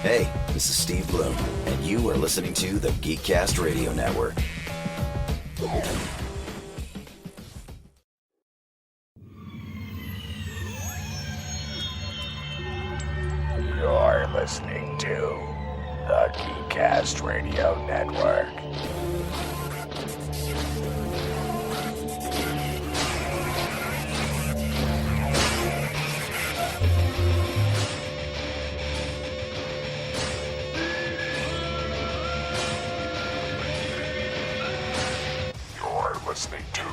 Hey, this is Steve Bloom, and you are listening to the GeekCast Radio Network. You're listening to the GeekCast Radio Network. Listening to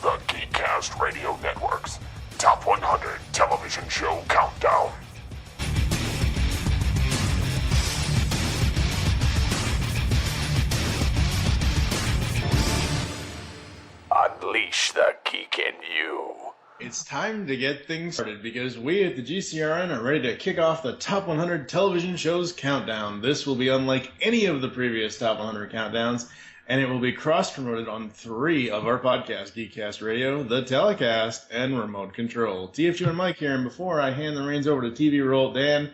the GeekCast Radio Network's Top 100 Television Show Countdown. Unleash the geek in you. It's time to get things started because we at the GCRN are ready to kick off the Top 100 Television Shows Countdown. This will be unlike any of the previous Top 100 countdowns, and it will be cross-promoted on 3 of our podcasts, GeekCast Radio, The Telecast, and Remote Control. TFG and Mike here, and before I hand the reins over to MovieRevolt Dan,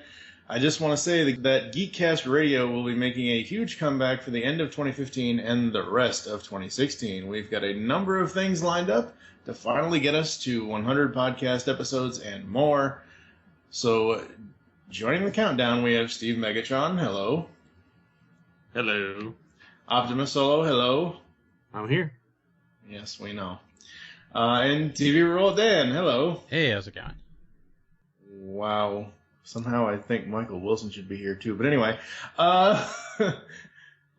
I just want to say that GeekCast Radio will be making a huge comeback for the end of 2015 and the rest of 2016. We've got a number of things lined up to finally get us to 100 podcast episodes and more. So, joining the countdown, we have Steve Megatron. Hello. Hello. OptimusSolo, hello. I'm here. Yes, we know. And MovieRevolt, hello. Hey, how's it going? Wow. Somehow I think Michael Wilson should be here too. But anyway,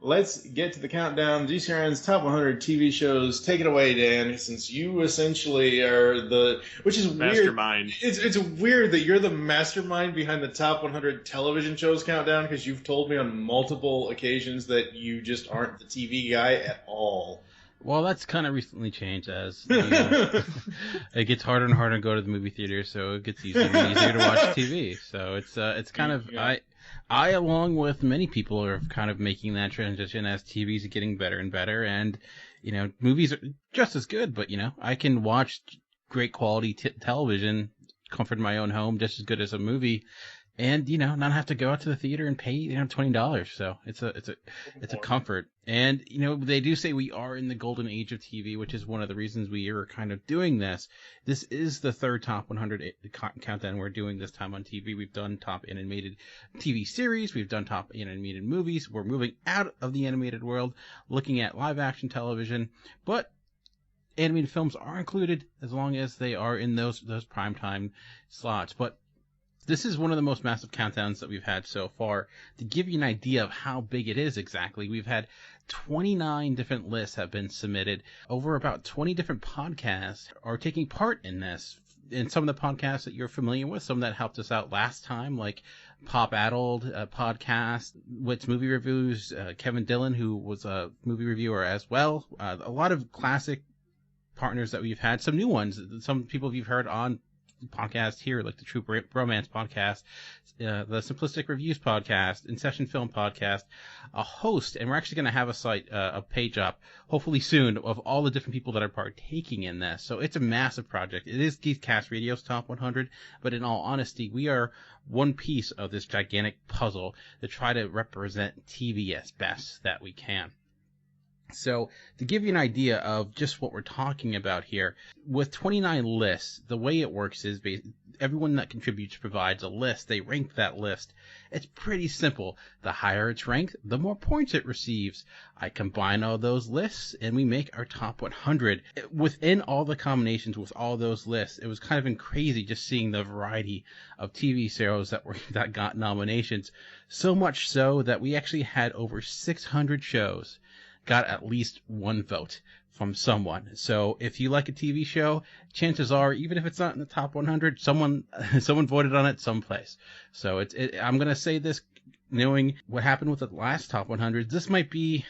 let's get to the countdown. GCRN's Top 100 TV shows. Take it away, Dan, since you essentially are the... Which is mastermind. Weird. It's weird that you're the mastermind behind the Top 100 Television Shows Countdown, because you've told me on multiple occasions that you just aren't the TV guy at all. Well, that's kind of recently changed as it gets harder and harder to go to the movie theater, so it gets easier and easier to watch TV. So it's kind of... Yeah. I, along with many people, are kind of making that transition as TVs are getting better and better, and, movies are just as good, but, I can watch great quality television, comfort in my own home, just as good as a movie, and, not have to go out to the theater and pay, $20. So it's a comfort. And, they do say we are in the golden age of TV, which is one of the reasons we are kind of doing this. This is the third Top 100 countdown we're doing this time on TV. We've done top animated TV series. We've done top animated movies. We're moving out of the animated world, looking at live action television. But animated films are included as long as they are in those primetime slots. But this is one of the most massive countdowns that we've had so far. To give you an idea of how big it is exactly, we've had 29 different lists have been submitted. Over about 20 different podcasts are taking part in this. And some of the podcasts that you're familiar with, some that helped us out last time, like Pop Addled podcast, What's Movie Reviews, Kevin Dillon, who was a movie reviewer as well. A lot of classic partners that we've had. Some new ones. Some people you've heard on podcast here, like the True Bromance podcast, the Simplistic Reviews podcast, In Session Film podcast, a host, and we're actually going to have a page up, hopefully soon, of all the different people that are partaking in this. So it's a massive project. It is GeekCast Radio's Top 100, but in all honesty, we are one piece of this gigantic puzzle to try to represent TV as best that we can. So to give you an idea of just what we're talking about here, with 29 lists, the way it works is everyone that contributes provides a list. They rank that list. It's pretty simple. The higher it's ranked, the more points it receives. I combine all those lists and we make our top 100. Within all the combinations with all those lists, it was kind of crazy just seeing the variety of TV shows that got nominations. So much so that we actually had over 600 shows got at least one vote from someone. So if you like a TV show, chances are, even if it's not in the top 100, someone voted on it someplace. So I'm going to say this, knowing what happened with the last top 100, this might be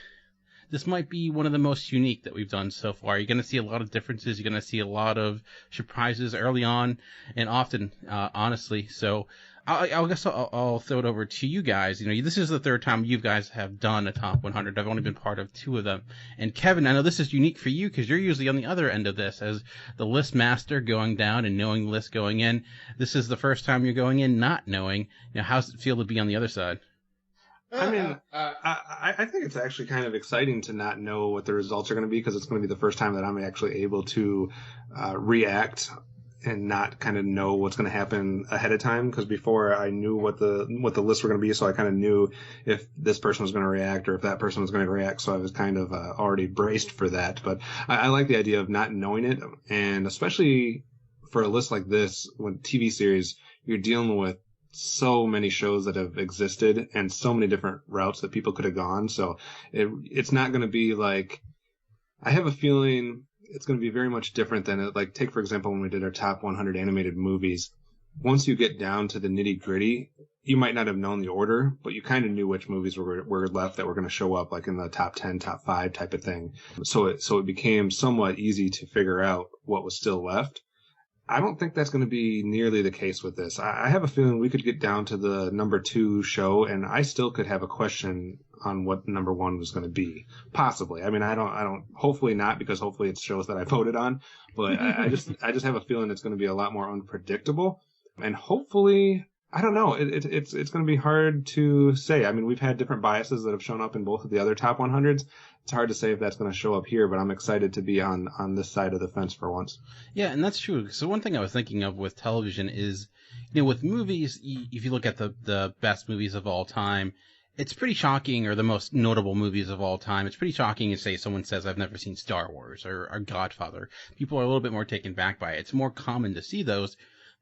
one of the most unique that we've done so far. You're going to see a lot of differences. You're going to see a lot of surprises early on and often, honestly. So I guess I'll throw it over to you guys. This is the third time you guys have done a top 100. I've only been part of 2 of them. And Kevin, I know this is unique for you because you're usually on the other end of this as the list master going down and knowing the list going in. This is the first time you're going in not knowing. How does it feel to be on the other side? I mean, I think it's actually kind of exciting to not know what the results are going to be, because it's going to be the first time that I'm actually able to react and not kind of know what's going to happen ahead of time. Because before I knew what the lists were going to be, so I kind of knew if this person was going to react or if that person was going to react. So I was kind of already braced for that. But I like the idea of not knowing it, and especially for a list like this, when TV series, you're dealing with so many shows that have existed and so many different routes that people could have gone. So it's not going to be like, I have a feeling it's going to be very much different than it. Like, take, for example, when we did our top 100 animated movies, once you get down to the nitty gritty, you might not have known the order, but you kind of knew which movies were left that were going to show up, like in the top 10, top 5 type of thing. So it became somewhat easy to figure out what was still left. I don't think that's going to be nearly the case with this. I have a feeling we could get down to the number 2 show, and I still could have a question on what number 1 was going to be. Possibly. I mean, I don't, hopefully not, because hopefully it's shows that I voted on, but I just have a feeling it's going to be a lot more unpredictable, and hopefully, I don't know, it's going to be hard to say. I mean, we've had different biases that have shown up in both of the other top 100s. It's hard to say if that's going to show up here, but I'm excited to be on this side of the fence for once. Yeah, and that's true. So one thing I was thinking of with television is, with movies, if you look at the best movies of all time, it's pretty shocking, or the most notable movies of all time, it's pretty shocking to say someone says, I've never seen Star Wars or Godfather. People are a little bit more taken back by it. It's more common to see those.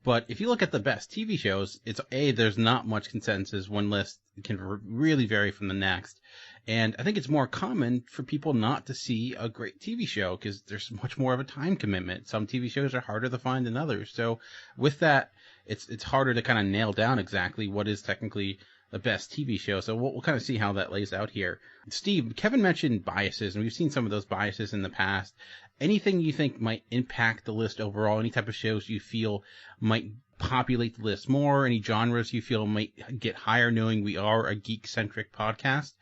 But if you look at the best TV shows, there's not much consensus. One list can really vary from the next. And I think it's more common for people not to see a great TV show because there's much more of a time commitment. Some TV shows are harder to find than others. So with that, it's harder to kind of nail down exactly what is technically the best TV show. So we'll kind of see how that lays out here. Steve, Kevin mentioned biases, and we've seen some of those biases in the past. Anything you think might impact the list overall? Any type of shows you feel might populate the list more? Any genres you feel might get higher, knowing we are a geek-centric podcast,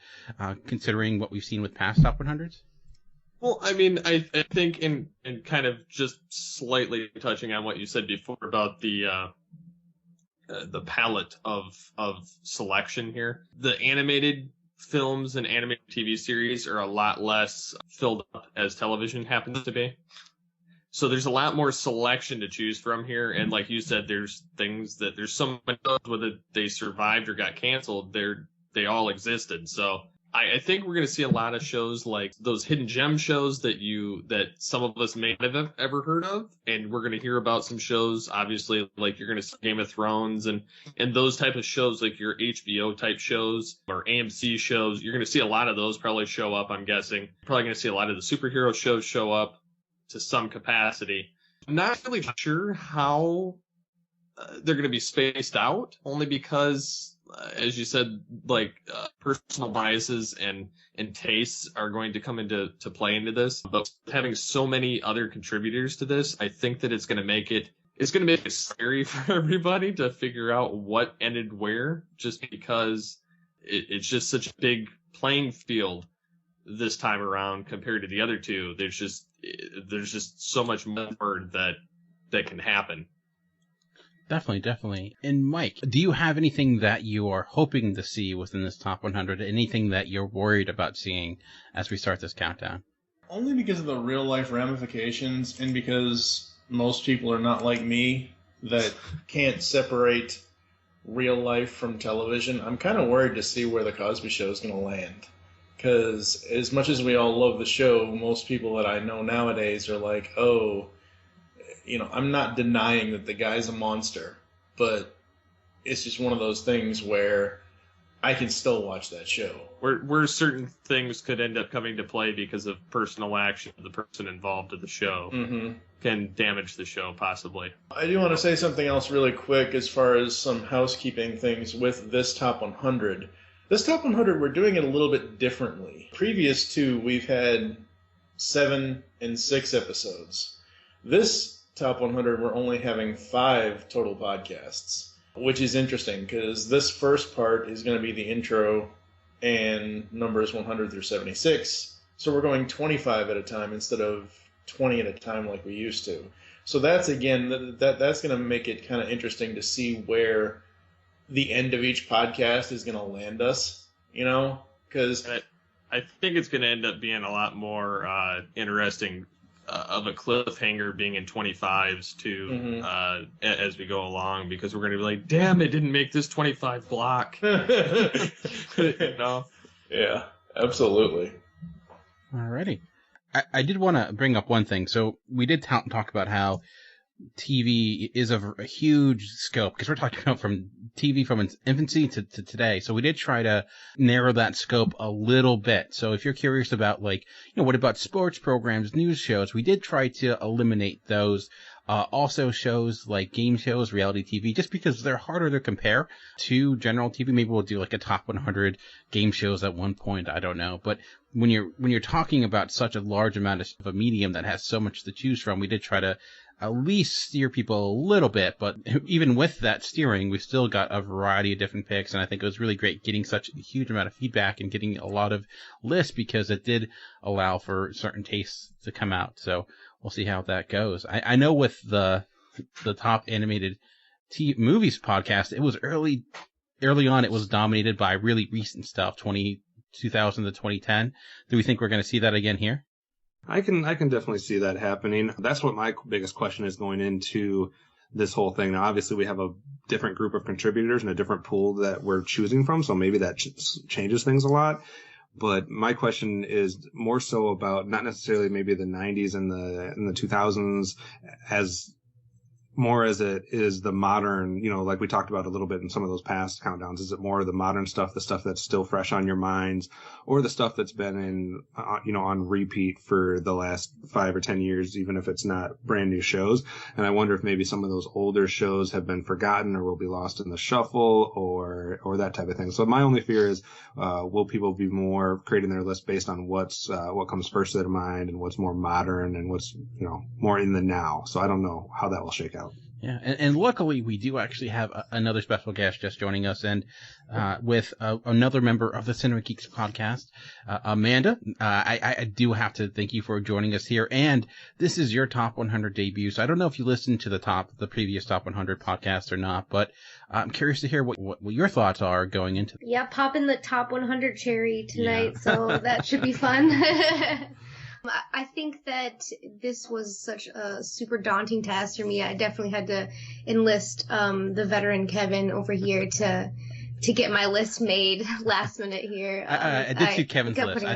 considering what we've seen with past top 100s? Well, I mean, I think in kind of just slightly touching on what you said before about the palette of selection here, the animated films and animated TV series are a lot less filled up as television happens to be. So there's a lot more selection to choose from here. And like you said, there's things that there's so many, whether they survived or got canceled, they all existed. So I think we're going to see a lot of shows like those hidden gem shows that some of us may not have ever heard of. And we're going to hear about some shows, obviously, like you're going to see Game of Thrones and those type of shows, like your HBO type shows or AMC shows. You're going to see a lot of those probably show up, I'm guessing. Probably going to see a lot of the superhero shows show up to some capacity. I'm not really sure how they're going to be spaced out, only because, as you said, like personal biases and tastes are going to come into play into this. But having so many other contributors to this, I think that it's going to make it scary for everybody to figure out what ended where, just because it's just such a big playing field this time around compared to the other two. There's just so much more that can happen. Definitely. And Mike, do you have anything that you are hoping to see within this top 100? Anything that you're worried about seeing as we start this countdown? Only because of the real life ramifications, and because most people are not like me that can't separate real life from television. I'm kind of worried to see where the Cosby Show is going to land. Because as much as we all love the show, most people that I know nowadays are like, oh, I'm not denying that the guy's a monster, but it's just one of those things where I can still watch that show. Where certain things could end up coming to play because of personal action of the person involved in the show can damage the show, possibly. I do want to say something else really quick as far as some housekeeping things with this top 100. This top 100, we're doing it a little bit differently. Previous to, we've had 7 and 6 episodes. This top 100, we're only having 5 total podcasts, which is interesting because this first part is going to be the intro and numbers 100 through 76. So we're going 25 at a time instead of 20 at a time like we used to. So that's, again, that's going to make it kind of interesting to see where the end of each podcast is going to land us. you know, because I think it's going to end up being a lot more interesting of a cliffhanger being in 25s too, as we go along, because we're going to be like, damn, they didn't make this 25 block. You know? Yeah, absolutely. Alrighty. I did want to bring up one thing. So we did talk about how TV is a huge scope, because we're talking about from TV from its infancy to today. So we did try to narrow that scope a little bit. So if you're curious about, like, you know, what about sports programs, news shows, we did try to eliminate those. Also shows like game shows, reality TV, just because they're harder to compare to general TV. Maybe we'll do like a top 100 game shows at one point. I don't know. But when you're talking about such a large amount of a medium that has so much to choose from, we did try to at least steer people a little bit. But even with that steering, we still got a variety of different picks. And I think it was really great getting such a huge amount of feedback and getting a lot of lists, because it did allow for certain tastes to come out. So we'll see how that goes. I know with the top animated movies podcast, it was early on. It was dominated by really recent stuff, 2000 to 2010. Do we think we're going to see that again here? I can definitely see that happening. That's what my biggest question is going into this whole thing. Now, obviously, we have a different group of contributors and a different pool that we're choosing from, so maybe that changes things a lot. But my question is more so about not necessarily maybe the 90s and the 2000s as more as it is the modern, you know, like we talked about a little bit in some of those past countdowns. Is it more the modern stuff, the stuff that's still fresh on your minds, or the stuff that's been in, you know, on repeat for the last 5 or 10 years, even if it's not brand new shows? And I wonder if maybe some of those older shows have been forgotten or will be lost in the shuffle, or that type of thing. So my only fear is, will people be more creating their list based on what comes first to their mind and what's more modern and what's, you know, more in the now? So I don't know how that will shake out. Yeah, and luckily we do actually have another special guest just joining us, and with another member of the Cinema Geeks podcast, Amanda. I do have to thank you for joining us here, and this is your Top 100 debut, so I don't know if you listened to the previous Top 100 podcast or not, but I'm curious to hear what your thoughts are going into it. Yeah, popping the Top 100 cherry tonight, so that should be fun. I think that this was such a super daunting task for me. I definitely had to enlist the veteran Kevin over here to get my list made last minute here. I did see Kevin's list.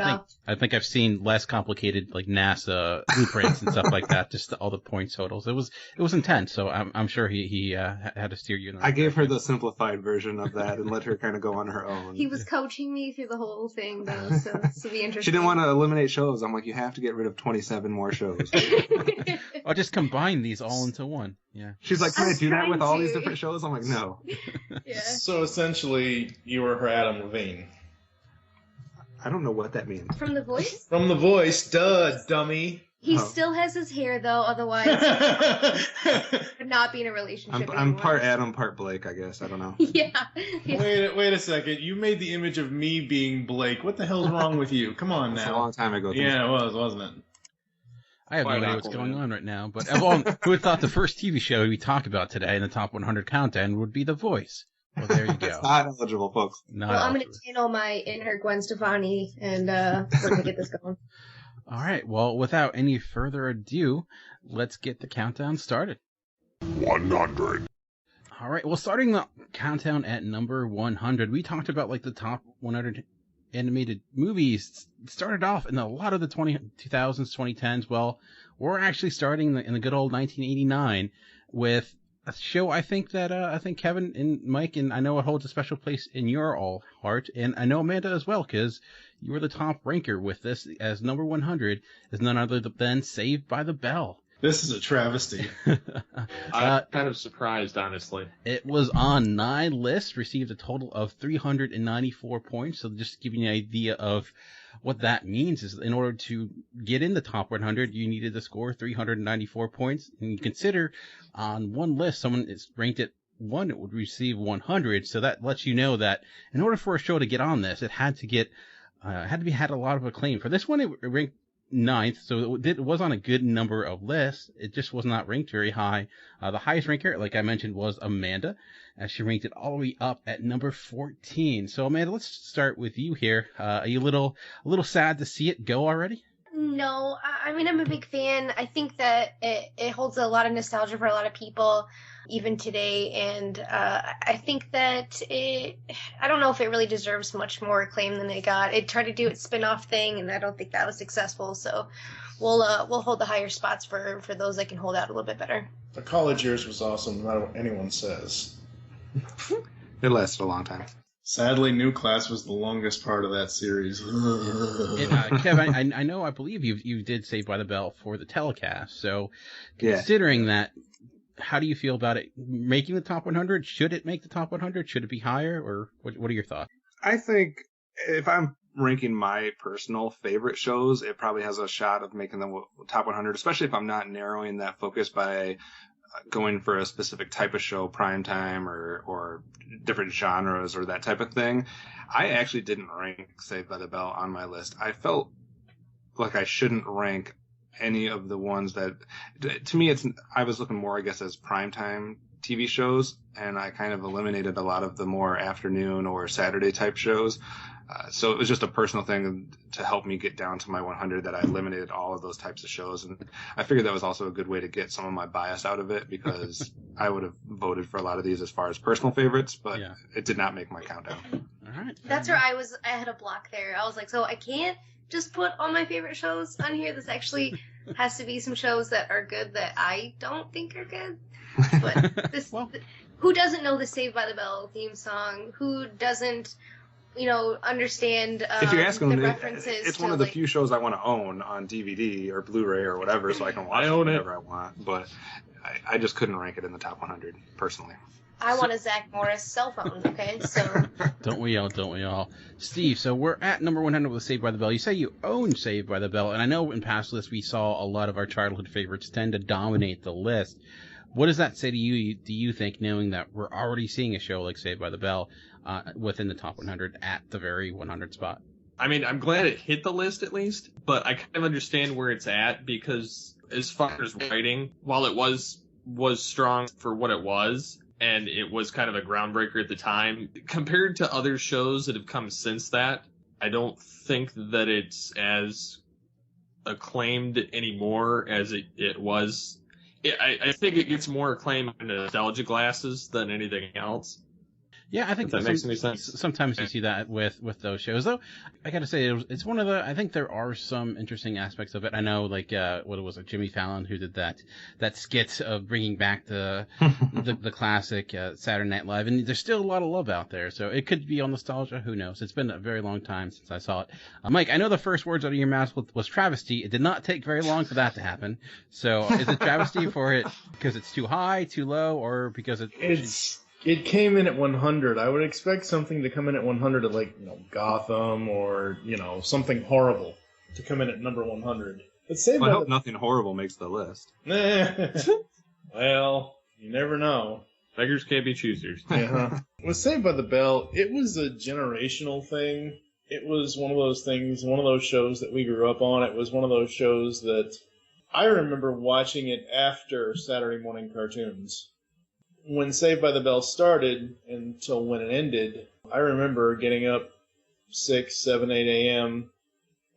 I think I've seen less complicated, like NASA blueprints and stuff like that. Just all the point totals. It was intense. So I'm sure he had to steer you in the right I gave direction. her the simplified version of that and let her kind of go on her own. He was coaching me through the whole thing, though, so this will be interesting. She didn't want to eliminate shows. I'm like, you have to get rid of 27 more shows. I'll just combine these all into one. Yeah. She's like, can I do that with all these different shows? I'm like, no. Yeah. So essentially, you were her Adam Levine. I don't know what that means. From The Voice? From The Voice, duh, dummy. He still has his hair, though, otherwise would not be in a relationship I'm part Adam, part Blake, I guess. I don't know. Yeah. Wait a second. You made the image of me being Blake. What the hell's wrong with you? Come on That's now. a long time ago. Yeah, it was, wasn't it? I have no idea what's going on right now, but who would thought the first TV show we talk about today in the Top 100 countdown would be The Voice? Well, there you go. It's not eligible, folks. Well, I'm going to channel my inner Gwen Stefani, and we're going to get this going. All right. Well, without any further ado, let's get the countdown started. 100. All right. Well, starting the countdown at number 100, we talked about like the top 100 animated movies. Started off in a lot of the 2000s, 2010s. Well, we're actually starting in the good old 1989 with a show I think Kevin and Mike, and I know it holds a special place in your all heart, and I know Amanda as well, because you were the top ranker with this as number 100, is none other than Saved by the Bell. This is a travesty. I'm kind of surprised, honestly. It was on 9 lists, received a total of 394 points. So just to give you an idea of what that means is in order to get in the top 100, you needed to score 394 points. And you consider on one list, someone is ranked at 1, it would receive 100. So that lets you know that in order for a show to get on this, it had to had a lot of acclaim. For this one, it ranked 9th, so it was on a good number of lists. It just was not ranked very high. The highest ranker, like I mentioned, was Amanda. as she ranked it all the way up at number 14. So, Amanda, let's start with you here. Are you a little sad to see it go already? No, I mean, I'm a big fan. I think that it holds a lot of nostalgia for a lot of people, even today. And I think that I don't know if it really deserves much more acclaim than it got. It tried to do its spin-off thing, and I don't think that was successful. So we'll hold the higher spots for those that can hold out a little bit better. The college years was awesome, no matter what anyone says. It lasted a long time. Sadly, New Class was the longest part of that series. Kev, I believe you did Saved by the Bell for the telecast. So, considering that, how do you feel about it making the top 100? Should it make the top 100? Should it be higher? Or what are your thoughts? I think if I'm ranking my personal favorite shows, it probably has a shot of making the top 100, especially if I'm not narrowing that focus by going for a specific type of show, primetime or different genres or that type of thing. I actually didn't rank Saved by the Bell on my list. I felt like I shouldn't rank any of the ones that, to me, I was looking more, I guess, as primetime TV shows, and I kind of eliminated a lot of the more afternoon or Saturday type shows. So it was just a personal thing to help me get down to my 100 that I eliminated all of those types of shows. And I figured that was also a good way to get some of my bias out of it, because I would have voted for a lot of these as far as personal favorites, but it did not make my countdown. All right. That's where I had a block there. I was like, so I can't just put all my favorite shows on here. This actually has to be some shows that are good that I don't think are good. But this, who doesn't know the Saved by the Bell theme song? Who doesn't, understand if you're asking the me, references? It's one of the few shows I want to own on DVD or Blu-ray or whatever, so I can watch it whenever I want. But I just couldn't rank it in the top 100 personally. I want a Zach Morris cell phone, okay? So Don't we all? Steve, so we're at number 100 with Saved by the Bell. You say you own Saved by the Bell, and I know in past lists we saw a lot of our childhood favorites tend to dominate the list. What does that say to you, do you think, knowing that we're already seeing a show like Saved by the Bell within the top 100 at the very 100 spot? I mean, I'm glad it hit the list at least, but I kind of understand where it's at, because as far as writing, while it was strong for what it was, and it was kind of a groundbreaker at the time, compared to other shows that have come since that, I don't think that it's as acclaimed anymore as it was. I think it gets more acclaim in nostalgia glasses than anything else. Yeah, I think that makes any sense. Sometimes you see that with those shows, though. I gotta say, it's one of the. I think there are some interesting aspects of it. I know, like what was it, Jimmy Fallon, who did that skit of bringing back the classic Saturday Night Live, and there's still a lot of love out there. So it could be on nostalgia. Who knows? It's been a very long time since I saw it. Mike, I know the first words out of your mouth was travesty. It did not take very long for that to happen. So is it travesty for it because it's too high, too low, or because It came in at 100. I would expect something to come in at 100 at Gotham or, something horrible to come in at number 100. I hope nothing horrible makes the list. Well, you never know. Beggars can't be choosers. Yeah. With Saved by the Bell, it was a generational thing. It was one of those things, one of those shows that we grew up on. It was one of those shows that I remember watching it after Saturday morning cartoons. When Saved by the Bell started until when it ended, I remember getting up 6, 7, 8 a.m.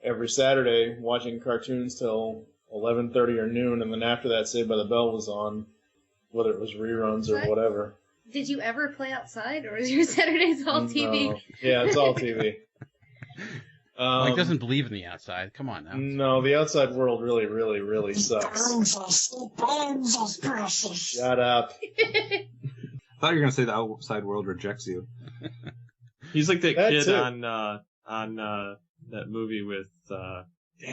every Saturday watching cartoons till 11:30 or noon, and then after that Saved by the Bell was on, whether it was reruns or whatever. Did you ever play outside, or is your Saturdays all TV? No. Yeah, it's all TV. Mike doesn't believe in the outside. Come on now. No, the outside world really, really, really sucks. Shut up. I thought you were going to say the outside world rejects you. He's like that kid on that movie with... damn,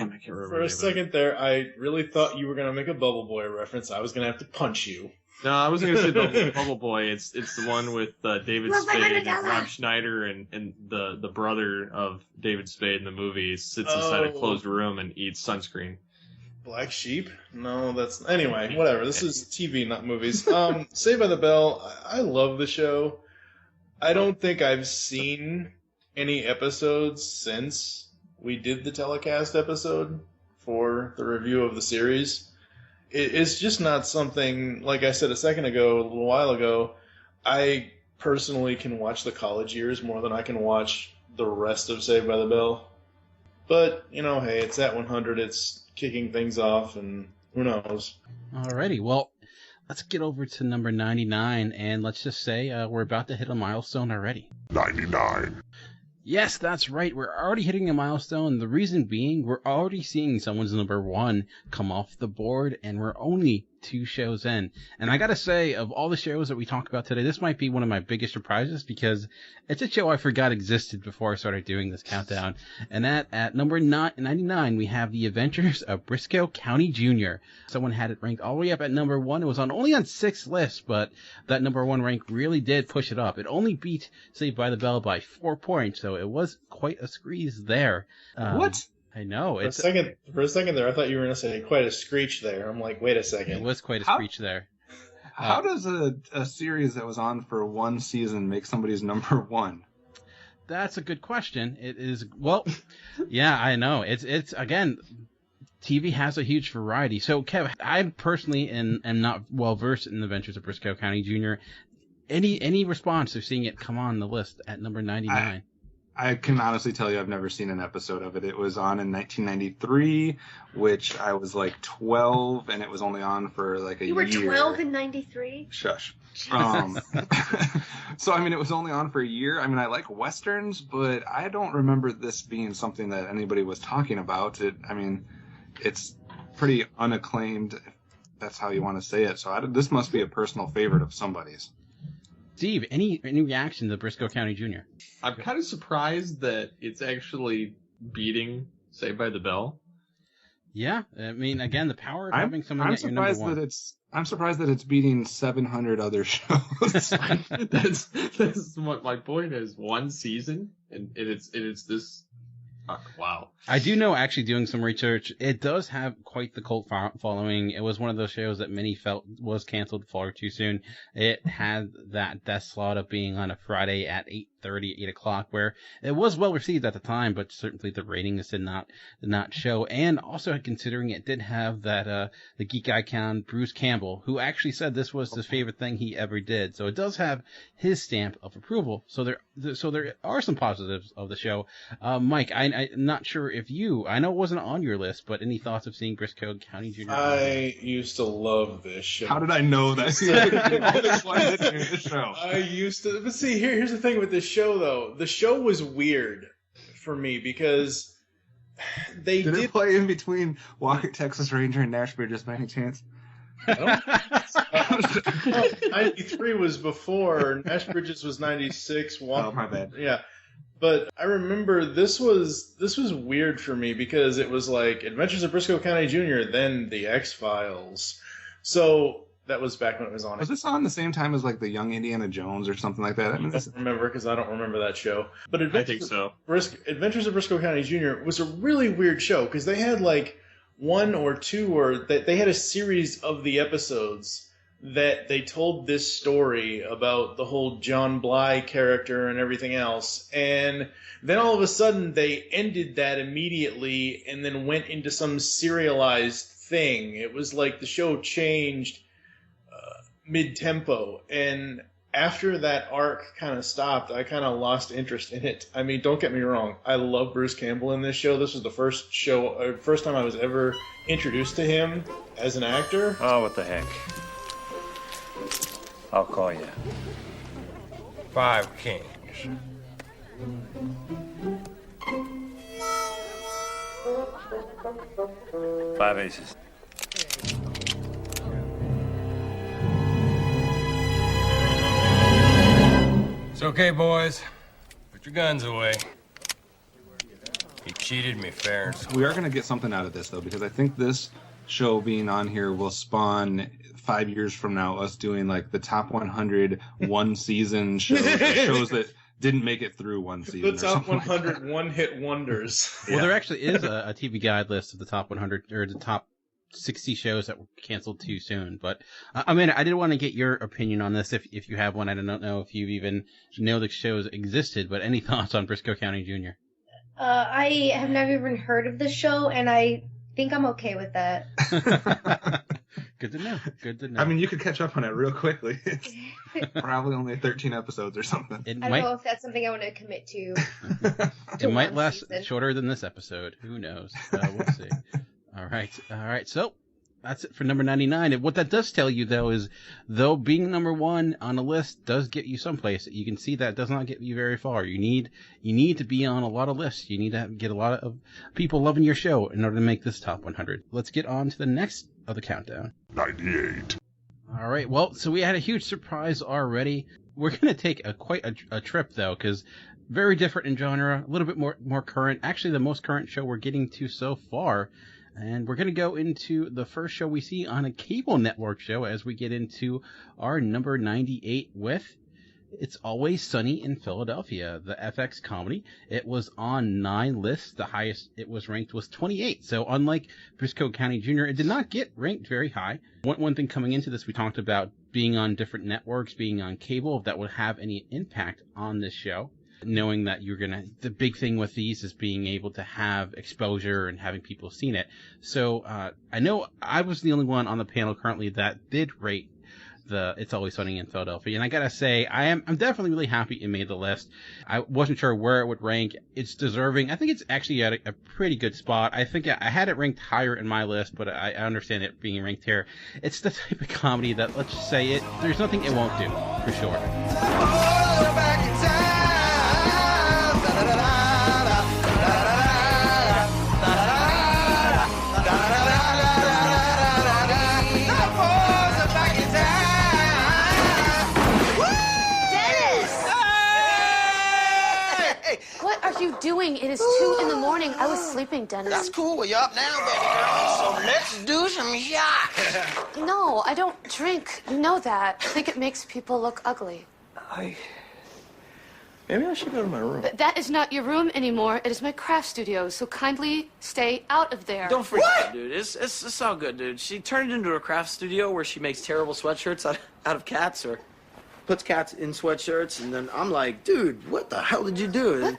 I can't remember. For a second there, I really thought you were going to make a Bubble Boy reference. I was going to have to punch you. No, I wasn't going to say Bubble Boy. It's the one with David Spade and Rob Schneider and the brother of David Spade in the movie sits inside a closed room and eats sunscreen. Black Sheep? No, that's... Anyway, whatever. This is TV, not movies. Saved by the Bell, I love the show. I don't think I've seen any episodes since we did the telecast episode for the review of the series. It's just not something, like I said a second ago, a little while ago, I personally can watch the college years more than I can watch the rest of Saved by the Bell. But, hey, it's at 100, it's kicking things off, and who knows. Alrighty, well, let's get over to number 99, and let's just say we're about to hit a milestone already. 99. Yes, that's right. We're already hitting a milestone. The reason being, we're already seeing someone's number 1 come off the board, and we're only 2 shows in. And I gotta say, of all the shows that we talk about today, this might be one of my biggest surprises because it's a show I forgot existed before I started doing this countdown. And at number 99, we have The Adventures of Briscoe County Jr. Someone had it ranked all the way up at number 1. It was only on 6 lists, but that number 1 rank really did push it up. It only beat Saved by the Bell by 4 points, so it was quite a squeeze there. What? I know. For a second there, I thought you were going to say quite a screech there. I'm like, wait a second. It was quite a screech there. How does a series that was on for 1 season make somebody's number 1? That's a good question. It is, well, yeah, I know. It's again, TV has a huge variety. So, Kev, I personally am not well versed in the Adventures of Briscoe County Jr. Any response to seeing it come on the list at number 99? I can honestly tell you I've never seen an episode of it. It was on in 1993, which I was like 12, and it was only on for like a year. You were 12 in 93? Shush. So, I mean, it was only on for a year. I mean, I like Westerns, but I don't remember this being something that anybody was talking about. It's pretty unacclaimed, if that's how you want to say it. So this must be a personal favorite of somebody's. Steve, any reaction to Briscoe County Jr.? I'm kind of surprised that it's actually beating Saved by the Bell. Yeah, I mean, again, the power of having someone at your number 1. I'm surprised that it's beating 700 other shows. That's what my point is. 1 season, and it's this. Wow. I do know, actually, doing some research, it does have quite the cult following. It was one of those shows that many felt was canceled far too soon. It had that death slot of being on a Friday at 8:30, 8 o'clock, where it was well received at the time, but certainly the ratings did not show. And also considering it did have that the geek icon Bruce Campbell, who actually said this was his favorite thing he ever did. So it does have his stamp of approval. So there are some positives of the show. Mike, I'm not sure if I know it wasn't on your list, but any thoughts of seeing Briscoe County Jr.? I used to love this show. How did I know that? I used to, but see, here's the thing with this show, though. The show was weird for me because they did play in between Walker, Texas Ranger, and Nash Bridges by any chance? No. 93 was before. Nash Bridges was 96. Oh, my bad. Yeah. But I remember this was weird for me because it was like Adventures of Briscoe County Jr., then The X-Files. So that was back when it was on. Was this on the same time as like the Young Indiana Jones or something like that? I don't remember because I don't remember that show. But I think so. Adventures of Briscoe County Jr. was a really weird show because they had like 1 or 2 or they had a series of the episodes that they told this story about the whole John Bly character and everything else. And then all of a sudden they ended that immediately and then went into some serialized thing. It was like the show changed mid-tempo. And after that arc kind of stopped, I kind of lost interest in it. I mean, don't get me wrong. I love Bruce Campbell in this show. This was the first time I was ever introduced to him as an actor. Oh, what the heck. I'll call you. 5 kings. Five aces. It's okay, boys. Put your guns away. You cheated me fair and square. We are going to get something out of this, though, because I think this show being on here will spawn 5 years from now us doing like the top 100 1-season shows, shows that didn't make it through 1 season. The top 100 like one-hit wonders. Well, there actually is a TV Guide list of the top 100 or the top 60 shows that were canceled too soon. But I mean, I did want to get your opinion on this if you have one. I don't know if you even know the shows existed, but any thoughts on Briscoe County Jr.? I have never even heard of the show, and I think I'm okay with that. Good to know. Good to know. I mean, you could catch up on it real quickly. It's probably only 13 episodes or something. I don't know if that's something I want to commit to. It might last shorter than this episode. Who knows? We'll see. All right. So that's it for number 99. And what that does tell you, though, is though being number one on a list does get you someplace, you can see that does not get you very far. You need to be on a lot of lists. You need to get a lot of people loving your show in order to make this top 100. Let's get on to the next of the countdown. 98. All right. Well, so we had a huge surprise already. We're going to take quite a trip, though, because very different in genre, a little bit more current. Actually, the most current show we're getting to so far. And we're going to go into the first show we see on a cable network show as we get into our number 98 with It's Always Sunny in Philadelphia, the FX comedy. It was on 9 lists. The highest it was ranked was 28. So unlike Briscoe County Jr., it did not get ranked very high. One thing coming into this, we talked about being on different networks, being on cable, if that would have any impact on this show. Knowing that the big thing with these is being able to have exposure and having people seen it. So I know I was the only one on the panel currently that did rate the It's Always Sunny in Philadelphia, and I gotta say I'm definitely really happy it made the list. I wasn't sure where it would rank. It's deserving. I think it's actually at a pretty good spot. I think I had it ranked higher in my list, but I understand it being ranked here. It's the type of comedy that, let's just say, there's nothing it won't do, for sure. What are you doing? It is 2 in the morning. I was sleeping, Dennis. That's cool. Well, you're up now, baby girl. So let's do some shots. No, I don't drink. You know that. I think it makes people look ugly. Maybe I should go to my room. But that is not your room anymore. It is my craft studio, so kindly stay out of there. Don't freak out, dude. It's all good, dude. She turned it into a craft studio where she makes terrible sweatshirts out of cats or puts cats in sweatshirts, and then I'm like, dude, what the hell did you do? What?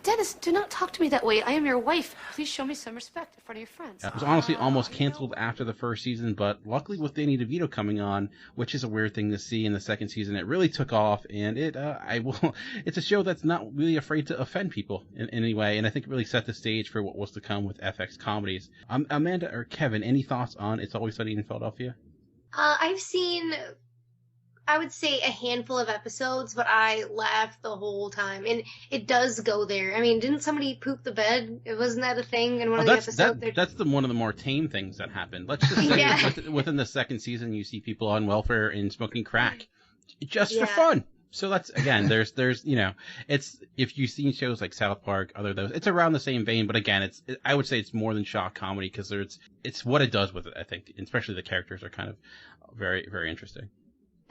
Dennis, do not talk to me that way. I am your wife. Please show me some respect in front of your friends. It was honestly almost canceled after the first season, but luckily with Danny DeVito coming on, which is a weird thing to see in the second season, it really took off, and it's a show that's not really afraid to offend people in any way, and I think it really set the stage for what was to come with FX comedies. Amanda or Kevin, any thoughts on It's Always Sunny in Philadelphia? I've seen, I would say, a handful of episodes, but I laughed the whole time. And it does go there. I mean, didn't somebody poop the bed? Wasn't that a thing in one of the episodes? That's one of the more tame things that happened. Let's just say within the second season, you see people on welfare and smoking crack just for fun. So that's, again, there's it's, if you've seen shows like South Park, it's around the same vein, but again, I would say it's more than shock comedy because it's what it does with it, I think. Especially the characters are kind of very, very interesting.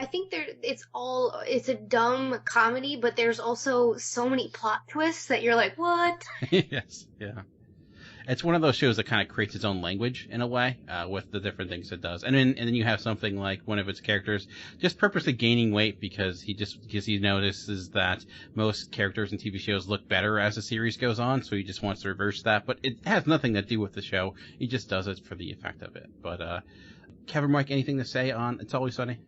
I think it's a dumb comedy, but there's also so many plot twists that you're like, what? Yes, yeah. It's one of those shows that kind of creates its own language in a way, with the different things it does. And then you have something like one of its characters just purposely gaining weight because he notices that most characters in TV shows look better as the series goes on, so he just wants to reverse that. But it has nothing to do with the show. He just does it for the effect of it. But Kevin, Mike, anything to say on It's Always Sunny?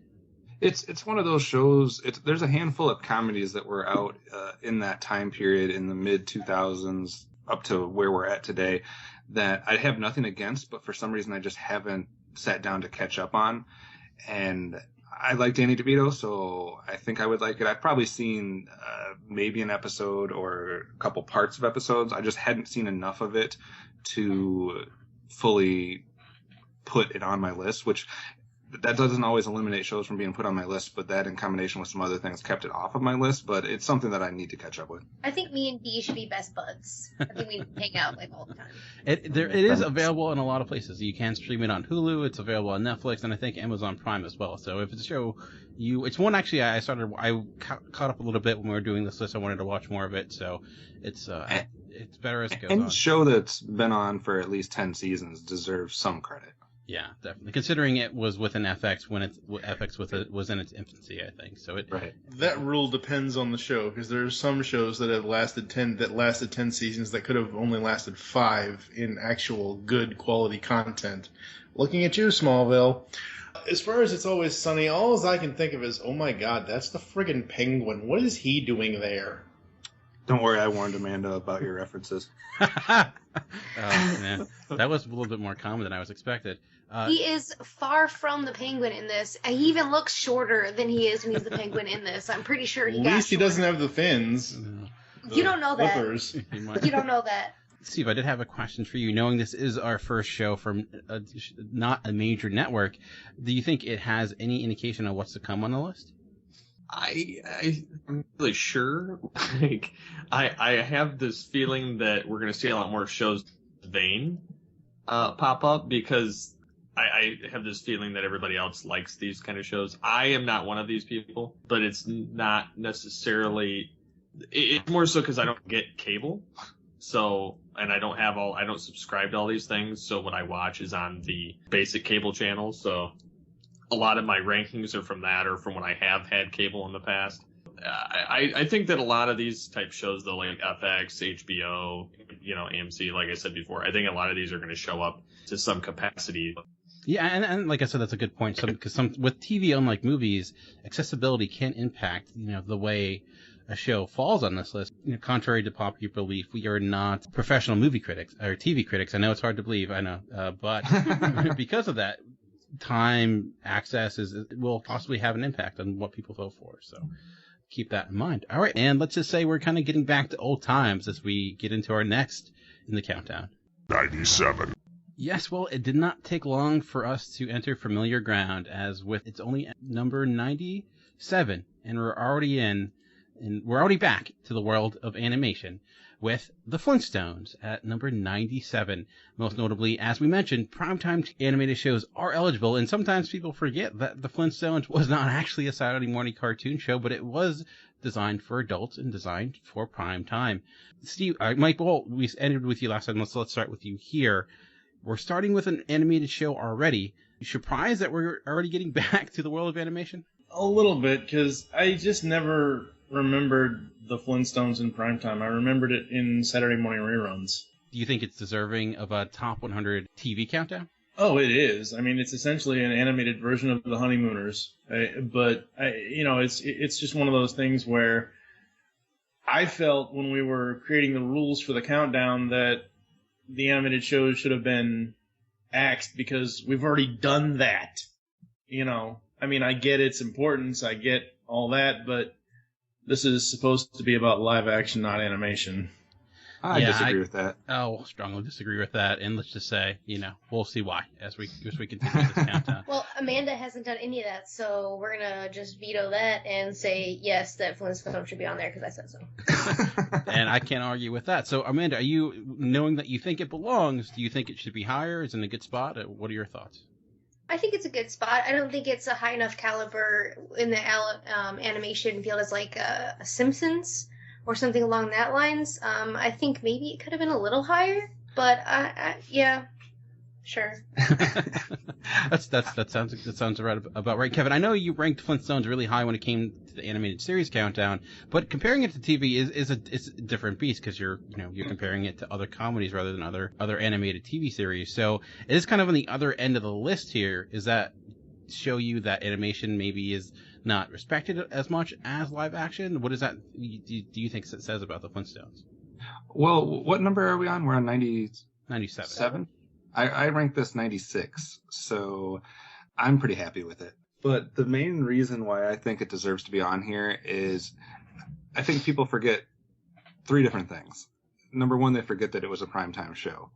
It's one of those shows. There's a handful of comedies that were out in that time period in the mid 2000s up to where we're at today that I have nothing against, but for some reason I just haven't sat down to catch up on. And I like Danny DeVito, so I think I would like it. I've probably seen maybe an episode or a couple parts of episodes. I just hadn't seen enough of it to fully put it on my list, which that doesn't always eliminate shows from being put on my list, but that in combination with some other things kept it off of my list, but it's something that I need to catch up with. I think me and Dee should be best buds. I think we hang out like all the time. It is available in a lot of places. You can stream it on Hulu, it's available on Netflix, and I think Amazon Prime as well. So if it's a show it's one actually I caught up a little bit when we were doing this list. I wanted to watch more of it, so it's better as it goes on. Any show that's been on for at least 10 seasons deserves some credit. Yeah, definitely. Considering it was within FX when FX was in its infancy, I think. So that rule depends on the show because there are some shows that have lasted 10 seasons that could have only lasted 5 in actual good quality content. Looking at you, Smallville. As far as It's Always Sunny, all I can think of is, oh my god, that's the friggin' Penguin. What is he doing there? Don't worry, I warned Amanda about your references. Oh, man. That was a little bit more common than I was expected. He is far from the Penguin in this. He even looks shorter than he is when he's the Penguin in this. I'm pretty sure he got At least he shorter. doesn't have the fins. You don't know that. Flippers. You don't know that. Steve, I did have a question for you. Knowing this is our first show from not a major network, do you think it has any indication of what's to come on the list? I'm really sure. Like, I have this feeling that we're going to see a lot more shows Vane pop up, because I have this feeling that everybody else likes these kind of shows. I am not one of these people, but it's not necessarily. It's more so because I don't get cable, so, and I don't subscribe to all these things. So what I watch is on the basic cable channels. So a lot of my rankings are from that, or from when I have had cable in the past. I think that a lot of these type shows, though, like FX, HBO, AMC, like I said before, I think a lot of these are going to show up to some capacity. Yeah, and like I said, that's a good point. Because with TV, unlike movies, accessibility can impact the way a show falls on this list. Contrary to popular belief, we are not professional movie critics or TV critics. I know it's hard to believe, I know, but because of that, time access will possibly have an impact on what people vote for. So keep that in mind. All right, and let's just say we're kind of getting back to old times as we get into our next in the countdown. 97. Yes, well, it did not take long for us to enter familiar ground, as with it's only number 97, and we're already back to the world of animation with The Flintstones at number 97. Most notably, as we mentioned, primetime animated shows are eligible, and sometimes people forget that The Flintstones was not actually a Saturday morning cartoon show, but it was designed for adults and designed for prime time. Steve, Mike, well, we ended with you last time. Let's start with you here. We're starting with an animated show already. You surprised that we're already getting back to the world of animation? A little bit, because I just never remembered the Flintstones in primetime. I remembered it in Saturday morning reruns. Do you think it's deserving of a top 100 TV countdown? Oh, it is. I mean, it's essentially an animated version of The Honeymooners. It's just one of those things where I felt when we were creating the rules for the countdown that the animated shows should have been axed, because we've already done that. I mean, I get its importance, I get all that, but this is supposed to be about live action, not animation. I disagree with that. I'll strongly disagree with that, and let's just say, we'll see why as we continue this countdown. Well, Amanda hasn't done any of that, so we're gonna just veto that and say yes, that Flintstone should be on there because I said so. And I can't argue with that. So, Amanda, are you, knowing that you think it belongs, do you think it should be higher? Is it in a good spot? What are your thoughts? I think it's a good spot. I don't think it's a high enough caliber in the animation field as like a Simpsons or something along that lines. I think maybe it could have been a little higher, but yeah, sure. that sounds right about right, Kevin. I know you ranked Flintstones really high when it came to the animated series countdown, but comparing it to TV is a different beast, because you're comparing it to other comedies rather than other animated TV series. So it is kind of on the other end of the list here. Is that show you that animation maybe is not respected as much as live action? What does that do you think it says about the Flintstones? Well, what number are we on? We're on 97. 7? I ranked this 96, so I'm pretty happy with it. But the main reason why I think it deserves to be on here is I think people forget 3 different things. Number 1, they forget that it was a primetime show.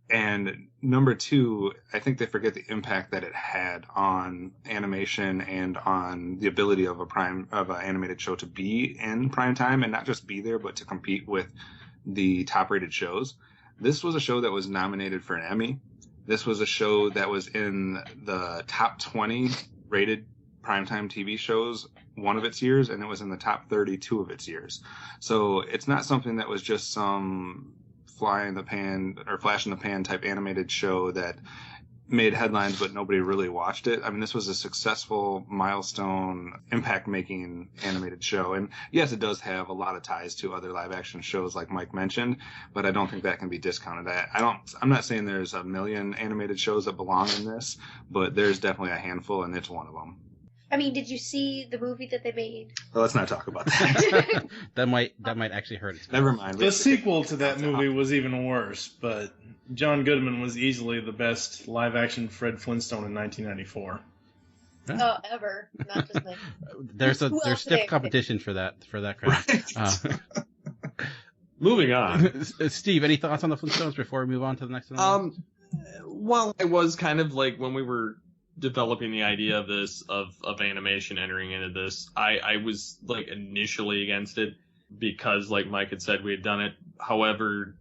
And number 2, I think they forget the impact that it had on animation and on the ability of an animated show to be in primetime, and not just be there, but to compete with the top-rated shows. This was a show that was nominated for an Emmy. This was a show that was in the top 20 rated primetime TV shows one of its years, and it was in the top 32 of its years. So it's not something that was just some fly in the pan or flash in the pan type animated show that made headlines, but nobody really watched it. I mean, this was a successful, milestone, impact-making animated show. And yes, it does have a lot of ties to other live-action shows like Mike mentioned, but I don't think that can be discounted. I'm not saying there's a million animated shows that belong in this, but there's definitely a handful, and it's one of them. I mean, did you see the movie that they made? Well, let's not talk about that. that might actually hurt it. Never mind. The sequel to that movie was even worse, but John Goodman was easily the best live-action Fred Flintstone in 1994. Oh, ever. Not just me. There's stiff competition for that credit. Moving on. Steve, any thoughts on the Flintstones before we move on to the next one? Well, I was kind of like, when we were developing the idea of this, of animation entering into this, I was like initially against it because, like Mike had said, we had done it. However,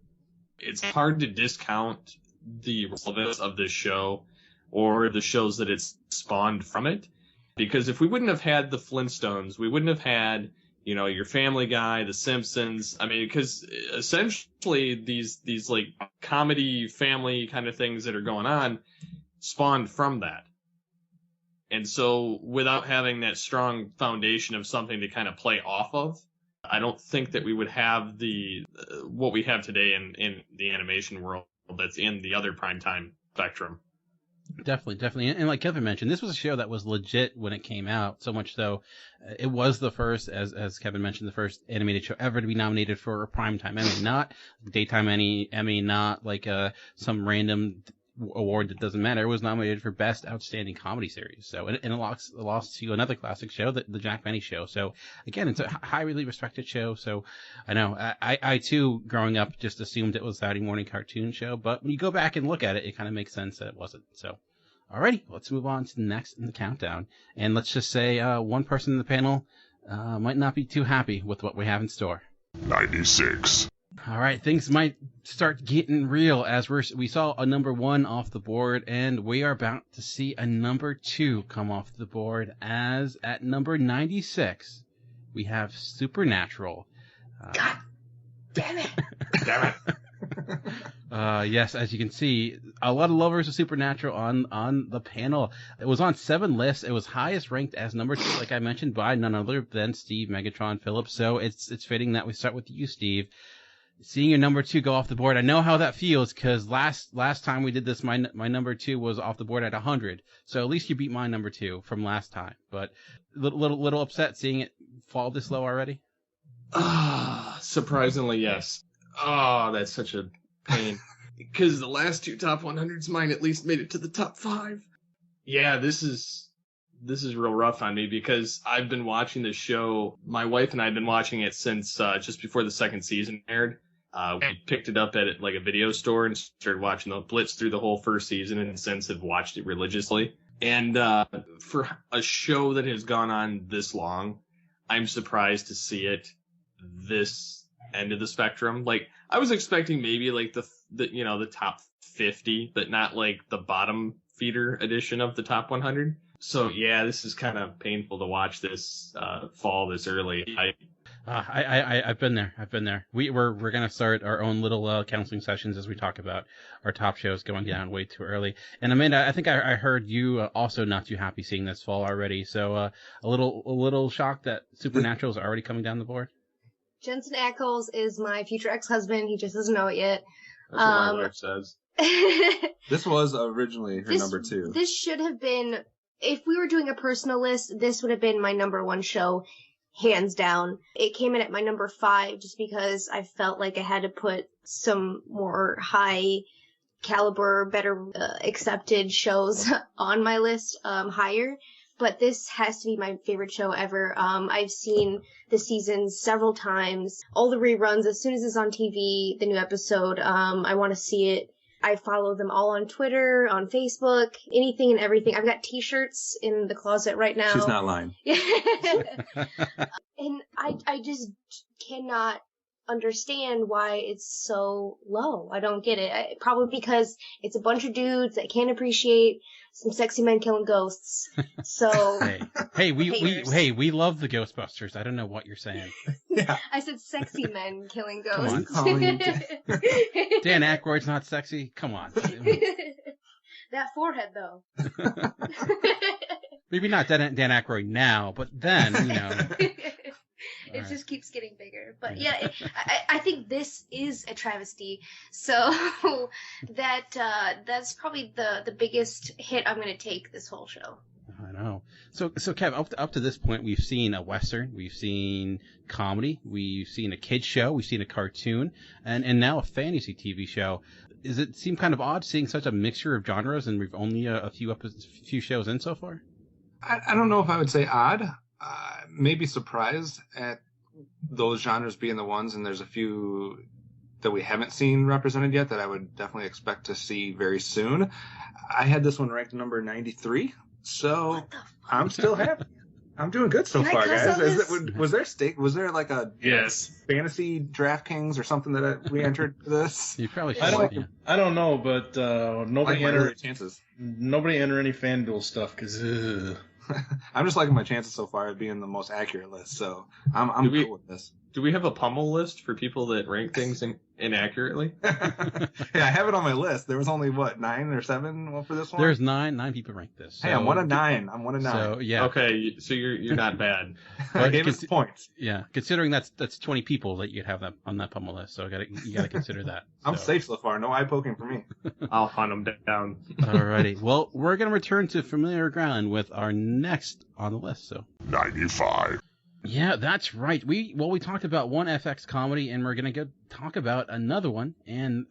it's hard to discount the relevance of this show or the shows that it's spawned from it, because if we wouldn't have had the Flintstones, we wouldn't have had, you know, your Family Guy, The Simpsons. I mean, because essentially these like comedy family kind of things that are going on spawned from that. And so without having that strong foundation of something to kind of play off of, I don't think that we would have the what we have today in the animation world that's in the other primetime spectrum. Definitely. And like Kevin mentioned, this was a show that was legit when it came out, so much so it was the first, as Kevin mentioned, the first animated show ever to be nominated for a primetime Emmy, not daytime Emmy, not like some random award that doesn't matter. It was nominated for Best Outstanding Comedy Series. So, and it lost to another classic show, the Jack Benny Show. So, again, it's a highly respected show. So, I know I too, growing up, just assumed it was a Saturday morning cartoon show. But when you go back and look at it, it kind of makes sense that it wasn't. So, alrighty, let's move on to the next in the countdown. And let's just say one person in the panel might not be too happy with what we have in store. 96. All right, things might start getting real as we saw a number 1 off the board, and we are about to see a number 2 come off the board. As at number 96, we have Supernatural. God damn it! Damn it! Yes, as you can see, a lot of lovers of Supernatural on the panel. It was on 7 lists. It was highest ranked as number 2, like I mentioned, by none other than Steve, Megatron, Phillips. So it's fitting that we start with you, Steve. Seeing your number 2 go off the board, I know how that feels, because last time we did this, my number 2 was off the board at 100. So at least you beat my number 2 from last time. But little upset seeing it fall this low already. Surprisingly, yes. Oh, that's such a pain. Because the last 2 top 100s mine at least made it to the top 5. Yeah, this is real rough on me because I've been watching this show. My wife and I have been watching it since just before the second season aired. We picked it up at like a video store and started watching the blitz through the whole first season, and since have watched it religiously. And for a show that has gone on this long, I'm surprised to see it this end of the spectrum. Like, I was expecting maybe like the top 50, but not like the bottom feeder edition of the top 100. So yeah, this is kind of painful to watch this fall this early. I've been there. We're gonna start our own little counseling sessions as we talk about our top shows going down way too early. And Amanda, I think I heard you also not too happy seeing this fall already. So a little shocked that Supernatural is already coming down the board. Jensen Ackles is my future ex-husband. He just doesn't know it yet. That's what my wife says. This was originally her number 2. This should have been, if we were doing a personal list, this would have been my number 1 show, hands down. It came in at my number 5 just because I felt like I had to put some more high caliber, better accepted shows on my list higher. But this has to be my favorite show ever. I've seen the season several times. All the reruns, as soon as it's on TV, the new episode, I want to see it. I follow them all on Twitter, on Facebook, anything and everything. I've got t-shirts in the closet right now. She's not lying. And I just cannot understand why it's so low. I don't get it. Probably because it's a bunch of dudes that can't appreciate some sexy men killing ghosts. So we love the Ghostbusters. I don't know what you're saying. Yeah. I said sexy men killing ghosts. Come on. Dan Aykroyd's not sexy. Come on. That forehead, though. Maybe not Dan Aykroyd now, but then, you know. It just keeps getting bigger. But yeah, I think this is a travesty. So that's probably the biggest hit I'm going to take this whole show. I know. So Kev, up to this point, we've seen a Western, we've seen comedy, we've seen a kid's show, we've seen a cartoon, and now a fantasy TV show. Does it seem kind of odd seeing such a mixture of genres, and we've only a few shows in so far? I don't know if I would say odd. Maybe surprised at those genres being the ones, and there's a few that we haven't seen represented yet that I would definitely expect to see very soon. I had this one ranked number 93, so I'm still happy. I'm doing good so far, guys. Was there like a fantasy DraftKings or something that we entered this? You probably should. I don't know, but nobody enter chances. Nobody enter any FanDuel stuff because I'm just liking my chances so far at being the most accurate list, so I'm cool with this. Do we have a pummel list for people that rank things inaccurately? Yeah, I have it on my list. There was only, 9 or 7 for this one? There's 9 people ranked this. So. Hey, I'm 1 of 9. So, yeah. Okay, so you're not bad. I gave us points. Yeah, considering that's 20 people that you'd have that on that pummel list, so you gotta consider that. I'm safe so far. No eye poking for me. I'll hunt them down. Alrighty. Well, we're gonna return to familiar ground with our next on the list. So 95. Yeah, that's right. We talked about one FX comedy, and we're gonna go talk about another one. And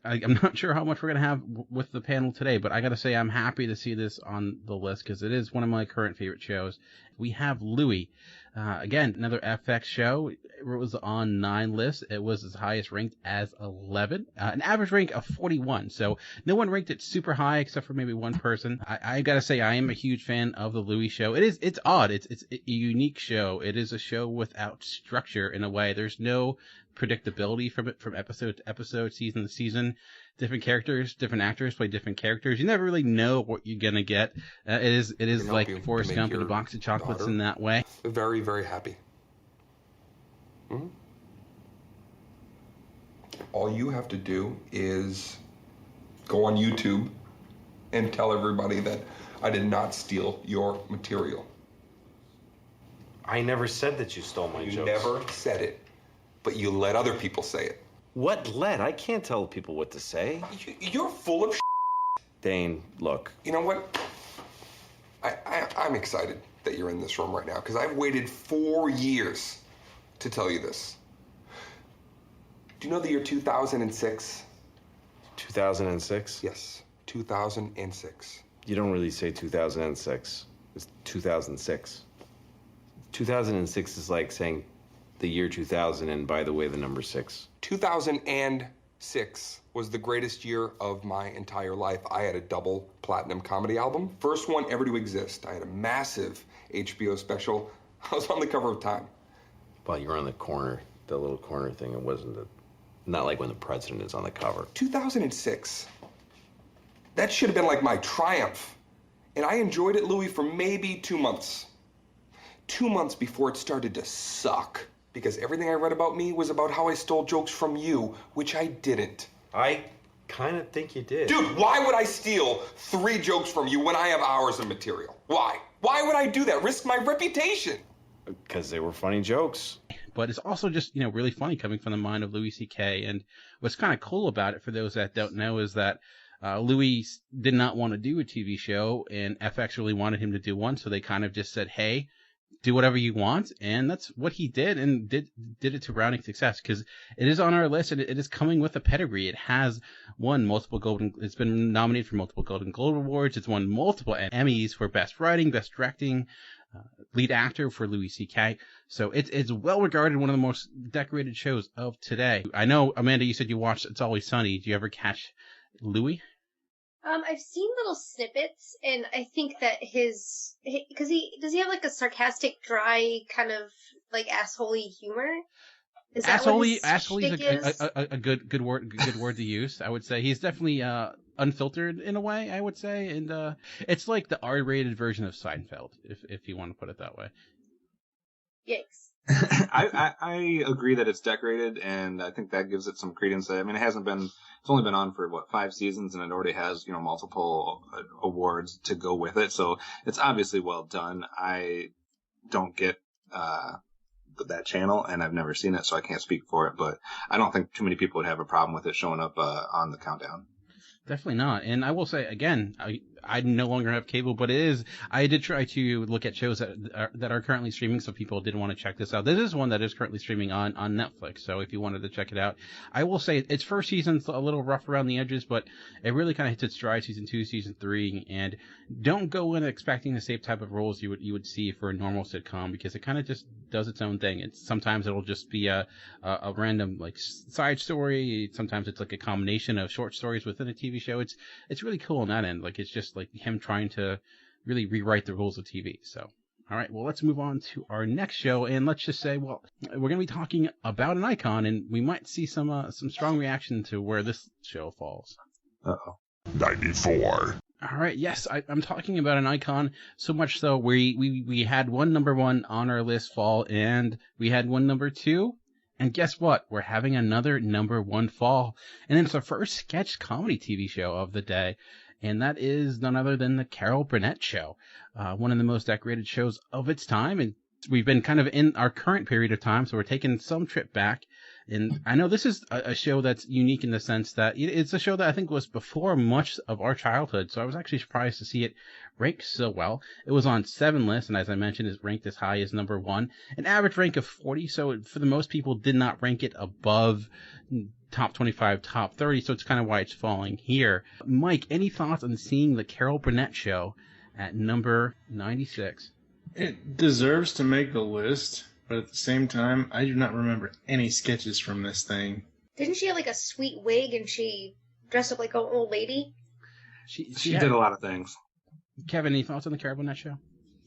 I'm not sure how much we're gonna have with the panel today, but I gotta say I'm happy to see this on the list because it is one of my current favorite shows. We have Louie. Again, another FX show. It was on 9 lists. It was as highest ranked as 11. An average rank of 41. So no one ranked it super high except for maybe one person. I gotta say I am a huge fan of the Louie show. It's odd. It's a unique show. It is a show without structure in a way. There's no predictability from episode to episode, season to season. Different characters, different actors play different characters. You never really know what you're gonna get. It is like Forrest Gump and a box of chocolates in that way. Very, very happy. Mm-hmm. All you have to do is go on YouTube and tell everybody that I did not steal your material. I never said that you stole my jokes. You never said it, but you let other people say it. What let? I can't tell people what to say. You're full of Dane, look. You know what? I'm excited that you're in this room right now because I've waited 4 years to tell you this. Do you know the year 2006? 2006? Yes, 2006. You don't really say 2006. It's 2006. 2006 is like saying the year 2000 and, by the way, the number 6. 2006 was the greatest year of my entire life. I had a double platinum comedy album. First one ever to exist. I had a massive HBO special. I was on the cover of Time. Well, you were on the corner, the little corner thing. It wasn't not like when the president is on the cover. 2006. That should have been like my triumph. And I enjoyed it, Louis, for maybe 2 months. 2 months before it started to suck. Because everything I read about me was about how I stole jokes from you, which I didn't. I kind of think you did. Dude, why would I steal 3 jokes from you when I have hours of material? Why? Why would I do that? Risk my reputation? Because they were funny jokes. But it's also just, really funny coming from the mind of Louis C.K. And what's kind of cool about it, for those that don't know, is that Louis did not want to do a TV show, and FX really wanted him to do one, so they kind of just said, hey, do whatever you want, and that's what he did, and did it to rounding success, because it is on our list, and it is coming with a pedigree. It has won it's been nominated for multiple Golden Globe Awards. It's won multiple Emmys for Best Writing, Best Directing, Lead Actor for Louis C.K. So it's well regarded, one of the most decorated shows of today. I know, Amanda, you said you watched It's Always Sunny. Do you ever catch Louis? I've seen little snippets, and I think that does he have like a sarcastic, dry kind of like assholey humor? Is that assholey is a good word to use. I would say he's definitely unfiltered in a way. I would say, and it's like the R-rated version of Seinfeld, if you want to put it that way. Yikes. I agree that it's decorated, and I think that gives it some credence. I mean, it's only been on for 5 seasons, and it already has, multiple awards to go with it. So it's obviously well done. I don't get, that channel, and I've never seen it, so I can't speak for it, but I don't think too many people would have a problem with it showing up, on the countdown. Definitely not. And I will say, again, I no longer have cable, but I did try to look at shows that are currently streaming, so people did want to check this out. This is one that is currently streaming on Netflix, so if you wanted to check it out. I will say its first season's a little rough around the edges, but it really kind of hits its stride season 2, season 3, and don't go in expecting the same type of roles you would see for a normal sitcom, because it kind of just does its own thing. Sometimes it'll just be a random side story. Sometimes it's like a combination of short stories within a TV show. It's really cool on that end. It's just like him trying to really rewrite the rules of TV. So, all right, well, let's move on to our next show, and let's just say, we're going to be talking about an icon, and we might see some strong reaction to where this show falls. 94. All right, yes, I'm talking about an icon, so much so we had one number 1 on our list fall, and we had one number 2. And guess what? We're having another number 1 fall. And it's our first sketch comedy TV show of the day. And that is none other than the Carol Burnett Show. One of the most decorated shows of its time. And we've been kind of in our current period of time, so we're taking some trip back. And I know this is a show that's unique in the sense that it's a show that I think was before much of our childhood. So I was actually surprised to see it ranked so well. It was on 7 lists, and as I mentioned, is ranked as high as number 1. An average rank of 40, so for the most people did not rank it above top 25, top 30, so it's kind of why it's falling here. Mike, any thoughts on seeing the Carol Burnett Show at number 96? It deserves to make the list, but at the same time, I do not remember any sketches from this thing. Didn't she have a sweet wig and she dressed up like an old lady? She did a lot of things. Kevin, any thoughts on the Carol Burnett Show?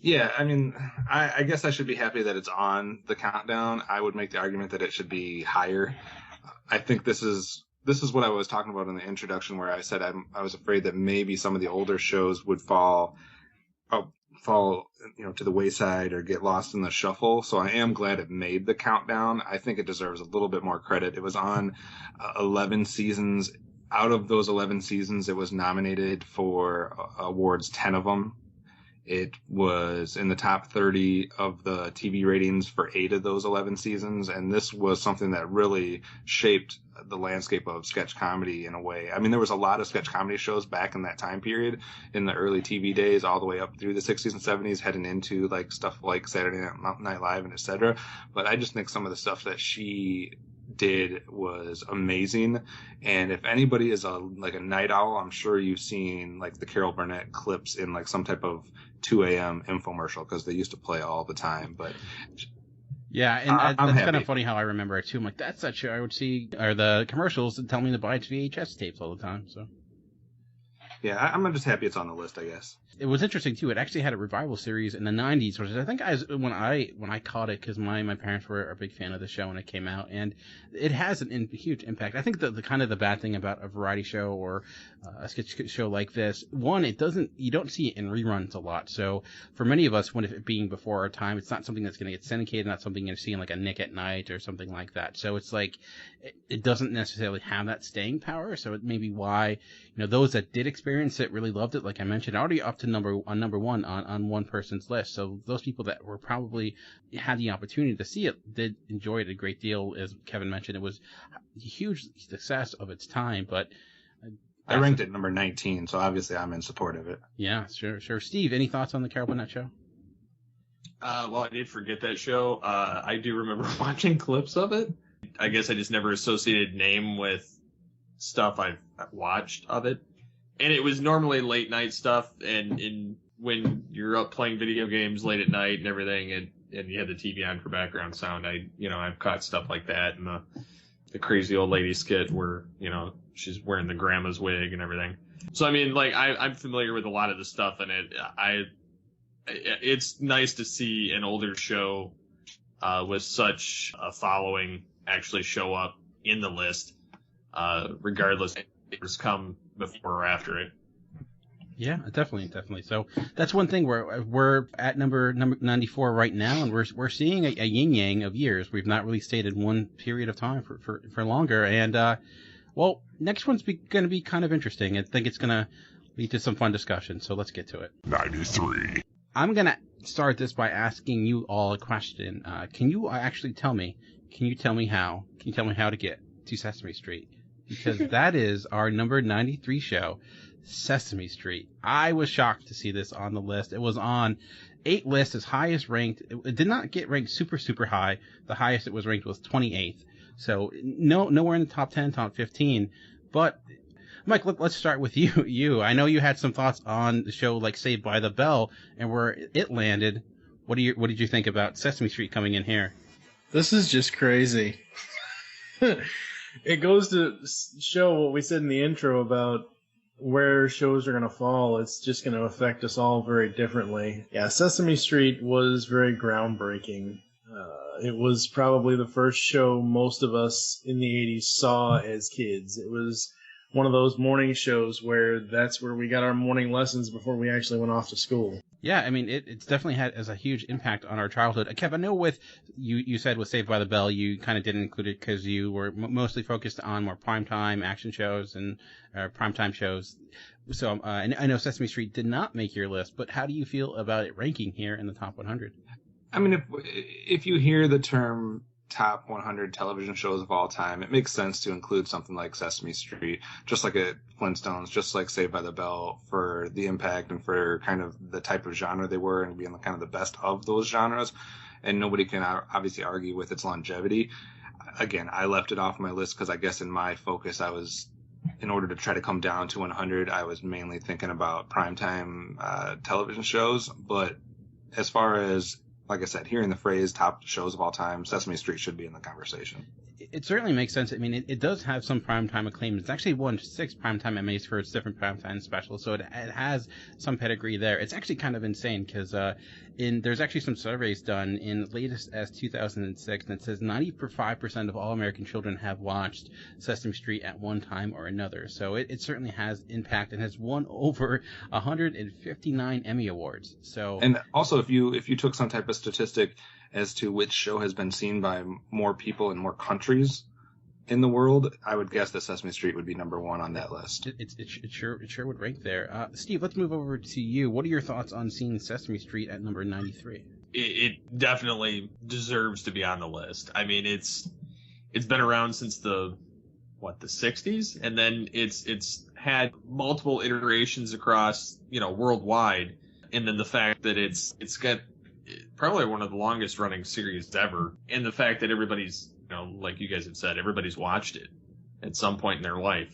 Yeah, I mean, I guess I should be happy that it's on the countdown. I would make the argument that it should be higher. I think this is what I was talking about in the introduction, where I said I was afraid that maybe some of the older shows would fall to the wayside or get lost in the shuffle. So I am glad it made the countdown. I think it deserves a little bit more credit. It was on 11 seasons. Out of those 11 seasons, it was nominated for awards, 10 of them. It was in the top 30 of the TV ratings for 8 of those 11 seasons. And this was something that really shaped the landscape of sketch comedy in a way. I mean, there was a lot of sketch comedy shows back in that time period in the early TV days, all the way up through the 60s and 70s, heading into stuff like Saturday Night Live and etc. But I just think some of the stuff that she did was amazing. And if anybody is a night owl, I'm sure you've seen the Carol Burnett clips in some type of 2 a.m. infomercial, because they used to play all the time. But yeah, and that's kind of funny how I remember it too. I'm like, that's that show I would see, or the commercials that tell me to buy its VHS tapes all the time. So yeah, I'm just happy it's on the list, I guess. It was interesting too. It actually had a revival series in the 90s, which I think when I caught it, because my parents were a big fan of the show when it came out, and it has a huge impact. I think the kind of the bad thing about a variety show or a sketch show like this, one, you don't see it in reruns a lot. So for many of us, when it being before our time, it's not something that's going to get syndicated, not something you're going to see in a Nick at Night or something like that. So it's it doesn't necessarily have that staying power. So it may be why those that did experience it really loved it. Like I mentioned, already up to number 1 on one person's list. So those people that were probably had the opportunity to see it did enjoy it a great deal. As Kevin mentioned, it was a huge success of its time. But I ranked it number 19, so obviously I'm in support of it. Yeah, sure. Steve, any thoughts on the Carol Burnett Show? Well, I did forget that show. I do remember watching clips of it. I guess I just never associated name with stuff I've watched of it. And it was normally late night stuff, and when you're up playing video games late at night and everything, and you had the TV on for background sound, I've caught stuff like that, and the crazy old lady skit where she's wearing the grandma's wig and everything. So I mean, I'm familiar with a lot of the stuff in it. It's nice to see an older show with such a following actually show up in the list, regardless if it's come before or after it. Yeah, definitely. So that's one thing we're at number 94 right now, and we're seeing a yin yang of years. We've not really stayed in one period of time for longer, and well, next one's going to be kind of interesting. I think it's going to lead to some fun discussion. So let's get to it. 93. I'm going to start this by asking you all a question. Can you actually tell me? Can you tell me how to get to Sesame Street? Because that is our number 93 show, Sesame Street. I was shocked to see this on the list. It was on 8 lists, as highest ranked. It did not get ranked super high. The highest it was ranked was 28th. So nowhere in the top 10, top 15. But Mike, let's start with you. I know you had some thoughts on the show like Saved by the Bell and where it landed. What did you think about Sesame Street coming in here? This is just crazy. It goes to show what we said in the intro about where shows are going to fall. It's just going to affect us all very differently. Yeah, Sesame Street was very groundbreaking. It was probably the first show most of us in the 80s saw as kids. It was one of those morning shows where that's where we got our morning lessons before we actually went off to school. Yeah, I mean, it's definitely had as a huge impact on our childhood. Kev, I know with you said with Saved by the Bell, you kind of didn't include it because you were mostly focused on more primetime action shows and primetime shows. So I know Sesame Street did not make your list, but how do you feel about it ranking here in the top 100? I mean, if you hear the term top 100 television shows of all time, it makes sense to include something like Sesame Street, just like Flintstones, just like Saved by the Bell, for the impact and for kind of the type of genre they were and being kind of the best of those genres. And nobody can obviously argue with its longevity. Again, I left it off my list because I guess in my focus, in order to try to come down to 100, I was mainly thinking about primetime television shows. But as far as, like I said, hearing the phrase top shows of all time, Sesame Street should be in the conversation. It certainly makes sense. I mean, it does have some primetime acclaim. It's actually won 6 primetime Emmys for its different primetime specials, so it has some pedigree there. It's actually kind of insane because there's actually some surveys done in latest as 2006, and it says 95% of all American children have watched Sesame Street at one time or another. So it certainly has impact and has won over 159 Emmy Awards. So, and also, if you took some type of statistic as to which show has been seen by more people in more countries in the world, I would guess that Sesame Street would be number 1 on that list. It sure would rank there. Steve, let's move over to you. What are your thoughts on seeing Sesame Street at number 93? It definitely deserves to be on the list. I mean, it's been around since the 60s, and then it's had multiple iterations across, worldwide, and then the fact that it's got probably one of the longest running series ever, and the fact that everybody's, like you guys have said, everybody's watched it at some point in their life.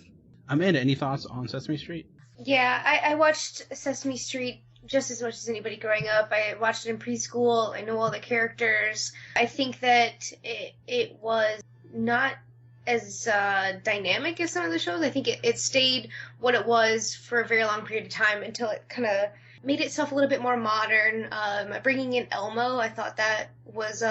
Amanda, any thoughts on Sesame Street? Yeah, I watched Sesame Street just as much as anybody growing up. I watched it in preschool. I know all the characters. I think that it was not as dynamic as some of the shows. I think it stayed what it was for a very long period of time until it kind of made itself a little bit more modern. Bringing in Elmo, I thought that was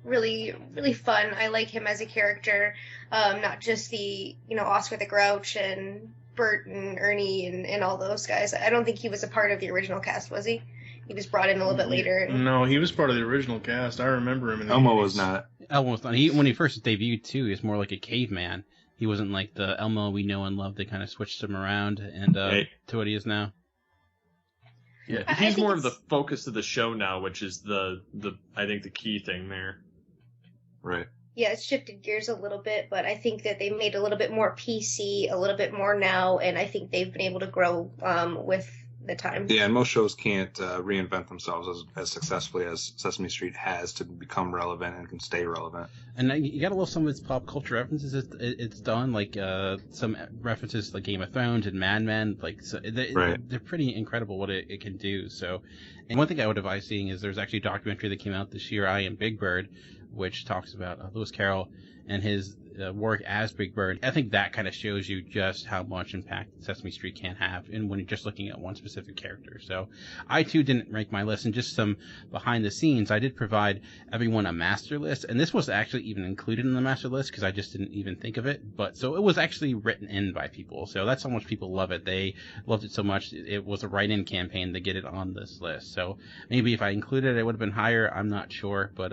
really, really fun. I like him as a character, not just the, Oscar the Grouch and Bert and Ernie and all those guys. I don't think he was a part of the original cast, was he? He was brought in a little bit later. No, he was part of the original cast. I remember him in the Elmo 80s. was not. Elmo was not. When he first debuted, too, he was more like a caveman. He wasn't like the Elmo we know and love. They kind of switched him around and to what he is now. Yeah, he's more of the focus of the show now, which is the I think the key thing there. Right. Yeah, it's shifted gears a little bit, but I think that they made a little bit more PC, a little bit more now, and I think they've been able to grow with the time. Yeah, and most shows can't reinvent themselves as successfully as Sesame Street has to become relevant and can stay relevant. And you got to love some of its pop culture references it's done, like some references like Game of Thrones and Mad Men. Like they're pretty incredible what it can do. So, and one thing I would advise seeing is there's actually a documentary that came out this year, I Am Big Bird, which talks about Lewis Carroll and his work as Big Bird. I think that kind of shows you just how much impact Sesame Street can have and when you're just looking at one specific character. So I too didn't rank my list, and just some behind the scenes, I did provide everyone a master list, and this was actually even included in the master list because I just didn't even think of it. But so it was actually written in by people, so that's how much people love it. They loved it so much it was a write-in campaign to get it on this list. So maybe if I included it, it would have been higher. I'm not sure, but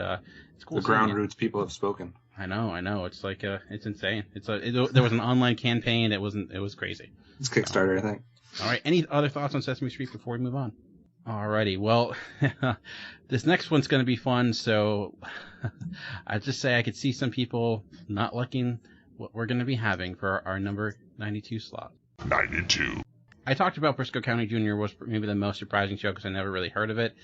it's cool. The ground roots people have spoken. I know. It's like it's insane. There was an online campaign. It was crazy. It's Kickstarter, I think. All right. Any other thoughts on Sesame Street before we move on? Alrighty. Well, this next one's going to be fun. So I just say I could see some people not liking what we're going to be having for our number 92 slot. 92. I talked about Briscoe County Jr. was maybe the most surprising show because I never really heard of it.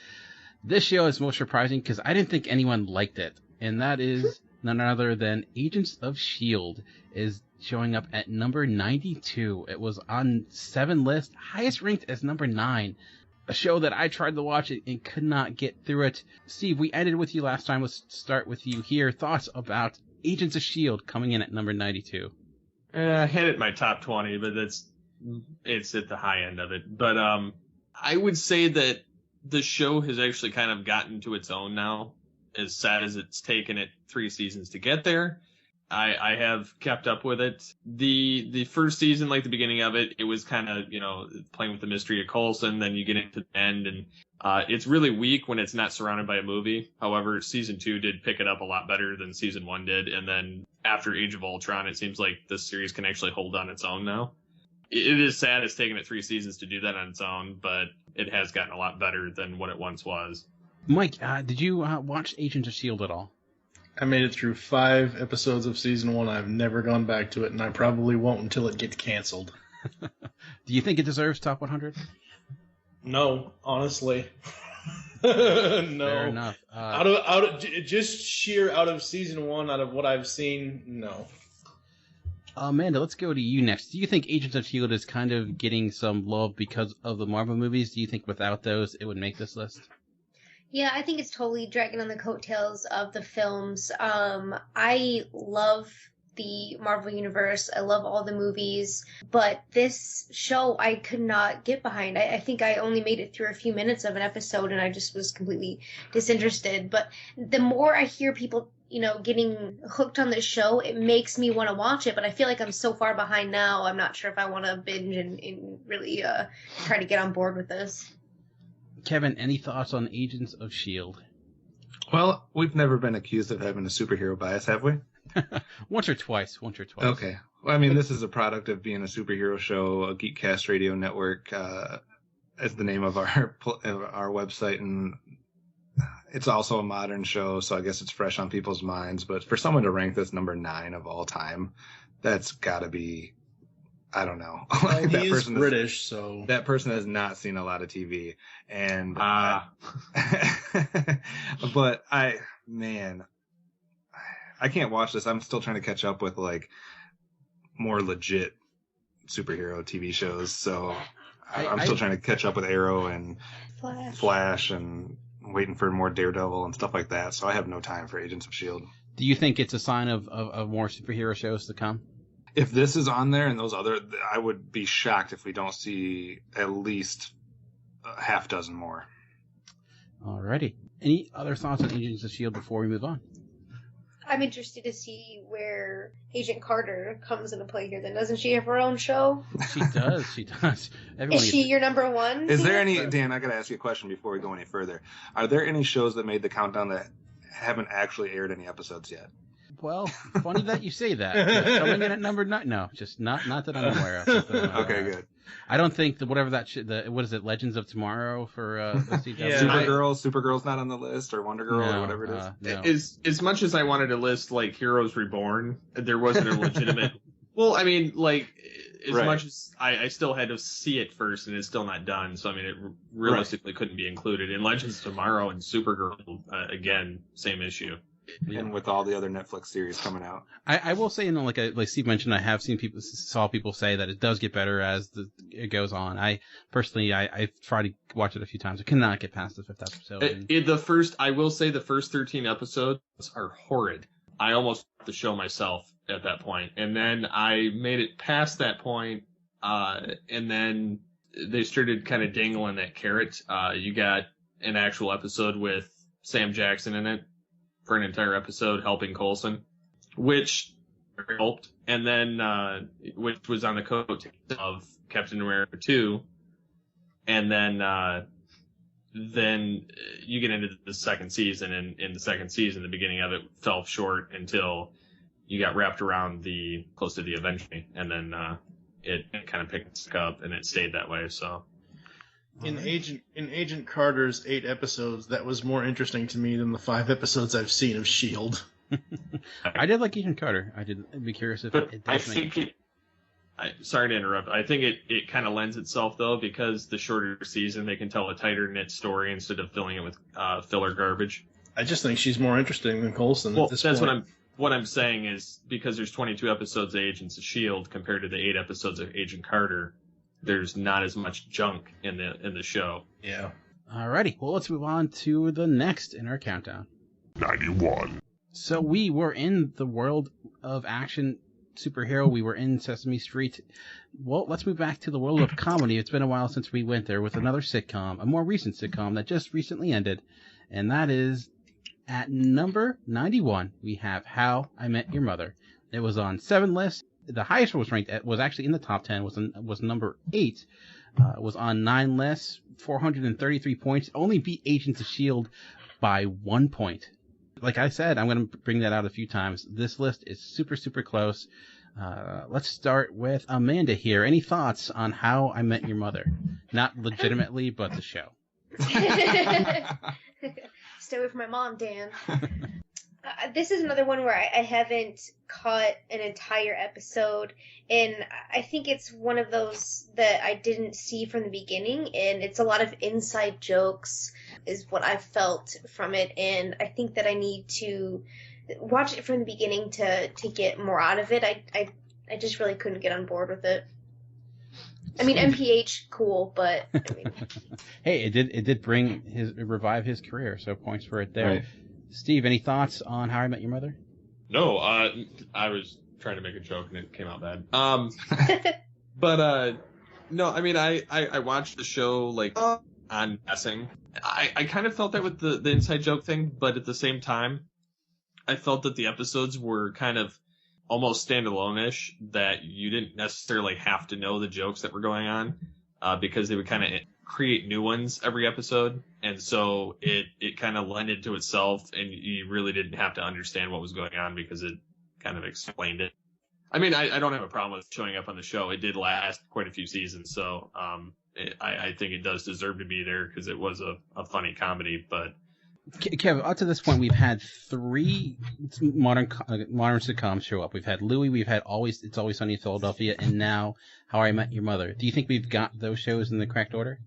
This show is most surprising because I didn't think anyone liked it, and that is none other than Agents of S.H.I.E.L.D. is showing up at number 92. It was on 7 list, highest ranked as number 9. A show that I tried to watch and could not get through it. Steve, we ended with you last time. Let's start with you here. Thoughts about Agents of S.H.I.E.L.D. coming in at number 92? I hit it in my top 20, but it's at the high end of it. But I would say that the show has actually kind of gotten to its own now, as sad as it's taken it 3 seasons to get there. I have kept up with it. The first season, like the beginning of it, it was kind of, playing with the mystery of Coulson. Then you get into the end, and it's really weak when it's not surrounded by a movie. However, season 2 did pick it up a lot better than season 1 did. And then after Age of Ultron, it seems like this series can actually hold on its own now. It is sad it's taken it 3 seasons to do that on its own, but it has gotten a lot better than what it once was. Mike, did you watch Agents of S.H.I.E.L.D. at all? I made it through 5 episodes of season 1. I've never gone back to it, and I probably won't until it gets canceled. Do you think it deserves top 100? No, honestly. No. Fair enough. Out of just sheer out of season 1, out of what I've seen, no. Amanda, let's go to you next. Do you think Agents of S.H.I.E.L.D. is kind of getting some love because of the Marvel movies? Do you think without those it would make this list? Yeah, I think it's totally dragging on the coattails of the films. I love the Marvel Universe. I love all the movies. But this show I could not get behind. I think I only made it through a few minutes of an episode and I just was completely disinterested. But the more I hear people, getting hooked on this show, it makes me want to watch it. But I feel like I'm so far behind now, I'm not sure if I want to binge and really try to get on board with this. Kevin, any thoughts on Agents of S.H.I.E.L.D.? Well, we've never been accused of having a superhero bias, have we? Once or twice. Okay. Well, I mean, this is a product of being a superhero show. A GeekCast Radio Network is the name of our website, and it's also a modern show, so I guess it's fresh on people's minds. But for someone to rank this number 9 of all time, that's got to be, I don't know. Well, he is British, so that person has not seen a lot of TV, and but I can't watch this. I'm still trying to catch up with like more legit superhero TV shows, so I'm still trying to catch up with Arrow and Flash and waiting for more Daredevil and stuff like that. So I have no time for Agents of S.H.I.E.L.D. Do you think it's a sign of more superhero shows to come? If this is on there and those other, I would be shocked if we don't see at least a half dozen more. Alrighty. Any other thoughts on Agents of S.H.I.E.L.D. before we move on? I'm interested to see where Agent Carter comes into play here. Then doesn't she have her own show? She does. Is she your number 1? Is there any, Dan, I got to ask you a question before we go any further. Are there any shows that made the countdown that haven't actually aired any episodes yet? Well, funny that you say that. Coming in at number 9? No, just not that I'm aware of. Okay, good. I don't think that whatever that what is it, Legends of Tomorrow for the CW? Yeah. Supergirl's not on the list, or Wonder Girl, or whatever it is. No. As much as I wanted to list like Heroes Reborn, there wasn't a legitimate. Well, I mean, like as much as I still had to see it first, and it's still not done. So I mean, it realistically couldn't be included in Legends of Tomorrow and Supergirl. Again, same issue. And with all the other Netflix series coming out, I will say, like Steve mentioned, I have saw people say that it does get better as it goes on. I personally, I've tried to watch it a few times. I cannot get past the 5th episode. I will say the first 13 episodes are horrid. I almost left the show myself at that point. And then I made it past that point, and then they started kind of dangling that carrot. You got an actual episode with Sam Jackson in it for an entire episode helping Coulson, which helped. And then, which was on the coat of Captain America 2. And then you get into the second season, and in the second season, the beginning of it fell short until you got wrapped around close to the Avenging, and then it kind of picked up, and it stayed that way. So in Agent Carter's 8 episodes, that was more interesting to me than the 5 episodes I've seen of S.H.I.E.L.D. I did like Agent Carter. I'd be curious if it does sorry to interrupt. I think it kind of lends itself, though, because the shorter season, they can tell a tighter knit story instead of filling it with filler garbage. I just think she's more interesting than Coulson at this point. What I'm saying is, because there's 22 episodes of Agents of S.H.I.E.L.D. compared to the 8 episodes of Agent Carter, there's not as much junk in the show. Yeah. Alrighty, well, let's move on to the next in our countdown. 91. So we were in the world of action superhero. We were in Sesame Street. Well, let's move back to the world of comedy. It's been a while since we went there with another sitcom, a more recent sitcom that just recently ended, and that is at number 91. We have How I Met Your Mother. It was on 7 lists. The highest it was ranked at was actually in the top 10. Was number 8. Was on 9 lists, 433 points. Only beat Agents of S.H.I.E.L.D. by 1 point. Like I said, I'm going to bring that out a few times. This list is super, super close. Let's start with Amanda here. Any thoughts on How I Met Your Mother? Not legitimately, but the show. Stay away from my mom, Dan. This is another one where I haven't caught an entire episode, and I think it's one of those that I didn't see from the beginning, and it's a lot of inside jokes is what I felt from it, and I think that I need to watch it from the beginning to get more out of it. I just really couldn't get on board with it. I mean, MPH, cool, but I mean... Hey, it did revive his career, so points for it there. Right. Steve, any thoughts on How I Met Your Mother? No, I was trying to make a joke and it came out bad. But no, I mean, I watched the show like on guessing. I kind of felt that with the inside joke thing, but at the same time, I felt that the episodes were kind of almost standalone-ish, that you didn't necessarily have to know the jokes that were going on, because they would kind of create new ones every episode, and so it kind of lended to itself, and you really didn't have to understand what was going on because it kind of explained it. I mean, I don't have a problem with showing up on the show. It did last quite a few seasons, so I think it does deserve to be there because it was a funny comedy. But Kev, up to this point, we've had 3 modern sitcoms show up. We've had Louie, we've had It's Always Sunny in Philadelphia, and now How I Met Your Mother. Do you think we've got those shows in the correct order?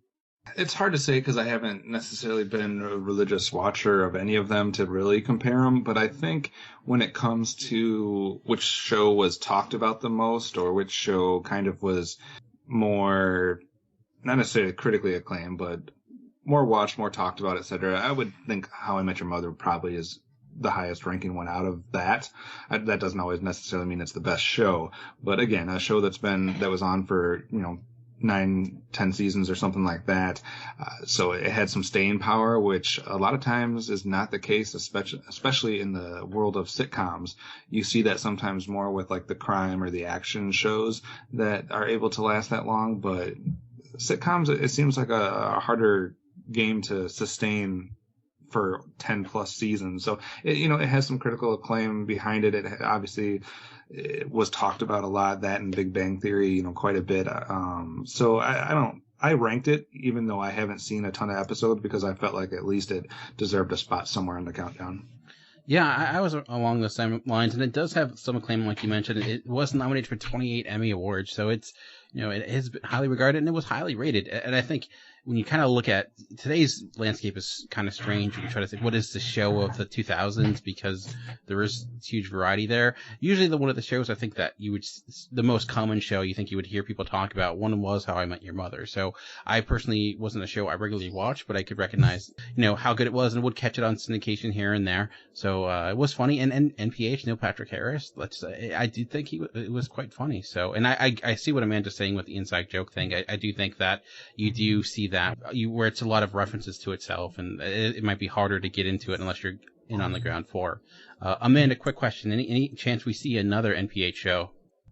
It's hard to say because I haven't necessarily been a religious watcher of any of them to really compare them. But I think when it comes to which show was talked about the most, or which show kind of was more, not necessarily critically acclaimed, but more watched, more talked about, etc., I would think How I Met Your Mother probably is the highest ranking one out of that. That doesn't always necessarily mean it's the best show. But again, a show that was on for, 9-10 seasons or something like that. So it had some staying power, which a lot of times is not the case, especially in the world of sitcoms. You see that sometimes more with like the crime or the action shows that are able to last that long. But sitcoms, it seems like a harder game to sustain for 10 plus seasons. So it has some critical acclaim behind it. It was talked about a lot, that and Big Bang Theory, quite a bit. So I ranked it, even though I haven't seen a ton of episodes, because I felt like at least it deserved a spot somewhere in the countdown. Yeah, I was along the same lines, and it does have some acclaim, like you mentioned. It was nominated for 28 Emmy Awards, so it's it has been highly regarded and it was highly rated. And I think when you kind of look at today's landscape is kind of strange when you try to think what is the show of the 2000s, because there is huge variety there. Usually one of the shows I think that the most common show you think you would hear people talk about, one was How I Met Your Mother. So I personally wasn't a show I regularly watched, but I could recognize, how good it was and would catch it on syndication here and there. So it was funny. And NPH, Neil Patrick Harris, I do think it was quite funny. So, and I see what Amanda's saying with the inside joke thing. I do think that you do see that where it's a lot of references to itself, and it might be harder to get into it unless you're in on the ground floor. Amanda, quick question: any chance we see another NPH show?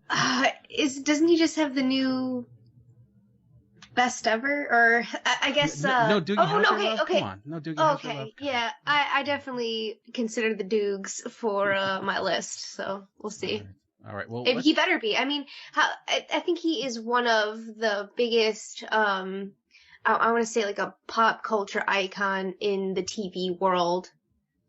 Doesn't he just have the new best ever? Or I guess no Doogie Howser. Okay. Come on, no Doogie Howser. Okay, yeah, I definitely consider the Doogs for my list, so we'll see. All right. Well, he better be. I mean, I think he is one of the biggest. I want to say like a pop culture icon in the TV world.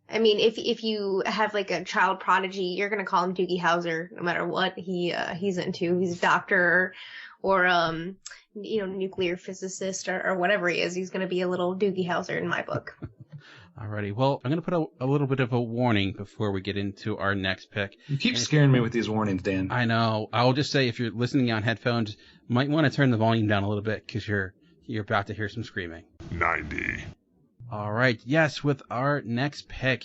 I mean, if you have like a child prodigy, you're gonna call him Doogie Howser no matter what he's into. He's a doctor or nuclear physicist or whatever he is. He's gonna be a little Doogie Howser in my book. Alrighty, well, I'm going to put a little bit of a warning before we get into our next pick. You keep scaring me with these warnings, Dan. I know. I'll just say if you're listening on headphones, you might want to turn the volume down a little bit because you're about to hear some screaming. 90. Alright, yes, with our next pick,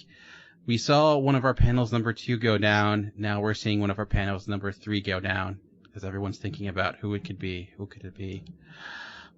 we saw one of our panels number 2 go down. Now we're seeing one of our panels number 3 go down because everyone's thinking about who it could be. Who could it be?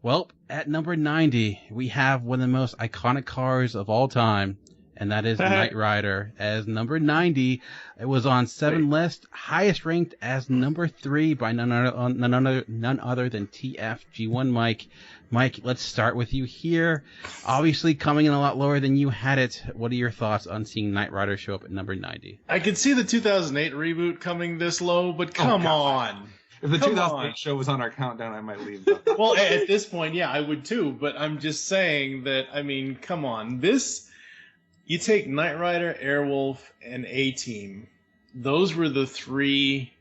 Well, at number 90, we have one of the most iconic cars of all time, and that is Knight Rider. As number 90, it was on 7 list, highest ranked as number 3 by none other than TFG1 Mike. Mike, let's start with you here. Obviously coming in a lot lower than you had it. What are your thoughts on seeing Knight Rider show up at number 90? I could see the 2008 reboot coming this low, but come on. If the 2008 show was on our countdown, I might leave. Well, at this point, yeah, I would too. But I'm just saying that, I mean, come on. You take Knight Rider, Airwolf, and A-Team. Those were the three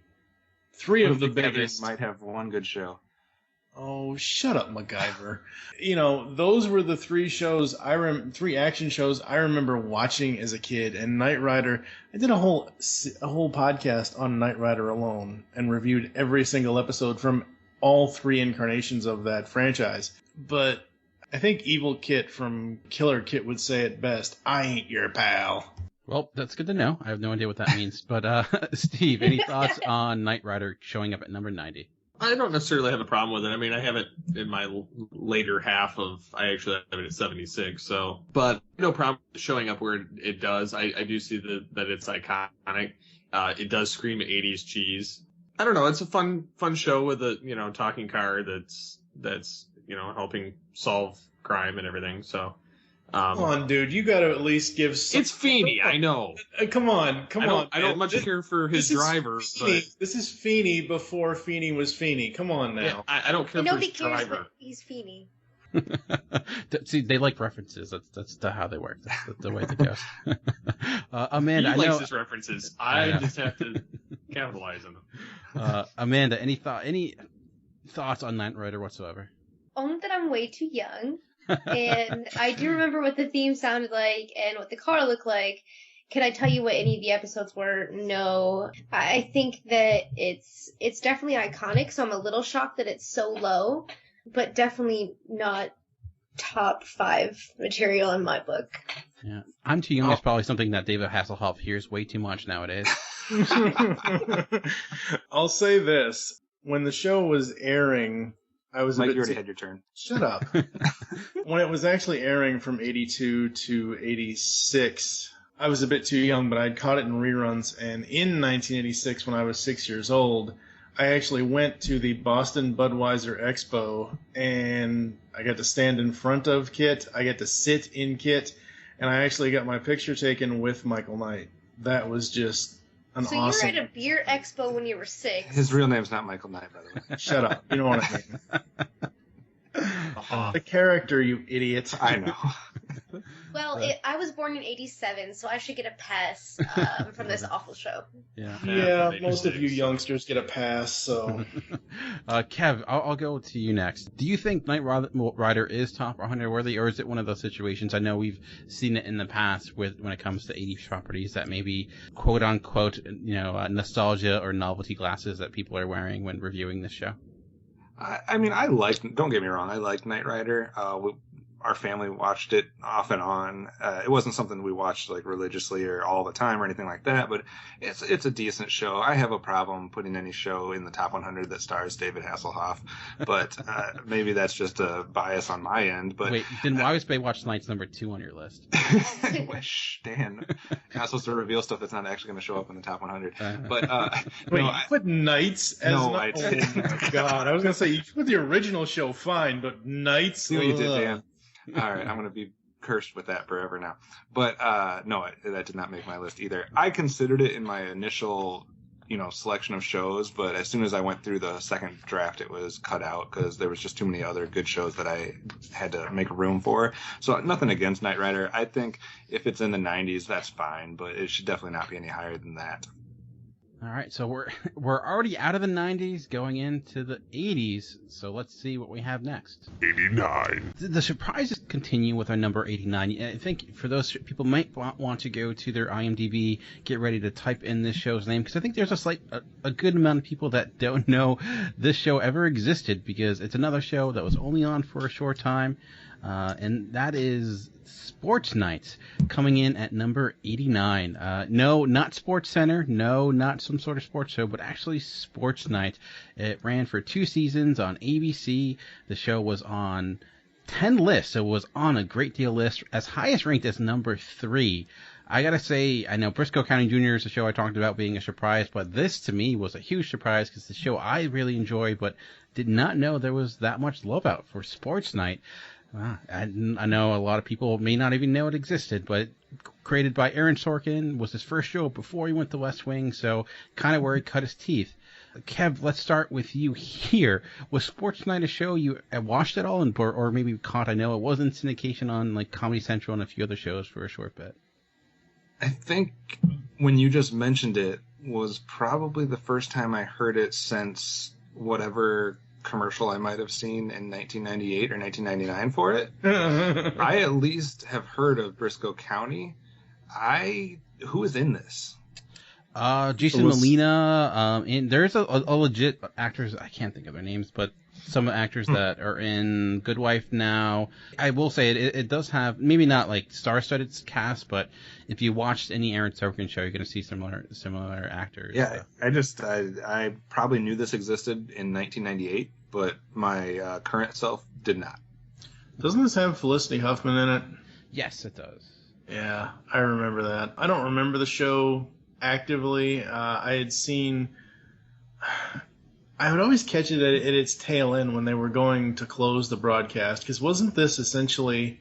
of the biggest. Might have one good show. Oh, shut up, MacGyver. Those were the 3 shows 3 action shows I remember watching as a kid. And Knight Rider, I did a whole podcast on Knight Rider alone and reviewed every single episode from all 3 incarnations of that franchise. But I think Evil Kit from Killer Kit would say it best, I ain't your pal. Well, that's good to know. I have no idea what that means. But Steve, any thoughts on Knight Rider showing up at number 90? I don't necessarily have a problem with it. I mean, I have it in my later half I actually have it at 76. So, but no problem showing up where it does. I do see that it's iconic. It does scream 80s cheese. I don't know. It's a fun show with a, talking car that's, helping solve crime and everything. So, come on, dude. You got to at least give It's Feeney, I know. Come on. I don't much care for his driver. But this is Feeney before Feeney was Feeney. Come on now. Yeah, I don't care for his driver. But he's Feeney. See, they like references. That's how they work. That's the way it goes. Amanda, he likes his references. I just have to capitalize on them. Amanda, any thoughts on Knight Rider whatsoever? Only that I'm way too young. And I do remember what the theme sounded like and what the car looked like. Can I tell you what any of the episodes were? No. I think that it's definitely iconic, so I'm a little shocked that it's so low, but definitely not top 5 material in my book. Yeah, I'm too young. It's probably something that David Hasselhoff hears way too much nowadays. I'll say this. When the show was airing, I was Mike, you already had your turn. Shut up. When it was actually airing from 82 to 86, I was a bit too young, but I'd caught it in reruns. And in 1986, when I was 6 years old, I actually went to the Boston Budweiser Expo, and I got to stand in front of Kit. I got to sit in Kit, and I actually got my picture taken with Michael Knight. That was just an awesome... So you were at a beer expo when you were 6. His real name's not Michael Knight, by the way. Shut up. You know what I mean. The character, you idiot. I know. Well, I was born in '87, so I should get a pass from this awful show. Yeah, most of you youngsters get a pass, so... Kev, I'll go to you next. Do you think Knight Rider is top 100 worthy, or is it one of those situations? I know we've seen it in the past when it comes to 80s properties that maybe quote unquote, nostalgia or novelty glasses that people are wearing when reviewing this show. I mean, don't get me wrong, I liked Knight Rider. Our family watched it off and on. It wasn't something we watched like religiously or all the time or anything like that, but it's a decent show. I have a problem putting any show in the top 100 that stars David Hasselhoff, but maybe that's just a bias on my end. But wait, then why was Baywatch Nights number 2 on your list? Shh, Dan. You're not supposed to reveal stuff that's not actually going to show up in the top 100. But wait, you put Nights as no, I did. Oh my God, I was going to say you put the original show fine, but Nights. See what you did, Dan. All right, I'm going to be cursed with that forever now. But no, that did not make my list either. I considered it in my initial, selection of shows, but as soon as I went through the second draft, it was cut out because there was just too many other good shows that I had to make room for. So nothing against Knight Rider. I think if it's in the 90s, that's fine, but it should definitely not be any higher than that. All right, so we're already out of the 90s, going into the 80s, so let's see what we have next. 89. The surprises continue with our number 89. I think for those people might want to go to their IMDb, get ready to type in this show's name, because I think there's a good amount of people that don't know this show ever existed, because it's another show that was only on for a short time, and that is Sports Nights, coming in at number 89. No, not Sports Center. No, not some sort of sports show, but actually Sports Nights. It ran for 2 seasons on ABC. The show was on 10 lists, so it was on a great deal list, as highest ranked as number 3. I gotta say, I know Briscoe County Jr. is a show I talked about being a surprise, but this to me was a huge surprise because the show I really enjoyed, but did not know there was that much love out for Sports Night. I know a lot of people may not even know it existed, but created by Aaron Sorkin, was his first show before he went to West Wing, so kind of where he cut his teeth. Kev, let's start with you here. Was Sports Night a show you watched at all, or maybe caught? I know it was in syndication on like Comedy Central and a few other shows for a short bit. I think when you just mentioned it was probably the first time I heard it since whatever commercial I might have seen in 1998 or 1999 for it. I at least have heard of Briscoe County. Who is in this? Jason Molina, and there's a legit actors, I can't think of their names, but some actors that are in Good Wife now. I will say it does have, maybe not like star-studded cast, but if you watched any Aaron Sorkin show, you're going to see similar actors. Yeah, I probably knew this existed in 1998, but my current self did not. Doesn't this have Felicity Huffman in it? Yes, it does. Yeah, I remember that. I don't remember the show actively. I had seen... I would always catch it at its tail end when they were going to close the broadcast, because wasn't this essentially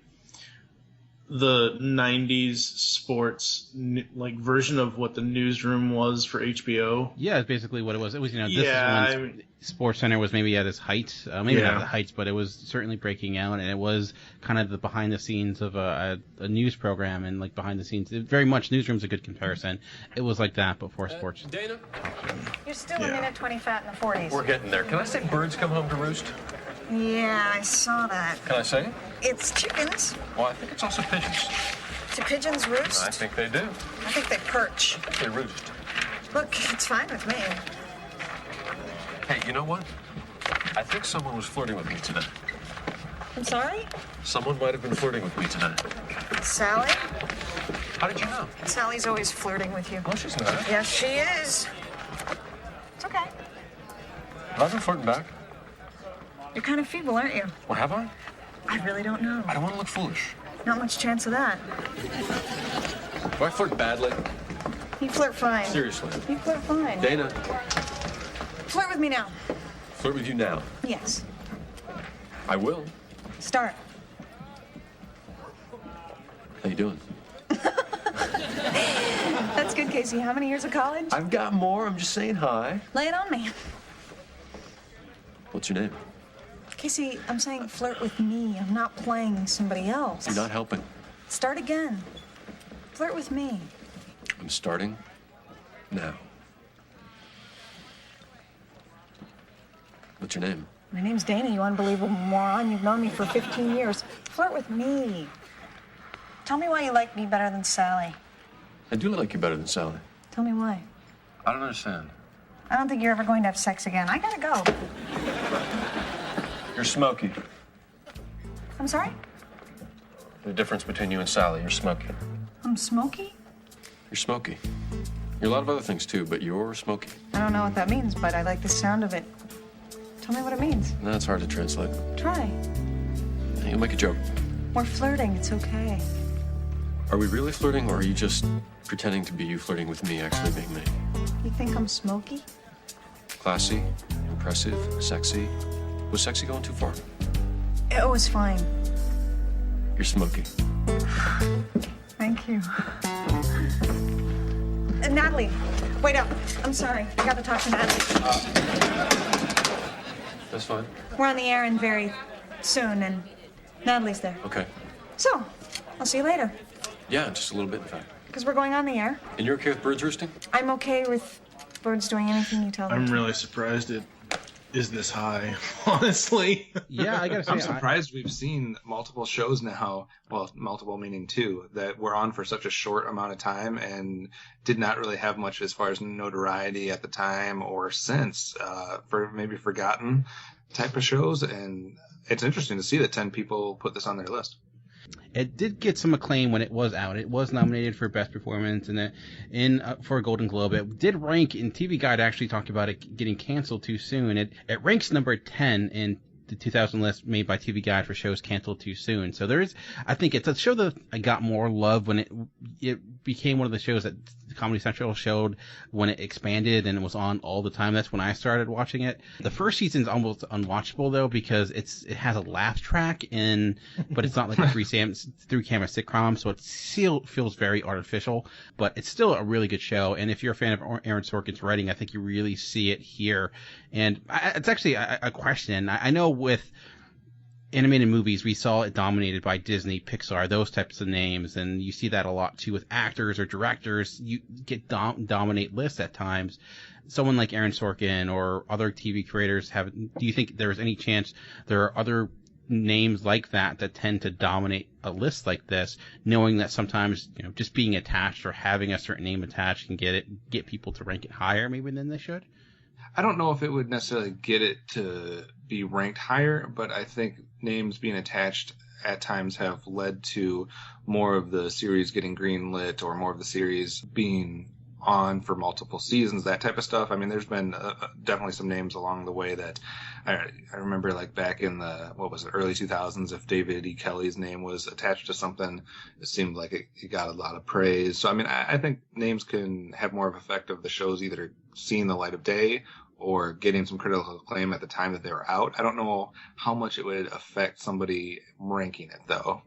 the 90s sports version of what the newsroom was for HBO? Yeah, it's basically what it was. It was, this is when Sports Center was maybe at its height. Maybe not at the heights, but it was certainly breaking out, and it was kind of the behind the scenes of a news program, and like behind the scenes. Very much, Newsroom's a good comparison. It was like that before sports. Dana? You're still a minute 20 fat in the 40s. We're getting there. Can I say birds come home to roost? Yeah, I saw that. Can I say it? It's chickens. Well, I think it's also pigeons. Do pigeons roost? I think they do. I think they perch. I think they roost. Look, it's fine with me. Hey, you know what? I think someone was flirting with me today. I'm sorry? Someone might have been flirting with me today. Sally? How did you know? Sally's always flirting with you. No, she's not. Yes, she is. It's okay. Have I been flirting back? You're kind of feeble, aren't you? What, have I? I really don't know. I don't want to look foolish. Not much chance of that. Do I flirt badly? You flirt fine. Seriously. You flirt fine. Dana. Flirt with me now. Flirt with you now? Yes. I will. Start. How you doing? That's good, Casey. How many years of college? I've got more. I'm just saying hi. Lay it on me. What's your name? Casey, I'm saying flirt with me. I'm not playing somebody else. You're not helping. Start again. Flirt with me. I'm starting now. What's your name? My name's Dana, you unbelievable moron. You've known me for 15 years. Flirt with me. Tell me why you like me better than Sally. I do like you better than Sally. Tell me why. I don't understand. I don't think you're ever going to have sex again. I gotta go. You're smoky. I'm sorry? The difference between you and Sally, you're smoky. I'm smoky? You're smoky. You're a lot of other things too, but you're smoky. I don't know what that means, but I like the sound of it. Tell me what it means. That's hard to translate. Try. You'll make a joke. We're flirting. It's okay. Are we really flirting, or are you just pretending to be you flirting with me actually being me? You think I'm smoky? Classy, impressive, sexy. Was sexy going too far? It was fine. You're smoky. Thank you. Natalie, wait up. I'm sorry. I got to talk to Natalie. That's fine. We're on the air and very soon, and Natalie's there. Okay. So, I'll see you later. Yeah, just a little bit, in fact. Because we're going on the air. And you're okay with birds roosting? I'm okay with birds doing anything you tell them. I'm really surprised it is this high, honestly. Yeah, I gotta say, I'm surprised we've seen multiple shows now, well, multiple meaning two, that were on for such a short amount of time and did not really have much as far as notoriety at the time or since, for maybe forgotten type of shows. And it's interesting to see that 10 people put this on their list. It did get some acclaim when it was out. It was nominated for Best Performance and for a Golden Globe. It did rank, and TV Guide actually talked about it getting canceled too soon. It ranks number 10 in the 2000 list made by TV Guide for shows canceled too soon. So I think it's a show that got more love when it became one of the shows that Comedy Central showed when it expanded and it was on all the time. That's when I started watching it. The first season's almost unwatchable though because it has a laugh track but it's not like a through camera sitcom, so it still feels very artificial. But it's still a really good show. And if you're a fan of Aaron Sorkin's writing, I think you really see it here. And it's actually a question. I know with animated movies, we saw it dominated by Disney, Pixar, those types of names, and you see that a lot too with actors or directors. You get dominate lists at times. Someone like Aaron Sorkin or other TV creators do you think there's any chance there are other names like that tend to dominate a list like this, knowing that sometimes just being attached or having a certain name attached can get people to rank it higher maybe than they should? I don't know if it would necessarily get it to be ranked higher, but I think names being attached at times have led to more of the series getting greenlit or more of the series being on for multiple seasons, that type of stuff. I mean, there's been definitely some names along the way that I remember, like back in the, early 2000s, if David E. Kelly's name was attached to something, it seemed like it got a lot of praise. So, I mean, I think names can have more of an effect of the shows either seeing the light of day or getting some critical acclaim at the time that they were out. I don't know how much it would affect somebody ranking it, though.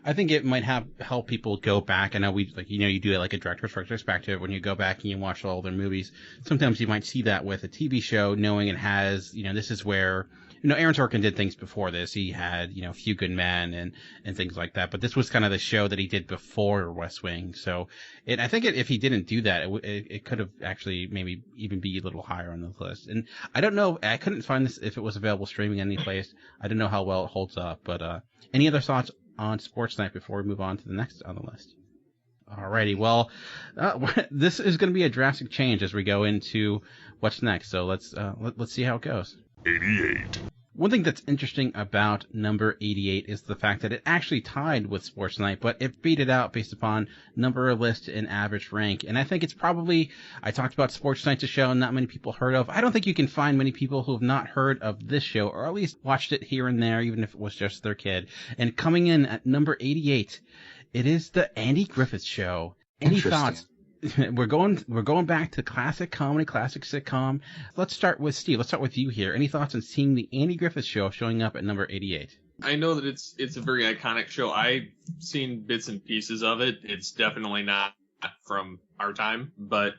I think it might help people go back. I know you do it like a director's perspective when you go back and you watch all their movies. Sometimes you might see that with a TV show, knowing it has, this is where, Aaron Sorkin did things before this. He had, A Few Good Men and things like that. But this was kind of the show that he did before West Wing. So I think if he didn't do that, it could have actually maybe even be a little higher on the list. And I don't know. I couldn't find this if it was available streaming any place. I don't know how well it holds up. But any other thoughts on Sports Night before we move on to the next on the list? Alrighty, well, this is going to be a drastic change as we go into what's next. So let's see how it goes. 88. One thing that's interesting about number 88 is the fact that it actually tied with Sports Night, but it beat it out based upon number of lists and average rank. And I think it's probably, I talked about Sports Night's a show not many people heard of. I don't think you can find many people who have not heard of this show, or at least watched it here and there, even if it was just their kid. And coming in at number 88, it is the Andy Griffith Show. Any thoughts? We're going back to classic comedy, classic sitcom. Let's start with Steve. Let's start with you here. Any thoughts on seeing the Andy Griffith Show showing up at number 88? I know that it's a very iconic show. I've seen bits and pieces of it. It's definitely not from our time, but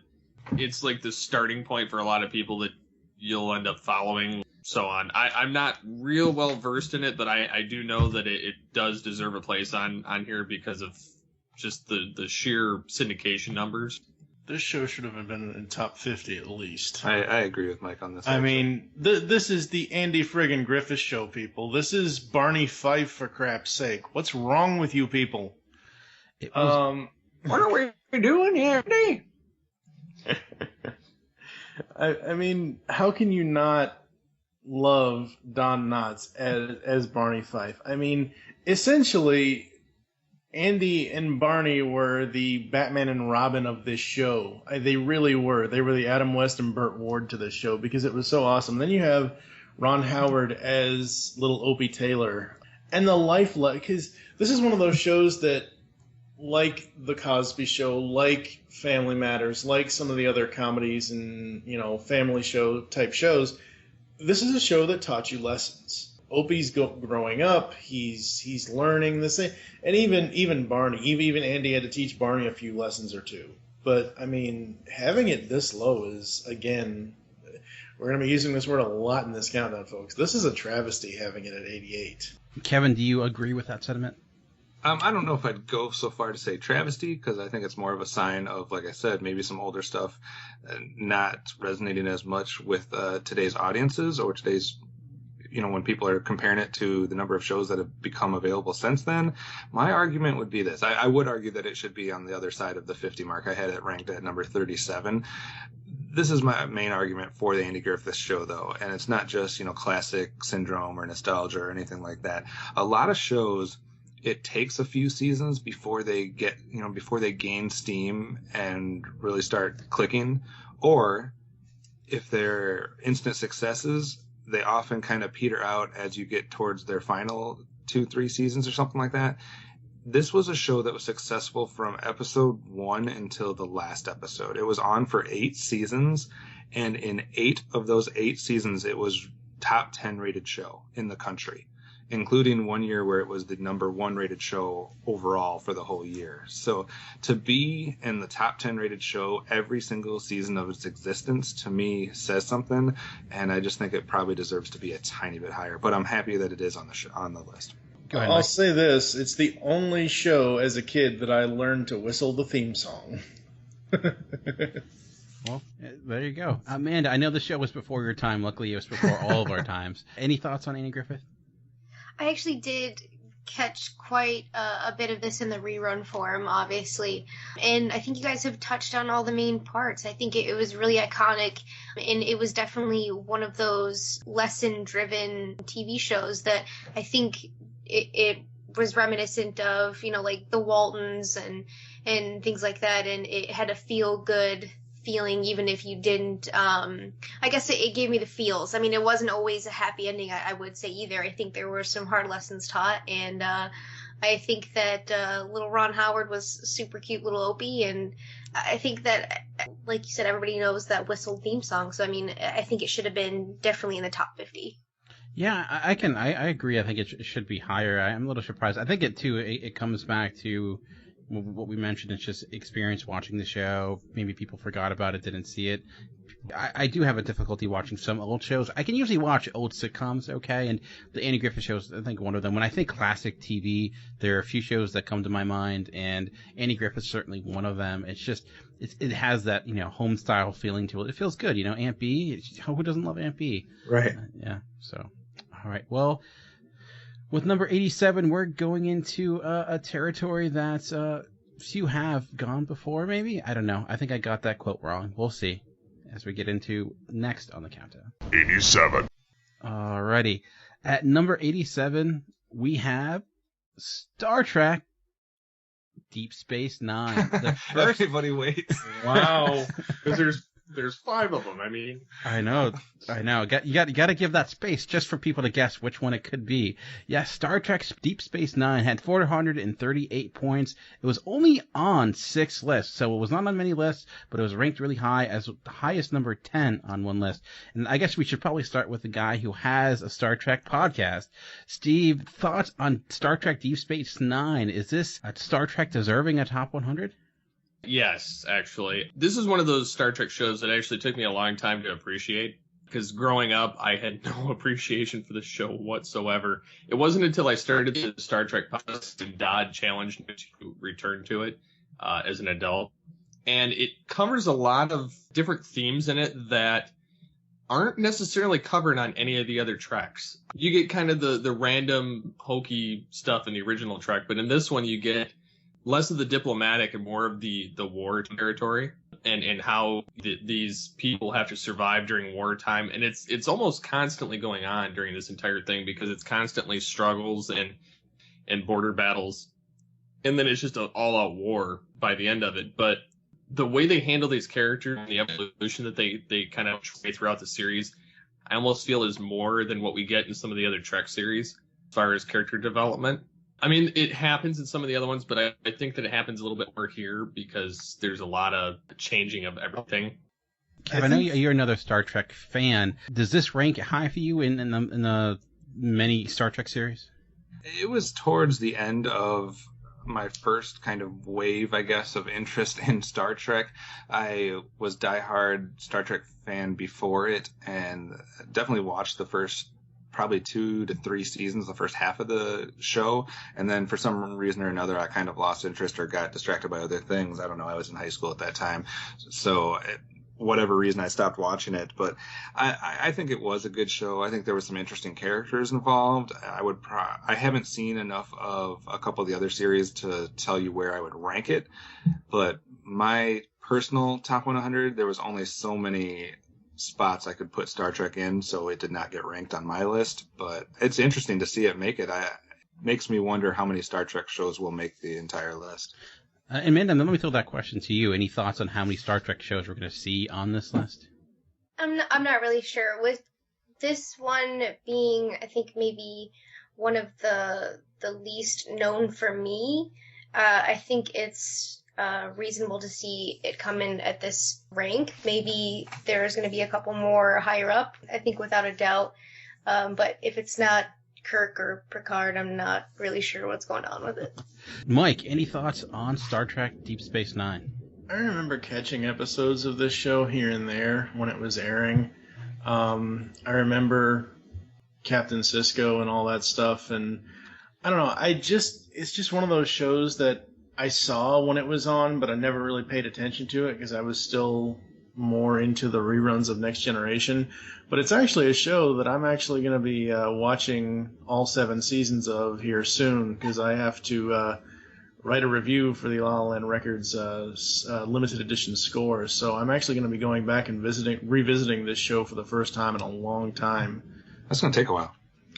it's like the starting point for a lot of people that you'll end up following. so on. I'm not real well versed in it, but I do know that it does deserve a place on here because of just the sheer syndication numbers. This show should have been in top 50 at least. I agree with Mike on this. I mean, this is the Andy friggin' Griffith Show, people. This is Barney Fife, for crap's sake. What's wrong with you people? It was... What are we doing here, Andy? I mean, how can you not love Don Knotts as Barney Fife? I mean, essentially, Andy and Barney were the Batman and Robin of this show. They really were. They were the Adam West and Burt Ward to this show because it was so awesome. Then you have Ron Howard as little Opie Taylor. And the life, because this is one of those shows that, like The Cosby Show, like Family Matters, like some of the other comedies and, family show type shows, this is a show that taught you lessons. Opie's growing up, he's learning this thing, and even Barney, even Andy had to teach Barney a few lessons or two. But, I mean, having it this low is, again, we're going to be using this word a lot in this countdown, folks. This is a travesty having it at 88. Kevin, do you agree with that sentiment? I don't know if I'd go so far to say travesty, because I think it's more of a sign of, like I said, maybe some older stuff not resonating as much with today's audiences or today's, when people are comparing it to the number of shows that have become available since then. My argument would be this. I would argue that it should be on the other side of the 50 mark. I had it ranked at number 37. This is my main argument for the Andy Griffith Show, though, and it's not just, classic syndrome or nostalgia or anything like that. A lot of shows, it takes a few seasons before they get, before they gain steam and really start clicking. Or if they're instant successes, they often kind of peter out as you get towards their final 2-3 seasons or something like that. This was a show that was successful from episode 1 until the last episode. It was on for 8 seasons, and in 8 of those 8 seasons, it was top 10 rated show in the country, including one year where it was the number 1 rated show overall for the whole year. So to be in the top 10 rated show every single season of its existence, to me, says something, and I just think it probably deserves to be a tiny bit higher. But I'm happy that it is on the list. Go ahead, I'll Mike. say this. It's the only show as a kid that I learned to whistle the theme song. Well, there you go. Amanda, I know the show was before your time. Luckily, it was before all of our times. Any thoughts on Andy Griffith? I actually did catch quite a bit of this in the rerun form, obviously. And I think you guys have touched on all the main parts. I think it was really iconic, and it was definitely one of those lesson-driven TV shows that I think it was reminiscent of, like the Waltons and things like that, and it had a feel-good feeling even if you didn't. I guess it gave me the feels. I mean, it wasn't always a happy ending, I would say, either. I think there were some hard lessons taught, and I think that little Ron Howard was super cute little Opie, and I think that, like you said, everybody knows that whistle theme song, so I mean, I think it should have been definitely in the top 50. Yeah, I agree. I think it should be higher. I'm a little surprised. I think it comes back to what we mentioned. It's just experience watching the show. Maybe people forgot about it, didn't see it. I do have a difficulty watching some old shows. I can usually watch old sitcoms, okay, and the Andy Griffith shows, I think, one of them. When I think classic TV, there are a few shows that come to my mind, and Andy Griffith's certainly one of them. It's just, it has that, home style feeling to it. It feels good, Aunt B. Who doesn't love Aunt B? Right. Yeah, so, all right. Well, with number 87, we're going into a territory that few have gone before, maybe? I don't know. I think I got that quote wrong. We'll see as we get into next on the countdown. 87. Alrighty. At number 87, we have Star Trek Deep Space Nine. The first... Everybody waits. Wow. Because there's 5 of them. I mean, I know. You got to give that space just for people to guess which one it could be. Yes, Star Trek Deep Space Nine had 438 points. It was only on 6 lists, so it was not on many lists, but it was ranked really high as the highest number 10 on one list. And I guess we should probably start with the guy who has a Star Trek podcast. Steve, thoughts on Star Trek Deep Space Nine? Is this a Star Trek deserving a top 100? Yes, actually. This is one of those Star Trek shows that actually took me a long time to appreciate. because growing up, I had no appreciation for the show whatsoever. It wasn't until I started the Star Trek podcast and Dodd challenged me to return to it as an adult. And it covers a lot of different themes in it that aren't necessarily covered on any of the other Treks. You get kind of the random hokey stuff in the original Trek, but in this one you get less of the diplomatic and more of the war territory and how these people have to survive during wartime. And it's almost constantly going on during this entire thing because it's constantly struggles and border battles. And then it's just an all-out war by the end of it. But the way they handle these characters and the evolution that they kind of portray throughout the series, I almost feel is more than what we get in some of the other Trek series as far as character development. I mean, it happens in some of the other ones, but I think that it happens a little bit more here because there's a lot of changing of everything. Kev, I know you're another Star Trek fan. Does this rank high for you in the many Star Trek series? It was towards the end of my first kind of wave, I guess, of interest in Star Trek. I was diehard Star Trek fan before it and definitely watched the first probably 2 to 3 seasons, the first half of the show. And then for some reason or another, I kind of lost interest or got distracted by other things. I don't know. I was in high school at that time. So whatever reason, I stopped watching it. But I think it was a good show. I think there were some interesting characters involved. I haven't seen enough of a couple of the other series to tell you where I would rank it. But my personal top 100, there was only so many spots I could put Star Trek in, so it did not get ranked on my list. But it's interesting to see it make it. It makes me wonder how many Star Trek shows will make the entire list. Amanda, let me throw that question to you. Any thoughts on how many Star Trek shows we're going to see on this list? I'm not really sure. With this one being, I think, maybe one of the least known for me, I think it's reasonable to see it come in at this rank. Maybe there's going to be a couple more higher up, I think, without a doubt. But if it's not Kirk or Picard, I'm not really sure what's going on with it. Mike, any thoughts on Star Trek Deep Space Nine? I remember catching episodes of this show here and there when it was airing. I remember Captain Sisko and all that stuff, and I don't know, it's just one of those shows that I saw when it was on, but I never really paid attention to it because I was still more into the reruns of Next Generation. But it's actually a show that I'm actually going to be watching all 7 seasons of here soon because I have to write a review for the La La Land Records limited edition score. So I'm actually going to be going back and revisiting this show for the first time in a long time. That's going to take a while.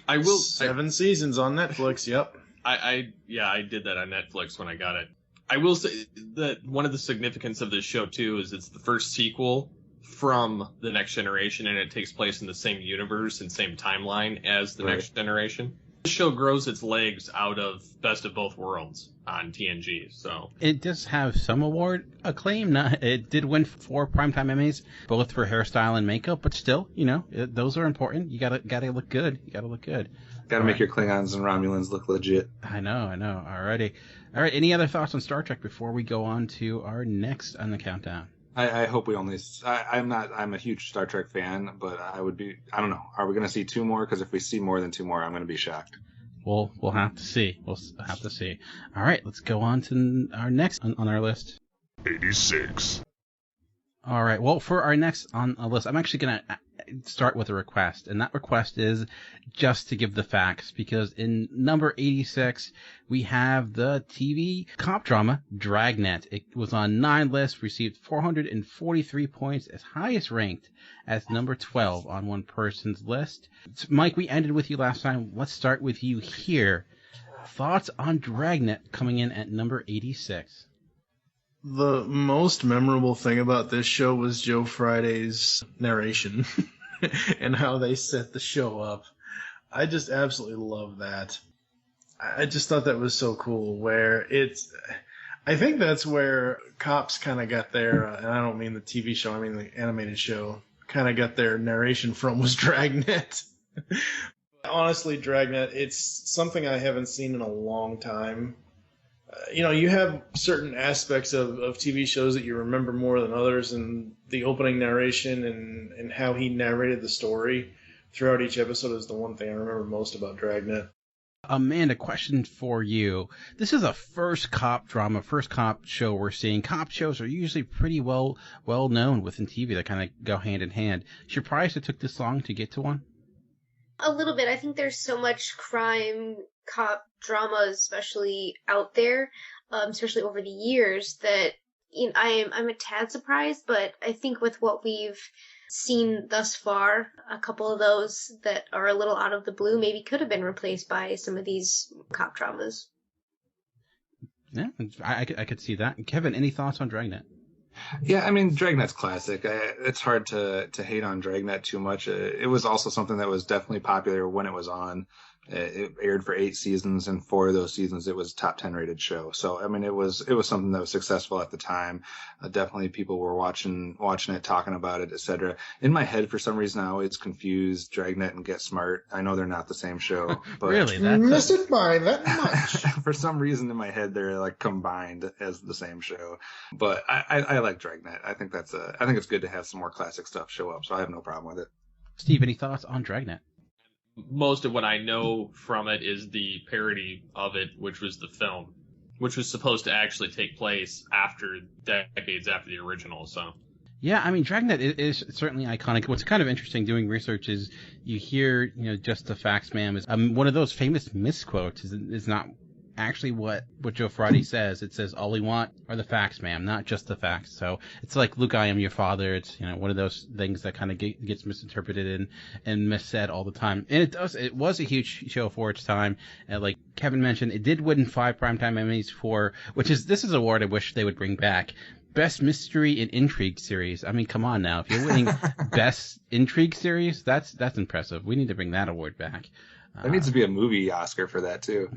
7 seasons on Netflix, yep. I did that on Netflix when I got it. I will say that one of the significance of this show, too, is it's the first sequel from The Next Generation, and it takes place in the same universe and same timeline as The Next Generation. The show grows its legs out of Best of Both Worlds on TNG, so... It does have some award acclaim. It did win 4 Primetime Emmys, both for hairstyle and makeup, but still, those are important. You gotta look good. Gotta make your Klingons and Romulans look legit. I know. Alrighty. Alright, any other thoughts on Star Trek before we go on to our next on the countdown? I hope we only... I'm a huge Star Trek fan, but I don't know. Are we going to see 2 more? Because if we see more than 2 more, I'm going to be shocked. We'll have to see. All right, let's go on to our next on our list. 86. All right, well, for our next on a list, I'm actually going to start with a request, and that request is just to give the facts, because in number 86, we have the TV cop drama Dragnet. It was on 9 lists, received 443 points, as highest ranked as number 12 on one person's list. Mike, we ended with you last time. Let's start with you here. Thoughts on Dragnet coming in at number 86? The most memorable thing about this show was Joe Friday's narration and how they set the show up. I just absolutely love that. I just thought that was so cool, I think that's where Cops kind of got their, and I don't mean the TV show, I mean the animated show, kind of got their narration from was Dragnet. Honestly, Dragnet, it's something I haven't seen in a long time. you have certain aspects of TV shows that you remember more than others, and the opening narration and how he narrated the story throughout each episode is the one thing I remember most about Dragnet. Amanda, question for you. This is a first cop drama, first cop show we're seeing. Cop shows are usually pretty well known within TV. They kind of go hand in hand. Surprised it took this long to get to one? A little bit. I think there's so much crime, cop drama, especially out there, especially over the years, that I'm a tad surprised. But I think with what we've seen thus far, a couple of those that are a little out of the blue maybe could have been replaced by some of these cop dramas. Yeah, I could see that. Kevin, any thoughts on Dragnet? Yeah, I mean, Dragnet's classic. It's hard to hate on Dragnet too much. It was also something that was definitely popular when it was on. It aired for 8 seasons, and 4 of those seasons it was a top 10 rated show. So I mean, it was something that was successful at the time. Definitely people were watching it, talking about it, etc. In my head, for some reason, I always confuse Dragnet and Get Smart. I know they're not the same show, but really, missed it by that much. For some reason in my head, they're like combined as the same show. But I like Dragnet. I think it's good to have some more classic stuff show up. So I have no problem with it. Steve, any thoughts on Dragnet? Most of what I know from it is the parody of it, which was the film, which was supposed to actually take place decades after the original. So, yeah, I mean, Dragnet is certainly iconic. What's kind of interesting doing research is you hear, just the facts, ma'am, is one of those famous misquotes is not actually what Joe Friday says. It says, all we want are the facts, ma'am, not just the facts. So it's like, Luke, I am your father. It's, one of those things that kind of gets misinterpreted and missaid all the time. And it was a huge show for its time. And like Kevin mentioned, it did win 5 Primetime Emmys this is an award I wish they would bring back. Best Mystery and Intrigue Series. I mean, come on now. If you're winning Best Intrigue Series, that's impressive. We need to bring that award back. There needs to be a movie Oscar for that too.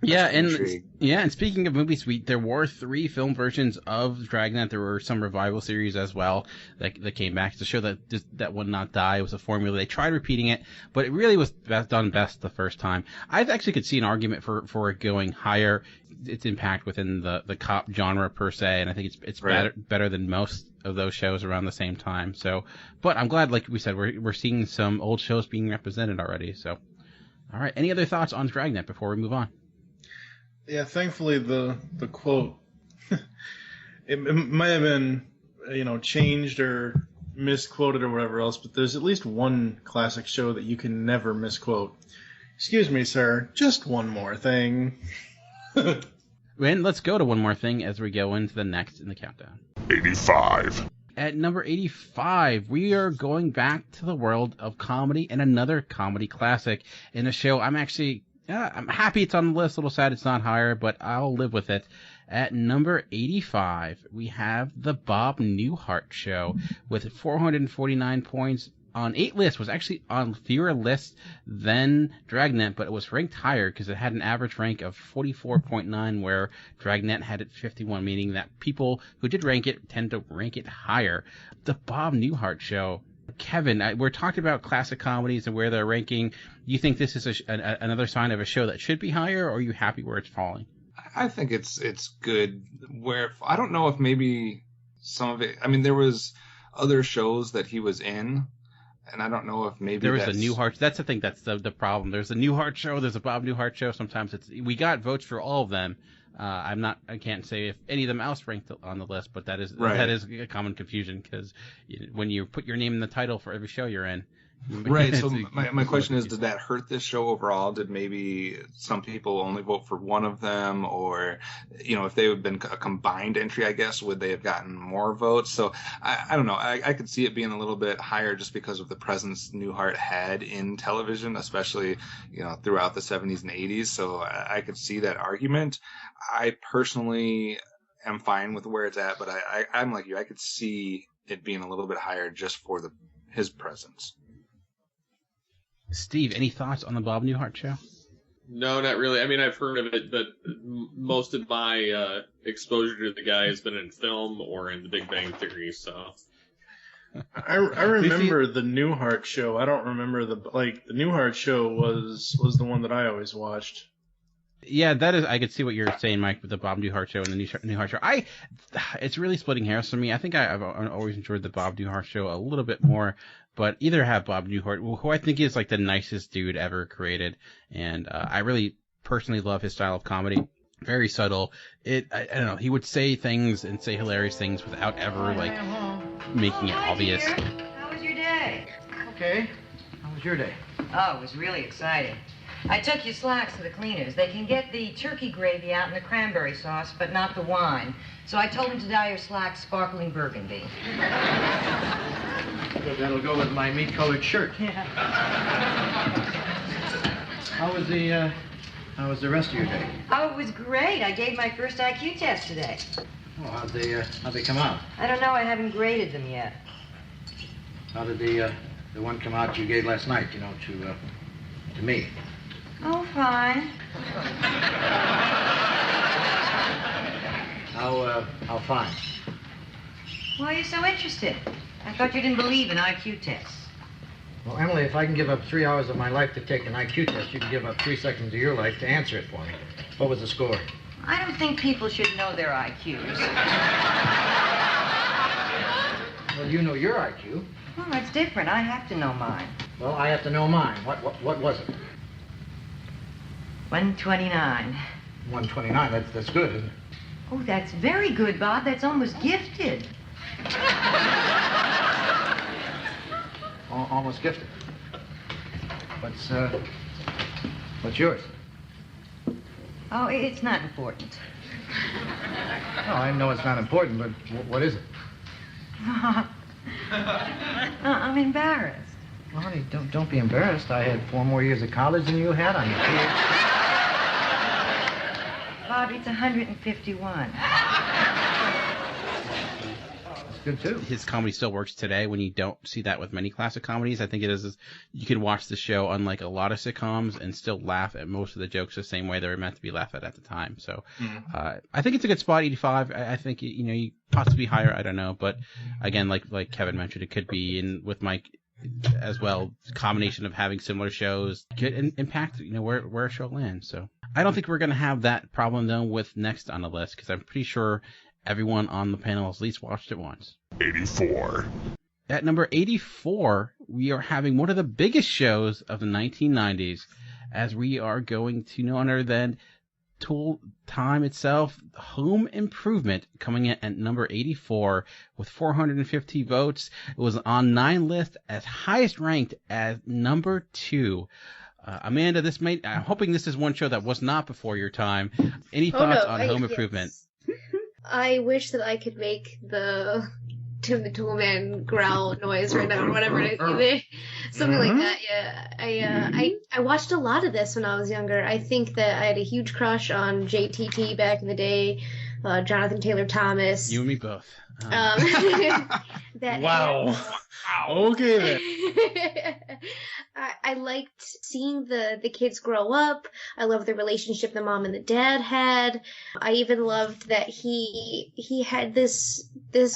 Yeah, and speaking of movies, there were 3 film versions of Dragnet. There were some revival series as well that came back to show that would not die. It was a formula. They tried repeating it, but it really was done best the first time. I actually could see an argument for it going higher, its impact within the cop genre per se, and I think it's right. better than most of those shows around the same time. So, but I'm glad, like we said, we're seeing some old shows being represented already. So, all right. Any other thoughts on Dragnet before we move on? Yeah, thankfully the quote it might have been changed or misquoted or whatever else, but there's at least one classic show that you can never misquote. Excuse me, sir, just one more thing. And let's go to one more thing as we go into the next in the countdown. 85. At number 85, we are going back to the world of comedy and another comedy classic in a show I'm happy it's on the list. A little sad it's not higher, but I'll live with it. At number 85, we have The Bob Newhart Show with 449 points on 8 lists. Was actually on fewer lists than Dragnet, but it was ranked higher because it had an average rank of 44.9, where Dragnet had it 51, meaning that people who did rank it tend to rank it higher. The Bob Newhart Show. Kevin, we're talking about classic comedies and where they're ranking. You think this is another sign of a show that should be higher, or are you happy where it's falling? I think it's good. Where I don't know if maybe some of it. I mean, there was other shows that he was in, and I don't know if maybe there was a Newhart. That's the thing. That's the problem. There's a Newhart Show. There's a Bob Newhart Show. Sometimes we got votes for all of them. I can't say if any of them else ranked on the list, but that is a common confusion because when you put your name in the title for every show you're in. Right. So my question is, did that hurt this show overall? Did maybe some people only vote for one of them, or if they had been a combined entry, I guess, would they have gotten more votes? So I don't know. I could see it being a little bit higher just because of the presence Newhart had in television, especially throughout the 70s and 80s. So I could see that argument. I personally am fine with where it's at, but I'm like you. I could see it being a little bit higher just for his presence. Steve, any thoughts on the Bob Newhart Show? No, not really. I mean, I've heard of it, but most of my exposure to the guy has been in film or in The Big Bang Theory. So I remember the Newhart Show. I don't remember the Newhart Show was the one that I always watched. Yeah, that is. I could see what you're saying, Mike, with the Bob Newhart show and the Newhart show. It's really splitting hairs for me. I think I've always enjoyed the Bob Newhart show a little bit more, but either have Bob Newhart, who I think is like the nicest dude ever created, and I really personally love his style of comedy. Very subtle. I don't know. He would say things and say hilarious things without ever like making it obvious. How was your day? Okay. How was your day? Oh, it was really exciting. I took your slacks to the cleaners. They can get the turkey gravy out in the cranberry sauce, but not the wine. So I told them to dye your slacks sparkling burgundy. Good, that'll go with my meat-colored shirt. Yeah. How was the rest of your day? Oh, it was great. I gave my first IQ test today. Oh, how'd they come out? I don't know. I haven't graded them yet. How did the one come out you gave last night, to me? Oh, fine. How fine? Why are you so interested? I thought you didn't believe in IQ tests. Well, Emily, if I can give up 3 hours of my life to take an IQ test, you can give up 3 seconds of your life to answer it for me. What was the score? I don't think people should know their IQs. Well, you know your IQ. Well, that's different. I have to know mine. Well, I have to know mine. What was it? 129. 129. That's good, isn't it? Oh, that's very good, Bob. That's almost gifted. Almost gifted. What's yours? Oh, it's not important. No, I know it's not important, but what is it? I'm embarrassed. Well, honey, don't be embarrassed. I had 4 more years of college than you had on your PhD. Bob, it's 151. Good too. His comedy still works today when you don't see that with many classic comedies. I think it is you can watch the show unlike a lot of sitcoms and still laugh at most of the jokes the same way they were meant to be laughed at the time. So I think it's a good spot, 85. I think you possibly higher, I don't know, but again, like Kevin mentioned, it could be in with Mike as well. Combination of having similar shows could impact where a show lands. So I don't think we're gonna have that problem though with next on the list because I'm pretty sure everyone on the panel has at least watched it once. 84. At number 84, we are having one of the biggest shows of the 1990s, as we are going to no other than Tool Time itself, Home Improvement, coming in at number 84 with 450 votes. It was on 9 list as highest ranked as number 2. Amanda, I'm hoping this is one show that was not before your time. Any thoughts on Home Improvement? I wish that I could make the Tim the Toolman growl noise right now, or whatever it is. Something like that, yeah. I watched a lot of this when I was younger. I think that I had a huge crush on JTT back in the day, Jonathan Taylor Thomas. You and me both. Wow. Okay then. I liked seeing the kids grow up. I loved the relationship the mom and the dad had. I even loved that he had this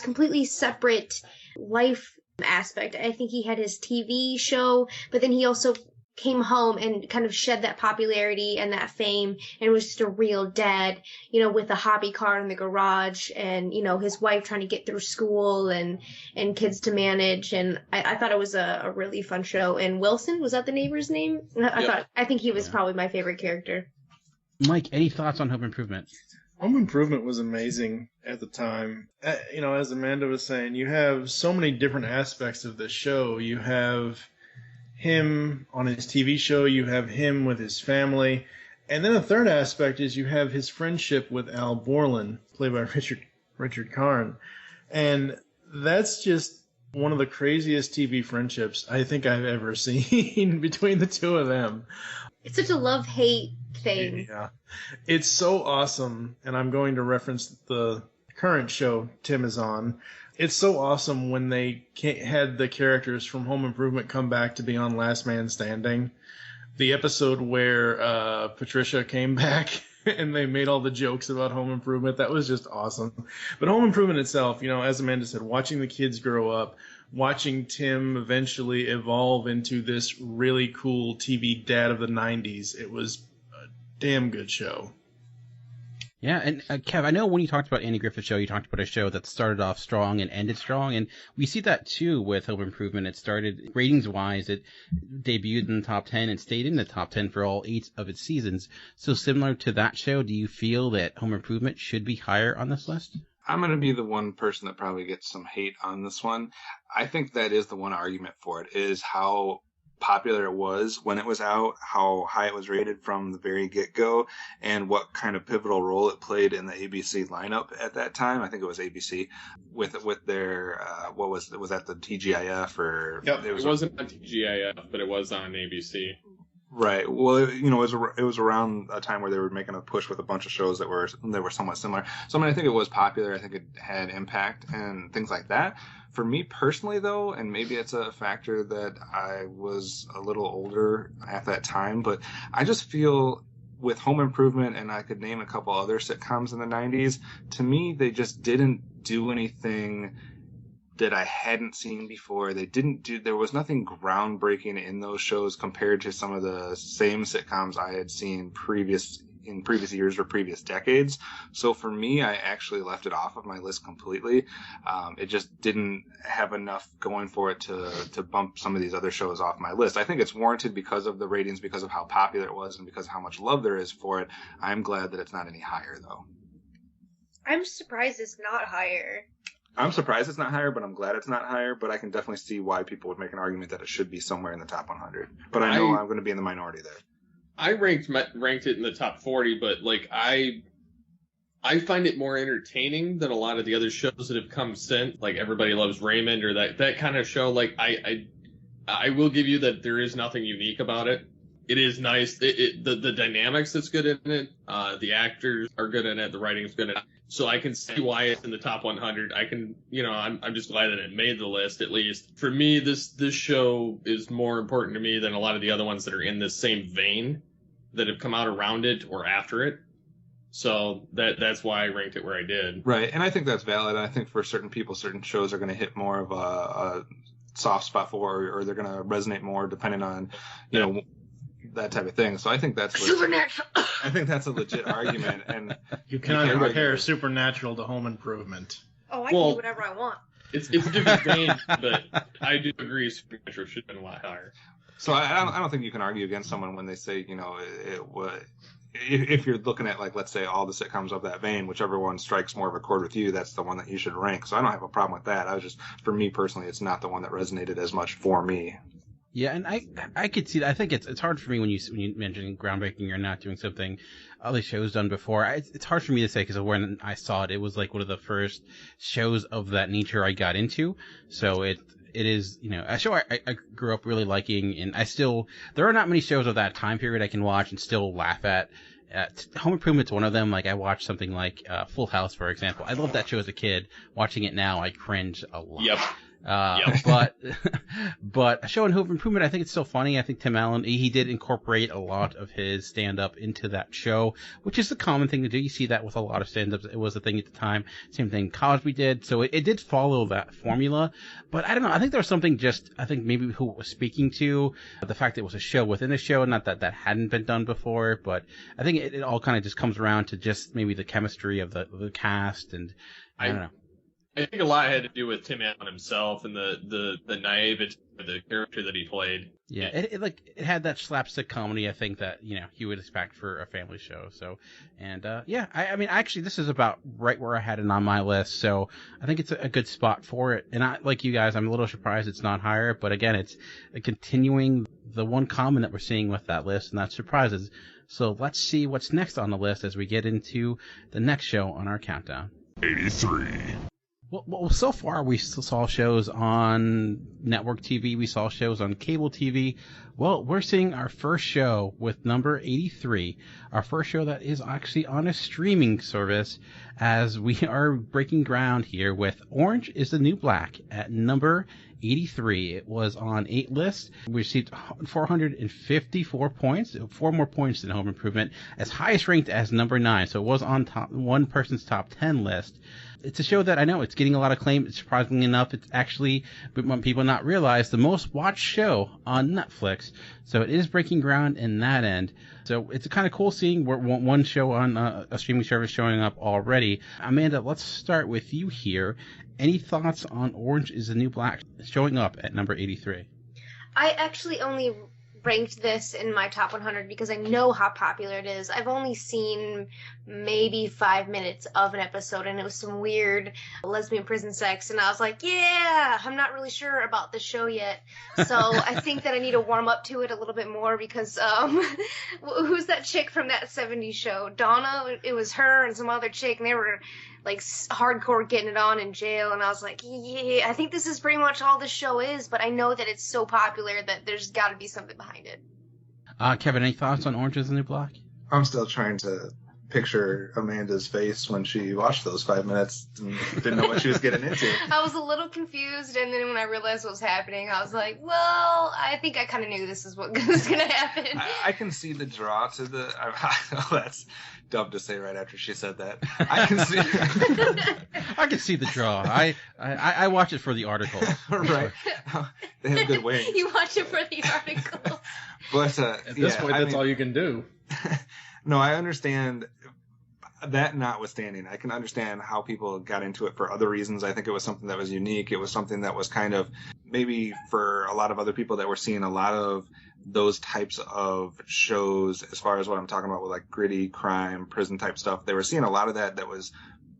completely separate life aspect. I think he had his TV show, but then he also came home and kind of shed that popularity and that fame and was just a real dad, with a hobby car in the garage and, his wife trying to get through school and kids to manage. And I thought it was a really fun show. And Wilson, was that the neighbor's name? I think he was probably my favorite character. Mike, any thoughts on Home Improvement? Home Improvement was amazing at the time. As Amanda was saying, you have so many different aspects of this show. You have him on his TV show, you have him with his family, and then a third aspect is you have his friendship with Al Borland, played by Richard Karn, and that's just one of the craziest TV friendships I think I've ever seen between the two of them. It's such a love-hate thing. Yeah, it's so awesome, and I'm going to reference the current show Tim is on. It's so awesome when they had the characters from Home Improvement come back to be on Last Man Standing. The episode where Patricia came back and they made all the jokes about Home Improvement, that was just awesome. But Home Improvement itself, as Amanda said, watching the kids grow up, watching Tim eventually evolve into this really cool TV dad of the 90s, it was damn good show. Yeah, and Kev, I know when you talked about Andy Griffith's show, you talked about a show that started off strong and ended strong, and we see that too with Home Improvement. It started, ratings-wise, it debuted in the top 10 and stayed in the top 10 for all 8 of its seasons. So similar to that show, do you feel that Home Improvement should be higher on this list? I'm going to be the one person that probably gets some hate on this one. I think that is the one argument for it, is how popular it was when it was out, how high it was rated from the very get-go, and what kind of pivotal role it played in the ABC lineup at that time. I think it was ABC with their what was that, the TGIF or? Yep, it wasn't on TGIF, but it was on ABC. Right. Well, it was around a time where they were making a push with a bunch of shows that were somewhat similar. So I mean, I think it was popular. I think it had impact and things like that. For me personally, though, and maybe it's a factor that I was a little older at that time, but I just feel with Home Improvement, and I could name a couple other sitcoms in the 90s, to me, they just didn't do anything that I hadn't seen before. There was nothing groundbreaking in those shows compared to some of the same sitcoms I had seen in previous years or previous decades. So for me, I actually left it off of my list completely. It just didn't have enough going for it to bump some of these other shows off my list. I think it's warranted because of the ratings, because of how popular it was, and because of how much love there is for it. I'm glad that it's not any higher, though. I'm surprised it's not higher. I'm surprised it's not higher, but I'm glad it's not higher. But I can definitely see why people would make an argument that it should be somewhere in the top 100. But I know I'm going to be in the minority there. I ranked it in the top 40, but like I find it more entertaining than a lot of the other shows that have come since, like Everybody Loves Raymond or that kind of show. Like I will give you that there is nothing unique about it. It is nice. The dynamics that's good in it. The actors are good in it. The writing is good in it. So I can see why it's in the top 100. I'm just glad that it made the list, at least. For me, this show is more important to me than a lot of the other ones that are in this same vein that have come out around it or after it. So that's why I ranked it where I did. Right, and I think that's valid. I think for certain people, certain shows are going to hit more of a soft spot for, or they're going to resonate more depending on, that type of thing. So I think that's Supernatural. I think that's a legit argument, and you cannot compare Supernatural to Home Improvement. Oh, I can do whatever I want. It's a different vein, but I do agree Supernatural should have been a lot higher. So I don't think you can argue against someone when they say, if you're looking at, like, let's say all the sitcoms of that vein, whichever one strikes more of a chord with you, that's the one that you should rank. So I don't have a problem with that. For me personally, it's not the one that resonated as much for me. Yeah, and I could see that. I think it's hard for me when you mention groundbreaking or not doing something other shows done before. It's hard for me to say because when I saw it, it was like one of the first shows of that nature I got into. So it is, a show I grew up really liking, and there are not many shows of that time period I can watch and still laugh at. Home Improvement's one of them. Like, I watched something like Full House, for example. I loved that show as a kid. Watching it now, I cringe a lot. Yep. But a show in Home Improvement, I think it's still funny. I think Tim Allen, he did incorporate a lot of his stand-up into that show, which is the common thing to do. You see that with a lot of stand-ups. It was a thing at the time. Same thing Cosby did. So it did follow that formula. But I don't know. I think there was something I think maybe who it was speaking to, the fact that it was a show within a show, not that hadn't been done before. But I think it all kind of just comes around to just maybe the chemistry of the cast, and I don't know. I think a lot had to do with Tim Allen himself and the naivety of the character that he played. Yeah, it had that slapstick comedy, I think, that you would expect for a family show. So, and I mean, actually, this is about right where I had it on my list. So I think it's a good spot for it. And like you guys, I'm a little surprised it's not higher. But again, it's continuing the one common that we're seeing with that list, and that's surprises. So let's see what's next on the list as we get into the next show on our countdown. 83. Well, so far we saw shows on network TV, we saw shows on cable TV. Well, we're seeing our first show with number 83, our first show that is actually on a streaming service, as we are breaking ground here with Orange is the New Black at number 83. It was on 8 lists. We received 454 points, 4 more points than Home Improvement, as highest ranked as number 9. So it was on one person's top 10 list. it's a show that I know it's getting a lot of acclaim. Surprisingly enough, it's actually, but what people not realize, the most watched show on Netflix. So it is breaking ground in that end. So it's kind of cool seeing one show on a streaming service showing up already. Amanda, let's start with you here. Any thoughts on Orange is the New Black showing up at number 83? I actually only ranked this in my top 100 because I know how popular it is. I've only seen maybe 5 minutes of an episode, and it was some weird lesbian prison sex, and I was like, yeah, I'm not really sure about this show yet. So I think that I need to warm up to it a little bit more because who's that chick from that 70s show? Donna? It was her and some other chick, and they were like hardcore getting it on in jail, and I was like, yeah, I think this is pretty much all this show is, but I know that it's so popular that there's got to be something behind it. Kevin, any thoughts on Orange is the New Black? I'm still trying to picture Amanda's face when she watched those 5 minutes and didn't know what she was getting into. I was a little confused, and then when I realized what was happening, I was like, well, I think I kind of knew this is what was going to happen. I can see the draw to the... that's dumb to say right after she said that. I can see... I can see the draw. I watch it for the article. Right. They have good wings. You watch it for the article. But at this point, that's all you can do. No, I understand that notwithstanding. I can understand how people got into it for other reasons. I think it was something that was unique. It was something that was kind of maybe for a lot of other people that were seeing a lot of those types of shows, as far as what I'm talking about with like gritty crime, prison type stuff. They were seeing a lot of that was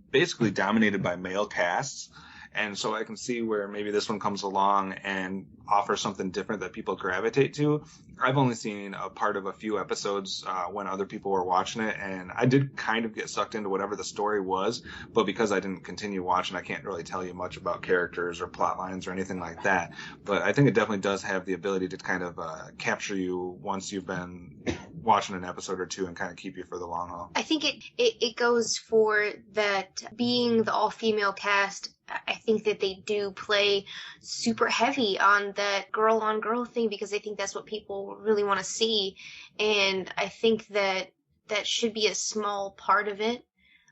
basically dominated by male casts. And so I can see where maybe this one comes along and offers something different that people gravitate to. I've only seen a part of a few episodes when other people were watching it, and I did kind of get sucked into whatever the story was, but because I didn't continue watching, I can't really tell you much about characters or plot lines or anything like that. But I think it definitely does have the ability to kind of capture you once you've been watching an episode or two and kind of keep you for the long haul. I think it goes for that being the all-female cast. I think that they do play super heavy on that girl-on-girl thing because I think that's what people really want to see. And I think that that should be a small part of it.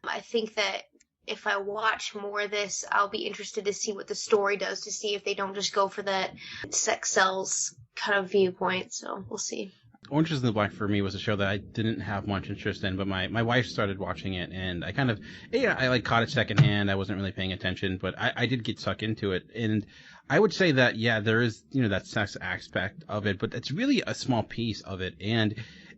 I think that if I watch more of this, I'll be interested to see what the story does, to see if they don't just go for that sex sells kind of viewpoint. So we'll see. Orange is the New Black for me was a show that I didn't have much interest in, but my wife started watching it, and I kind of, I like caught it secondhand. I wasn't really paying attention, but I did get sucked into it. And I would say that, yeah, there is, that sex aspect of it, but it's really a small piece of it. And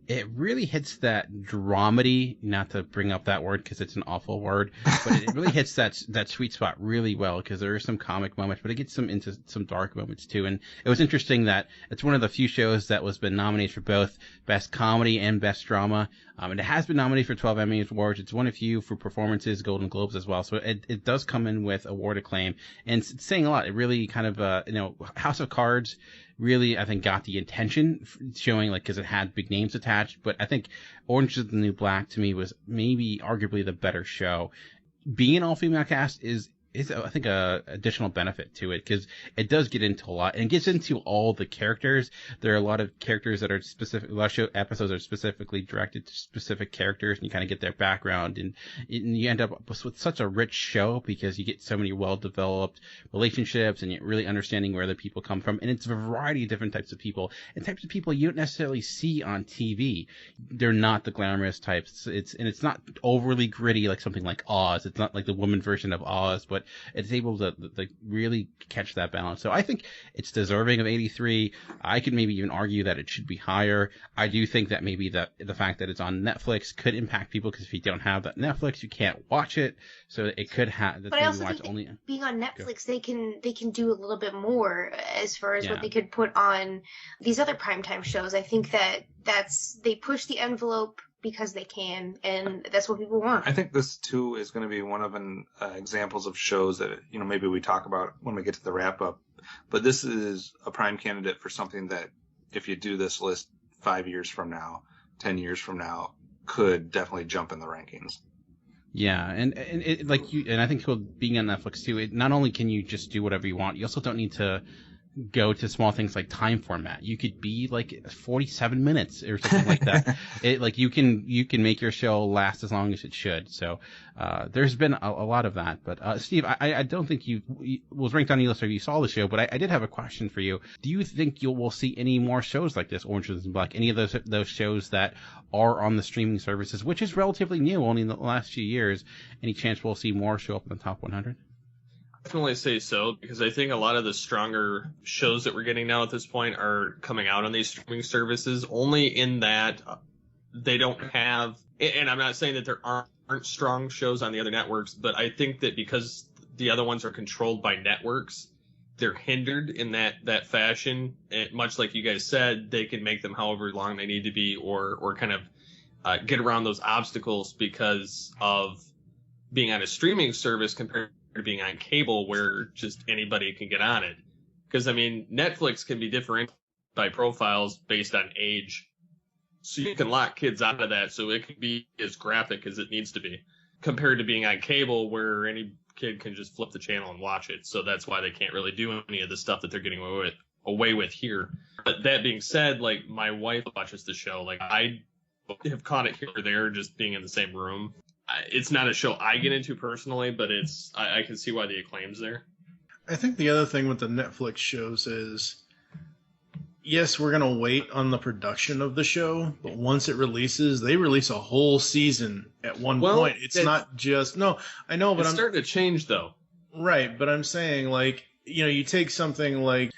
it really hits that dramedy, not to bring up that word because it's an awful word, but it really hits that sweet spot really well because there are some comic moments, but it gets into some dark moments too. And it was interesting that it's one of the few shows that was been nominated for both Best Comedy and Best Drama. And it has been nominated for 12 Emmy Awards. It's one of few for performances, Golden Globes as well. So it does come in with award acclaim, and it's saying a lot. It really kind of, House of Cards really, I think, got the attention, showing because it had big names attached. But I think Orange is the New Black to me was maybe arguably the better show. Being an all-female cast is I think a additional benefit to it because it does get into a lot and it gets into all the characters. There are a lot of characters that are specific. A lot of show episodes are specifically directed to specific characters, and you kind of get their background, and you end up with such a rich show because you get so many well-developed relationships, and you're really understanding where the people come from. And it's a variety of different types of people, and types of people you don't necessarily see on TV. They're not the glamorous types. It's not overly gritty like something like Oz. It's not like the woman version of Oz, but it's able to really catch that balance. So I think it's deserving of 83. I could maybe even argue that it should be higher. I do think that maybe the fact that it's on Netflix could impact people because if you don't have that Netflix, you can't watch it. So it could have. But I also think being on Netflix, they can do a little bit more as far as what they could put on these other primetime shows. I think they push the envelope because they can, and that's what people want. I think this too is going to be one of examples of shows that maybe we talk about when we get to the wrap up. But this is a prime candidate for something that, if you do this list 5 years from now, 10 years from now, could definitely jump in the rankings. Yeah, and I think being on Netflix too, not only can you just do whatever you want, you also don't need to go to small things like time format. You could be like 47 minutes or something like that. You can make your show last as long as it should. So there's been a lot of that. But Steve, I don't think you was ranked on the list or you saw the show, but I did have a question for you. Do you think we'll see any more shows like this, Orange is the New Black? Any of those shows that are on the streaming services, which is relatively new, only in the last few years? Any chance we'll see more show up in the top 100? Definitely say so, because I think a lot of the stronger shows that we're getting now at this point are coming out on these streaming services, only in that they don't have, and I'm not saying that there aren't strong shows on the other networks, but I think that because the other ones are controlled by networks, they're hindered in that fashion. And much like you guys said, they can make them however long they need to be, or kind of get around those obstacles because of being on a streaming service compared to being on cable, where just anybody can get on it. Because I mean, Netflix can be different by profiles based on age, so you can lock kids out of that, so it can be as graphic as it needs to be, compared to being on cable where any kid can just flip the channel and watch it. So that's why they can't really do any of the stuff that they're getting away with here. But that being said, like, my wife watches the show. Like, I have caught it here or there just being in the same room. It's not a show I get into personally, but I can see why the acclaim's there. I think the other thing with the Netflix shows is, yes, we're going to wait on the production of the show, but once it releases, they release a whole season at one point. It's not just... No, I know, but it's starting to change, though. Right, but I'm saying, like, you take something like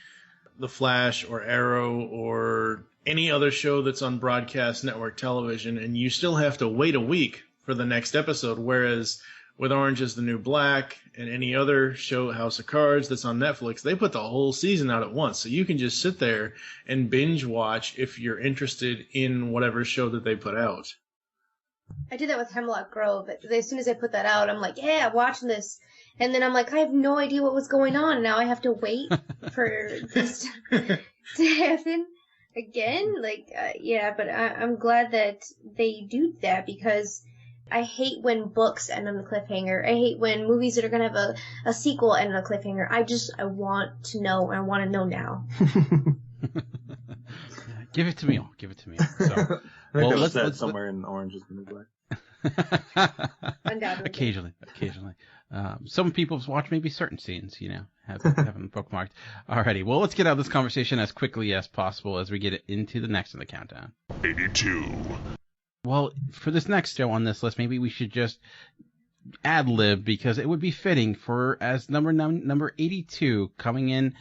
The Flash or Arrow or any other show that's on broadcast network television, and you still have to wait a week for the next episode, whereas with Orange is the New Black and any other show, House of Cards, that's on Netflix, they put the whole season out at once. So you can just sit there and binge watch if you're interested in whatever show that they put out. I did that with Hemlock Grove. As soon as I put that out, I'm like, yeah, I'm watching this. And then I'm like, I have no idea what was going on. Now I have to wait for this to happen again. Yeah, but I'm glad that they do that, because I hate when books end on a cliffhanger. I hate when movies that are going to have a sequel end on a cliffhanger. I want to know, and I want to know now. Give it to me all. Give it to me all. So, I think let's said somewhere in Orange is the New Black. Undoubtedly. Occasionally. Some people watch maybe certain scenes, have them bookmarked. Alrighty, well, let's get out of this conversation as quickly as possible as we get into the next in the countdown. 82. Well, for this next show on this list, maybe we should just ad-lib, because it would be fitting for as number 82 coming in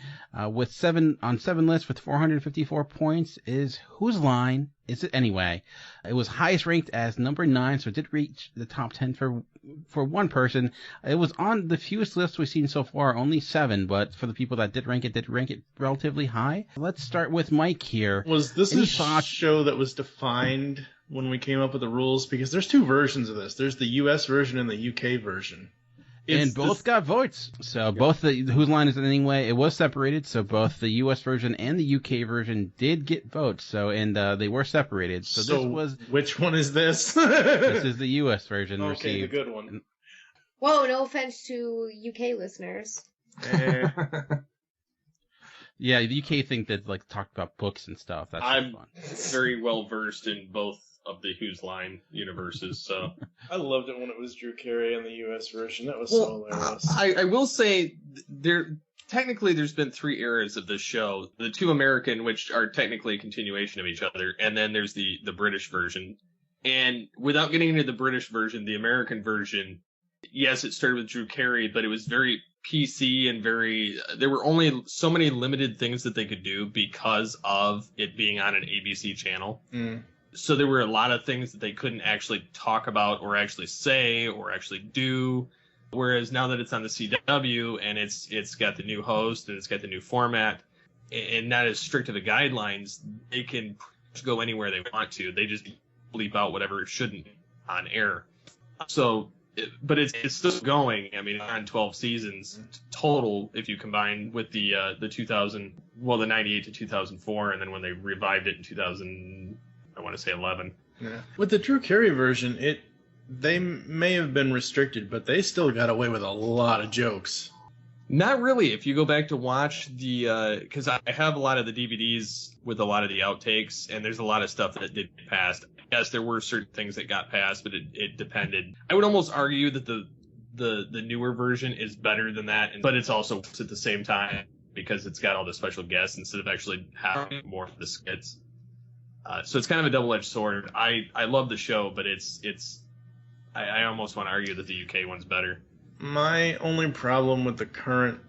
with 7 lists with 454 points is Whose Line Is It Anyway? It was highest ranked as number 9, so it did reach the top 10 for one person. It was on the fewest lists we've seen so far, only 7, but for the people that did rank it relatively high. Let's start with Mike here. Was this a show that was defined when we came up with the rules? Because there's 2 versions of this. There's the US version and the UK version. And both got votes. So both the Whose Line Is It Anyway, it was separated, so both the US version and the UK version did get votes. So they were separated. So this was... Which one is this? This is the US version okay, received. the good one. Whoa, no offense to UK listeners. Yeah, the UK think that talked about books and stuff. That's I'm fun. very well versed in both of the Whose Line universes, so I loved it when it was Drew Carey on the US version. That was so hilarious. I will say there's been 3 eras of this show. The 2 American, which are technically a continuation of each other, and then there's the British version. And without getting into the British version, the American version, yes, it started with Drew Carey, but it was very PC and there were only so many limited things that they could do because of it being on an ABC channel. Mm. So there were a lot of things that they couldn't actually talk about or actually say or actually do. Whereas now that it's on the CW and it's got the new host and it's got the new format and not as strict of the guidelines, they can go anywhere they want to. They just bleep out whatever shouldn't on air. So, but it's still going. I mean, on 12 seasons total, if you combine with the 98 to 2004, and then when they revived it in 2000. I want to say 11. Yeah. With the Drew Carey version, they may have been restricted, but they still got away with a lot of jokes. Not really. If you go back to watch the, because I have a lot of the DVDs with a lot of the outtakes, and there's a lot of stuff that did pass. Yes, there were certain things that got passed, but it depended. I would almost argue that the newer version is better than that, but it's also at the same time because it's got all the special guests instead of actually having more of the skits. So it's kind of a double-edged sword. I love the show, but I almost want to argue that the UK one's better. My only problem with the current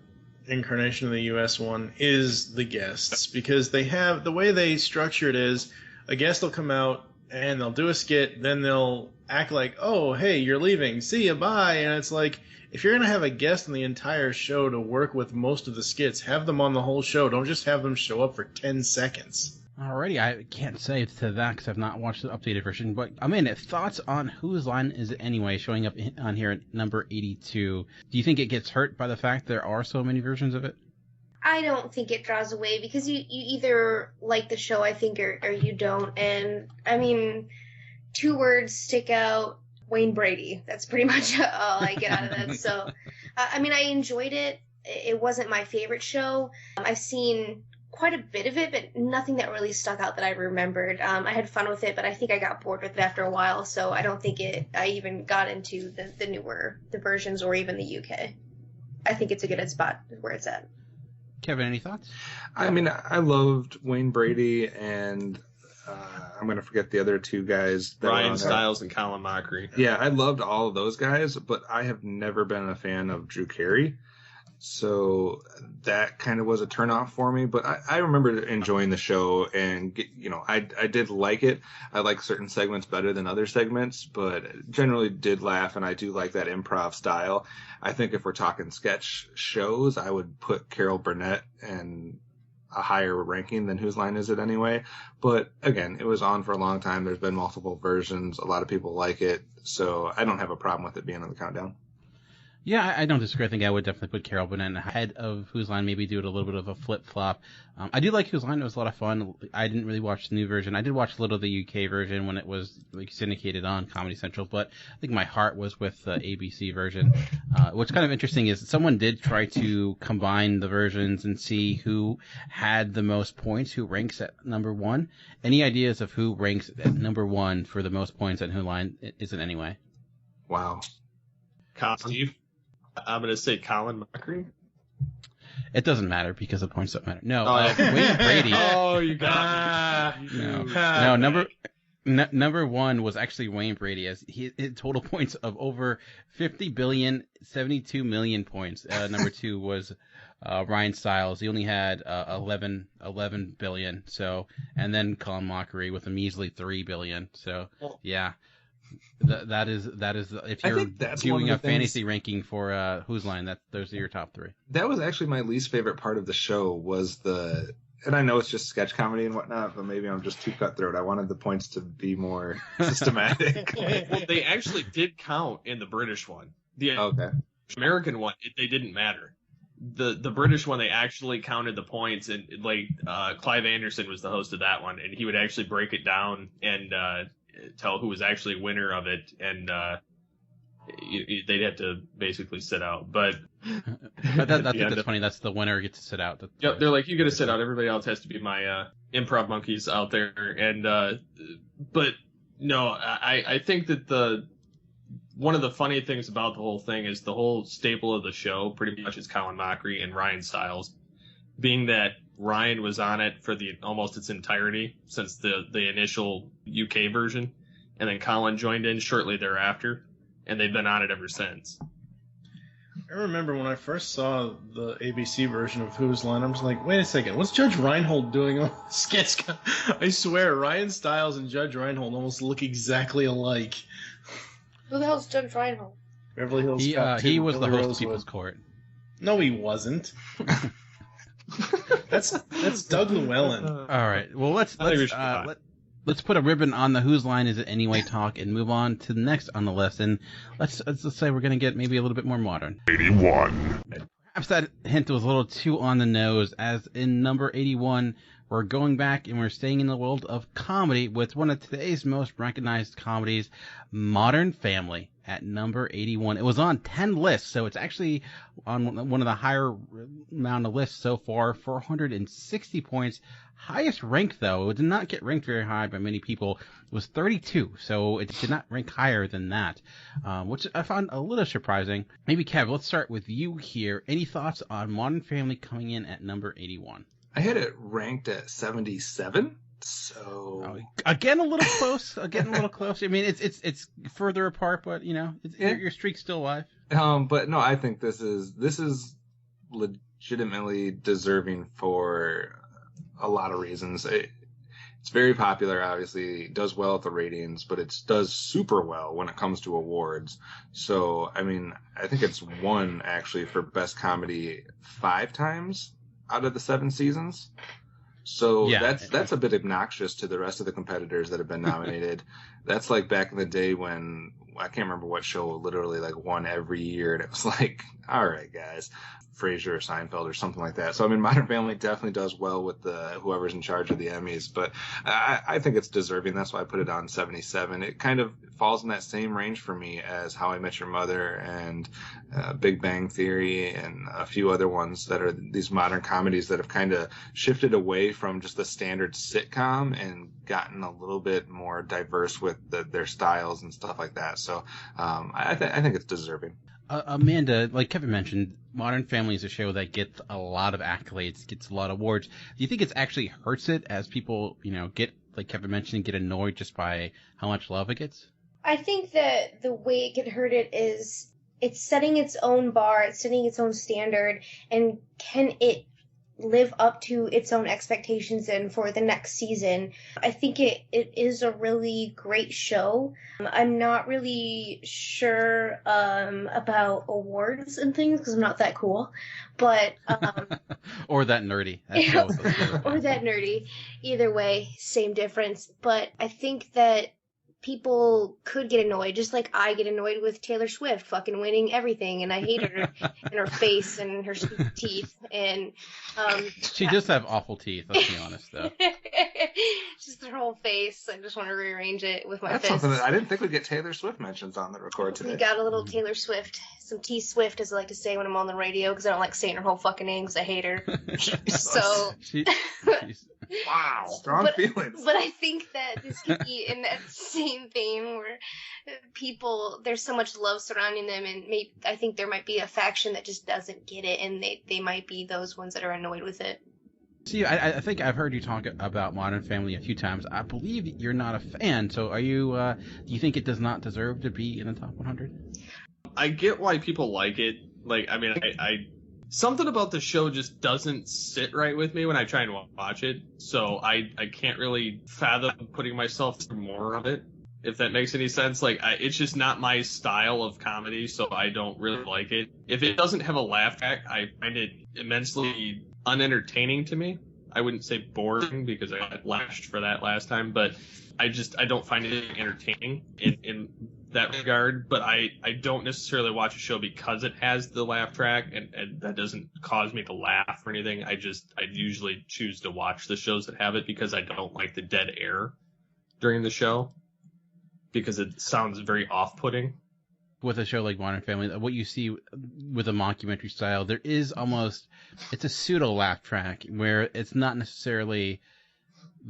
incarnation of the US one is the guests, because they have, the way they structure it is, a guest will come out and they'll do a skit, then they'll act like, oh, hey, you're leaving, see ya, bye, and it's like, if you're going to have a guest on the entire show to work with most of the skits, have them on the whole show, don't just have them show up for 10 seconds. Alrighty, I can't say to that because I've not watched the updated version, but Amanda, thoughts on Whose Line Is It Anyway showing up on here at number 82? Do you think it gets hurt by the fact there are so many versions of it? I don't think it draws away, because you either like the show, I think, or you don't. And, I mean, 2 words stick out: Wayne Brady. That's pretty much all I get out of that. So, I mean, I enjoyed it. It wasn't my favorite show. I've seen quite a bit of it, but nothing that really stuck out that I remembered. I had fun with it, but I think I got bored with it after a while, so I don't think I even got into the newer versions or even the UK. I think it's a good spot where it's at. Kevin, any thoughts? I mean, I loved Wayne Brady, and I'm going to forget the other 2 guys. Ryan Stiles and Colin Mockery. Yeah, I loved all of those guys, but I have never been a fan of Drew Carey. So that kind of was a turnoff for me, but I remember enjoying the show, and I did like it. I like certain segments better than other segments, but generally did laugh, and I do like that improv style. I think if we're talking sketch shows, I would put Carol Burnett in a higher ranking than Whose Line Is It Anyway? But again, it was on for a long time. There's been multiple versions. A lot of people like it, so I don't have a problem with it being on the countdown. Yeah, I don't disagree. I think I would definitely put Carol Burnett ahead of Whose Line, maybe do it a little bit of a flip-flop. I do like Whose Line. It was a lot of fun. I didn't really watch the new version. I did watch a little of the UK version when it was syndicated on Comedy Central, but I think my heart was with the ABC version. What's kind of interesting is someone did try to combine the versions and see who had the most points, who ranks at number 1. Any ideas of who ranks at number 1 for the most points and Whose Line Is It Anyway? Wow. Steve? I'm going to say Colin Mockery. It doesn't matter because the points don't matter. No, Wayne Brady. Oh, you got me. No, number 1 was actually Wayne Brady. As he had total points of over 50 billion, 72 million points. Number 2 was Ryan Stiles. He only had 11 billion. So, and then Colin Mockery with a measly 3 billion. So, yeah. That is if you're doing a fantasy ranking for Whose Line, those are your top 3. That was actually my least favorite part of the show, was and I know it's just sketch comedy and whatnot, but maybe I'm just too cutthroat. I wanted the points to be more systematic. Well, they actually did count in the British one. The American one, they didn't matter. The British one, they actually counted the points, and Clive Anderson was the host of that one, and he would actually break it down and tell who was actually winner of it, and they'd have to basically sit out. But that's funny. That's the winner gets to sit out. Yep, they're like, you get to sit out. Everybody else has to be my improv monkeys out there. And but no, I think that one of the funny things about the whole thing is the whole staple of the show pretty much is Colin Mockery and Ryan Stiles, being that Ryan was on it for almost its entirety since the initial UK version, and then Colin joined in shortly thereafter, and they've been on it ever since. I remember when I first saw the ABC version of Whose Line, I was like, wait a second, what's Judge Reinhold doing on the sketch? I swear, Ryan Stiles and Judge Reinhold almost look exactly alike. Who the hell's Judge Reinhold? Beverly Hills Cop 2, he was Billy the host Rosewood. of People's Court. No, he wasn't. That's Doug Llewellyn. All right. Well, let's put a ribbon on the Whose Line Is It Anyway talk and move on to the next on the list. And let's say we're going to get maybe a little bit more modern. 81. Perhaps that hint was a little too on the nose, as in number 81, we're going back and we're staying in the world of comedy with one of today's most recognized comedies, Modern Family, at number 81. It was on 10 lists, so it's actually on one of the higher amount of lists so far, 460 points. Highest ranked, though, it did not get ranked very high by many people. It was 32, so it did not rank higher than that, which I found a little surprising. Maybe, Kev, let's start with you here. Any thoughts on Modern Family coming in at number 81? I had it ranked at 77. So again, a little close. I mean, it's further apart, but your streak's still alive. But no, I think this is legitimately deserving for a lot of reasons. It's very popular, obviously, does well at the ratings, but it does super well when it comes to awards. So, I mean, I think it's won actually for best comedy 5 times out of the 7 seasons. So yeah, that's a bit obnoxious to the rest of the competitors that have been nominated. That's like back in the day when I can't remember what show literally like won every year, and it was like, all right, guys, Frasier or Seinfeld or something like that. So I mean, Modern Family definitely does well with whoever's in charge of the Emmys, but I think it's deserving. That's why I put it on 77. It kind of falls in that same range for me as How I Met Your Mother and Big Bang Theory and a few other ones that are these modern comedies that have kind of shifted away from just the standard sitcom and gotten a little bit more diverse with their styles and stuff like that. So I think it's deserving. Amanda, like Kevin mentioned, Modern Family is a show that gets a lot of accolades, gets a lot of awards. Do you think it actually hurts it as people, get, like Kevin mentioned, get annoyed just by how much love it gets? I think that the way it could hurt it is it's setting its own bar, it's setting its own standard, and can it live up to its own expectations and for the next season? I think it is a really great show. I'm not really sure about awards and things because I'm not that cool, but or that nerdy. Or that nerdy. Either way, same difference. But I think that people could get annoyed, just like I get annoyed with Taylor Swift fucking winning everything, and I hate her and her face and her stupid teeth. And she does have awful teeth. Let's be honest, though. Just her whole face. I just want to rearrange it with my That's fists. something that I didn't think we'd get Taylor Swift mentions on the record today. We got a little Taylor Swift, some T-Swift, as I like to say when I'm on the radio, because I don't like saying her whole fucking name because I hate her. So. Wow, strong feelings. But I think that this could be in that same vein where there's so much love surrounding them, and I think there might be a faction that just doesn't get it, and they might be those ones that are annoyed with it. See, I think I've heard you talk about Modern Family a few times. I believe you're not a fan, so are you? Do you think it does not deserve to be in the top 100? I get why people like it. Like, I mean, I something about the show just doesn't sit right with me when I try and watch it, so I can't really fathom putting myself through more of it, if that makes any sense. Like, it's just not my style of comedy, so I don't really like it. If it doesn't have a laugh track, I find it immensely unentertaining to me. I wouldn't say boring, because I got lashed for that last time, but I don't find it entertaining in that regard. But I don't necessarily watch a show because it has the laugh track, and that doesn't cause me to laugh or anything. I usually choose to watch the shows that have it because I don't like the dead air during the show, because it sounds very off-putting. With a show like Modern Family, what you see with a mockumentary style, there is it's a pseudo laugh track where it's not necessarily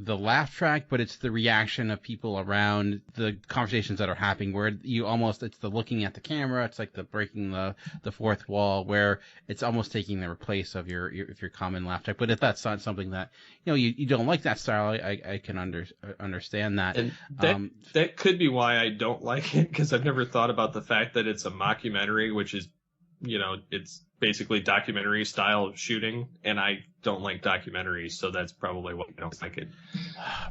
the laugh track, but it's the reaction of people around the conversations that are happening, where it's the looking at the camera, it's like the breaking the fourth wall, where it's almost taking the place of your common laugh track. But if that's not something that you don't like that style, I can understand that. And that could be why I don't like it, because I've never thought about the fact that it's a mockumentary, which is, it's basically documentary style shooting, and I don't like documentaries, so that's probably why I don't like it.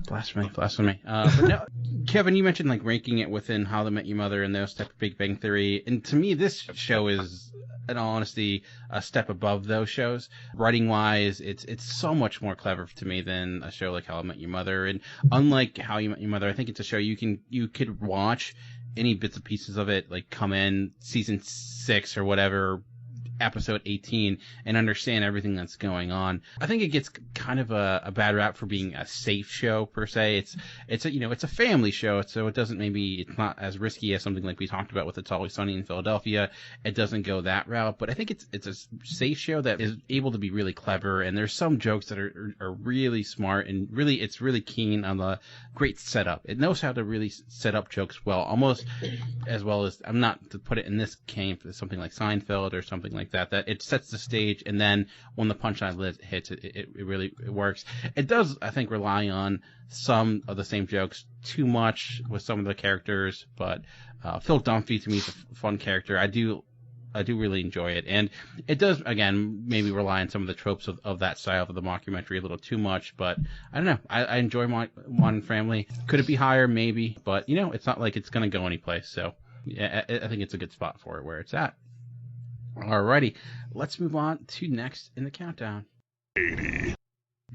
Blasphemy. But now, Kevin, you mentioned like ranking it within How I Met Your Mother and those type of Big Bang Theory, and to me, this show is, in all honesty, a step above those shows. Writing wise, it's so much more clever to me than a show like How I Met Your Mother. And unlike How You Met Your Mother, I think it's a show you could watch any bits and pieces of it, like come in season 6 or whatever, episode 18 and understand everything that's going on. I think it gets kind of a bad rap for being a safe show per se. It's a family show, so it's not as risky as something like we talked about with It's Always Sunny in Philadelphia. It doesn't go that route, but I think it's a safe show that is able to be really clever, and there's some jokes that are really smart, and really it's really keen on the great setup. It knows how to really set up jokes well, almost as well as, I'm not to put it in this camp, something like Seinfeld or something like that it sets the stage, and then when the punchline hits, it really works. It does, I think, rely on some of the same jokes too much with some of the characters, but Phil Dunphy to me is a fun character. I do really enjoy it, and it does, again, maybe rely on some of the tropes of that style of the mockumentary a little too much, but I don't know. I enjoy Modern Family. Could it be higher? Maybe, but it's not like it's going to go anyplace, so yeah, I think it's a good spot for it where it's at. Alrighty, let's move on to next in the countdown. 80.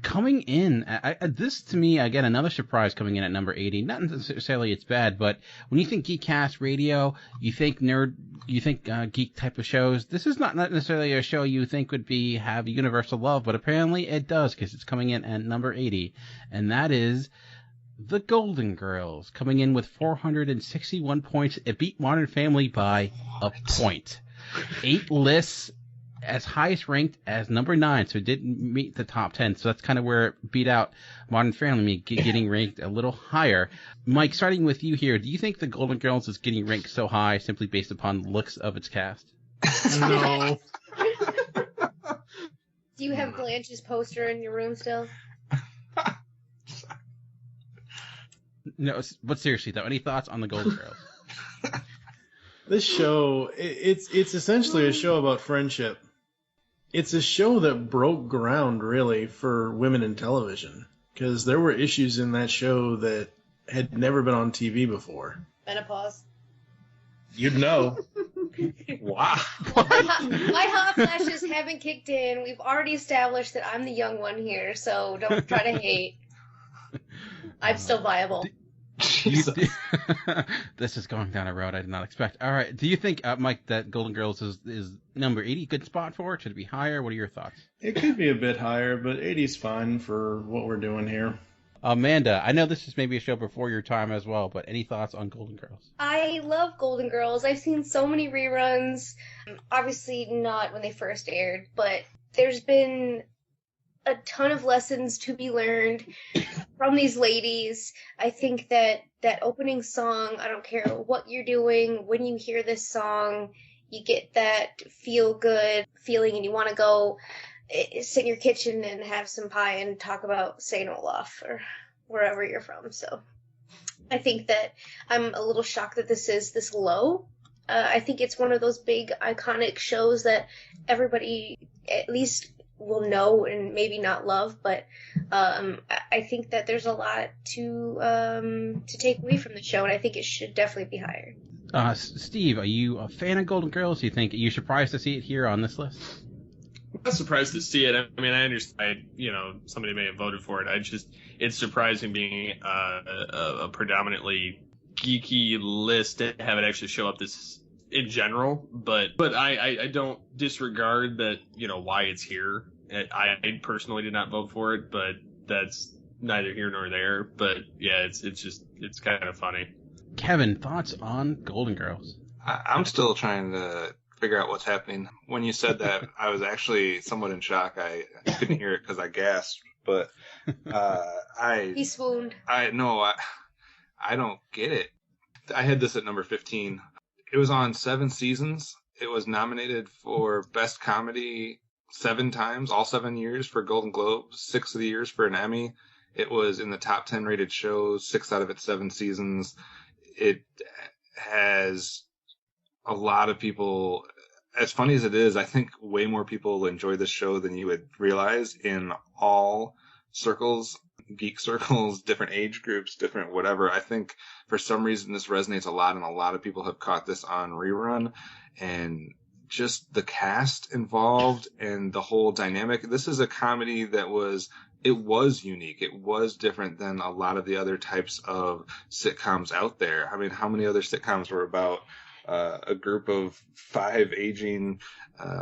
Coming in, this to me, again, another surprise coming in at number 80. Not necessarily it's bad, but when you think GeekCast Radio, you think geek type of shows. This is not necessarily a show you think would have universal love, but apparently it does, because it's coming in at number 80, and that is The Golden Girls, coming in with 461 points. It beat Modern Family by a point. 8 lists, as highest ranked as number 9, so it didn't meet the top 10. So that's kind of where it beat out Modern Family, getting ranked a little higher. Mike, starting with you here, do you think The Golden Girls is getting ranked so high simply based upon the looks of its cast? No. Do you have Blanche's poster in your room still? No, but seriously though, any thoughts on The Golden Girls? This show, it's essentially a show about friendship. It's a show that broke ground, really, for women in television, because there were issues in that show that had never been on TV before. Menopause. You'd know. Wow. My hot flashes haven't kicked in. We've already established that I'm the young one here, so don't try to hate. I'm still viable. This is going down a road I did not expect. All right. Do you think, Mike, that Golden Girls is number 80 good spot for it? Should it be higher? What are your thoughts? It could be a bit higher, but 80's fine for what we're doing here. Amanda, I know this is maybe a show before your time as well, but any thoughts on Golden Girls? I love Golden Girls. I've seen so many reruns. Obviously not when they first aired, but there's been a ton of lessons to be learned from these ladies. I think that opening song, I don't care what you're doing, when you hear this song, you get that feel-good feeling and you want to go sit in your kitchen and have some pie and talk about St. Olaf or wherever you're from. So I think that I'm a little shocked that this is this low. I think it's one of those big iconic shows that everybody at least will know and maybe not love, but I think that there's a lot to take away from the show, and I think it should definitely be higher. Steve, are you a fan of Golden Girls? Are you surprised to see it here on this list? I'm not surprised to see it. I mean, I understand, somebody may have voted for it. It's surprising being a predominantly geeky list to have it actually show up this in general, but I don't disregard that, why it's here. I personally did not vote for it, but that's neither here nor there. But yeah, it's kind of funny. Kevin, thoughts on Golden Girls? I'm still trying to figure out what's happening. When you said that, I was actually somewhat in shock. I couldn't hear it because I gasped, but He swooned. I don't get it. I had this at number 15. It was on 7 seasons. It was nominated for Best Comedy 7 times, all 7 years for Golden Globes, 6 of the years for an Emmy. It was in the top 10 rated shows, 6 out of its 7 seasons. It has a lot of people. As funny as it is, I think way more people enjoy this show than you would realize in all circles, geek circles, different age groups, different whatever. I think for some reason this resonates a lot, and a lot of people have caught this on rerun, and just the cast involved and the whole dynamic. This is a comedy that was unique. It was different than a lot of the other types of sitcoms out there. I mean, how many other sitcoms were about a group of 5 aging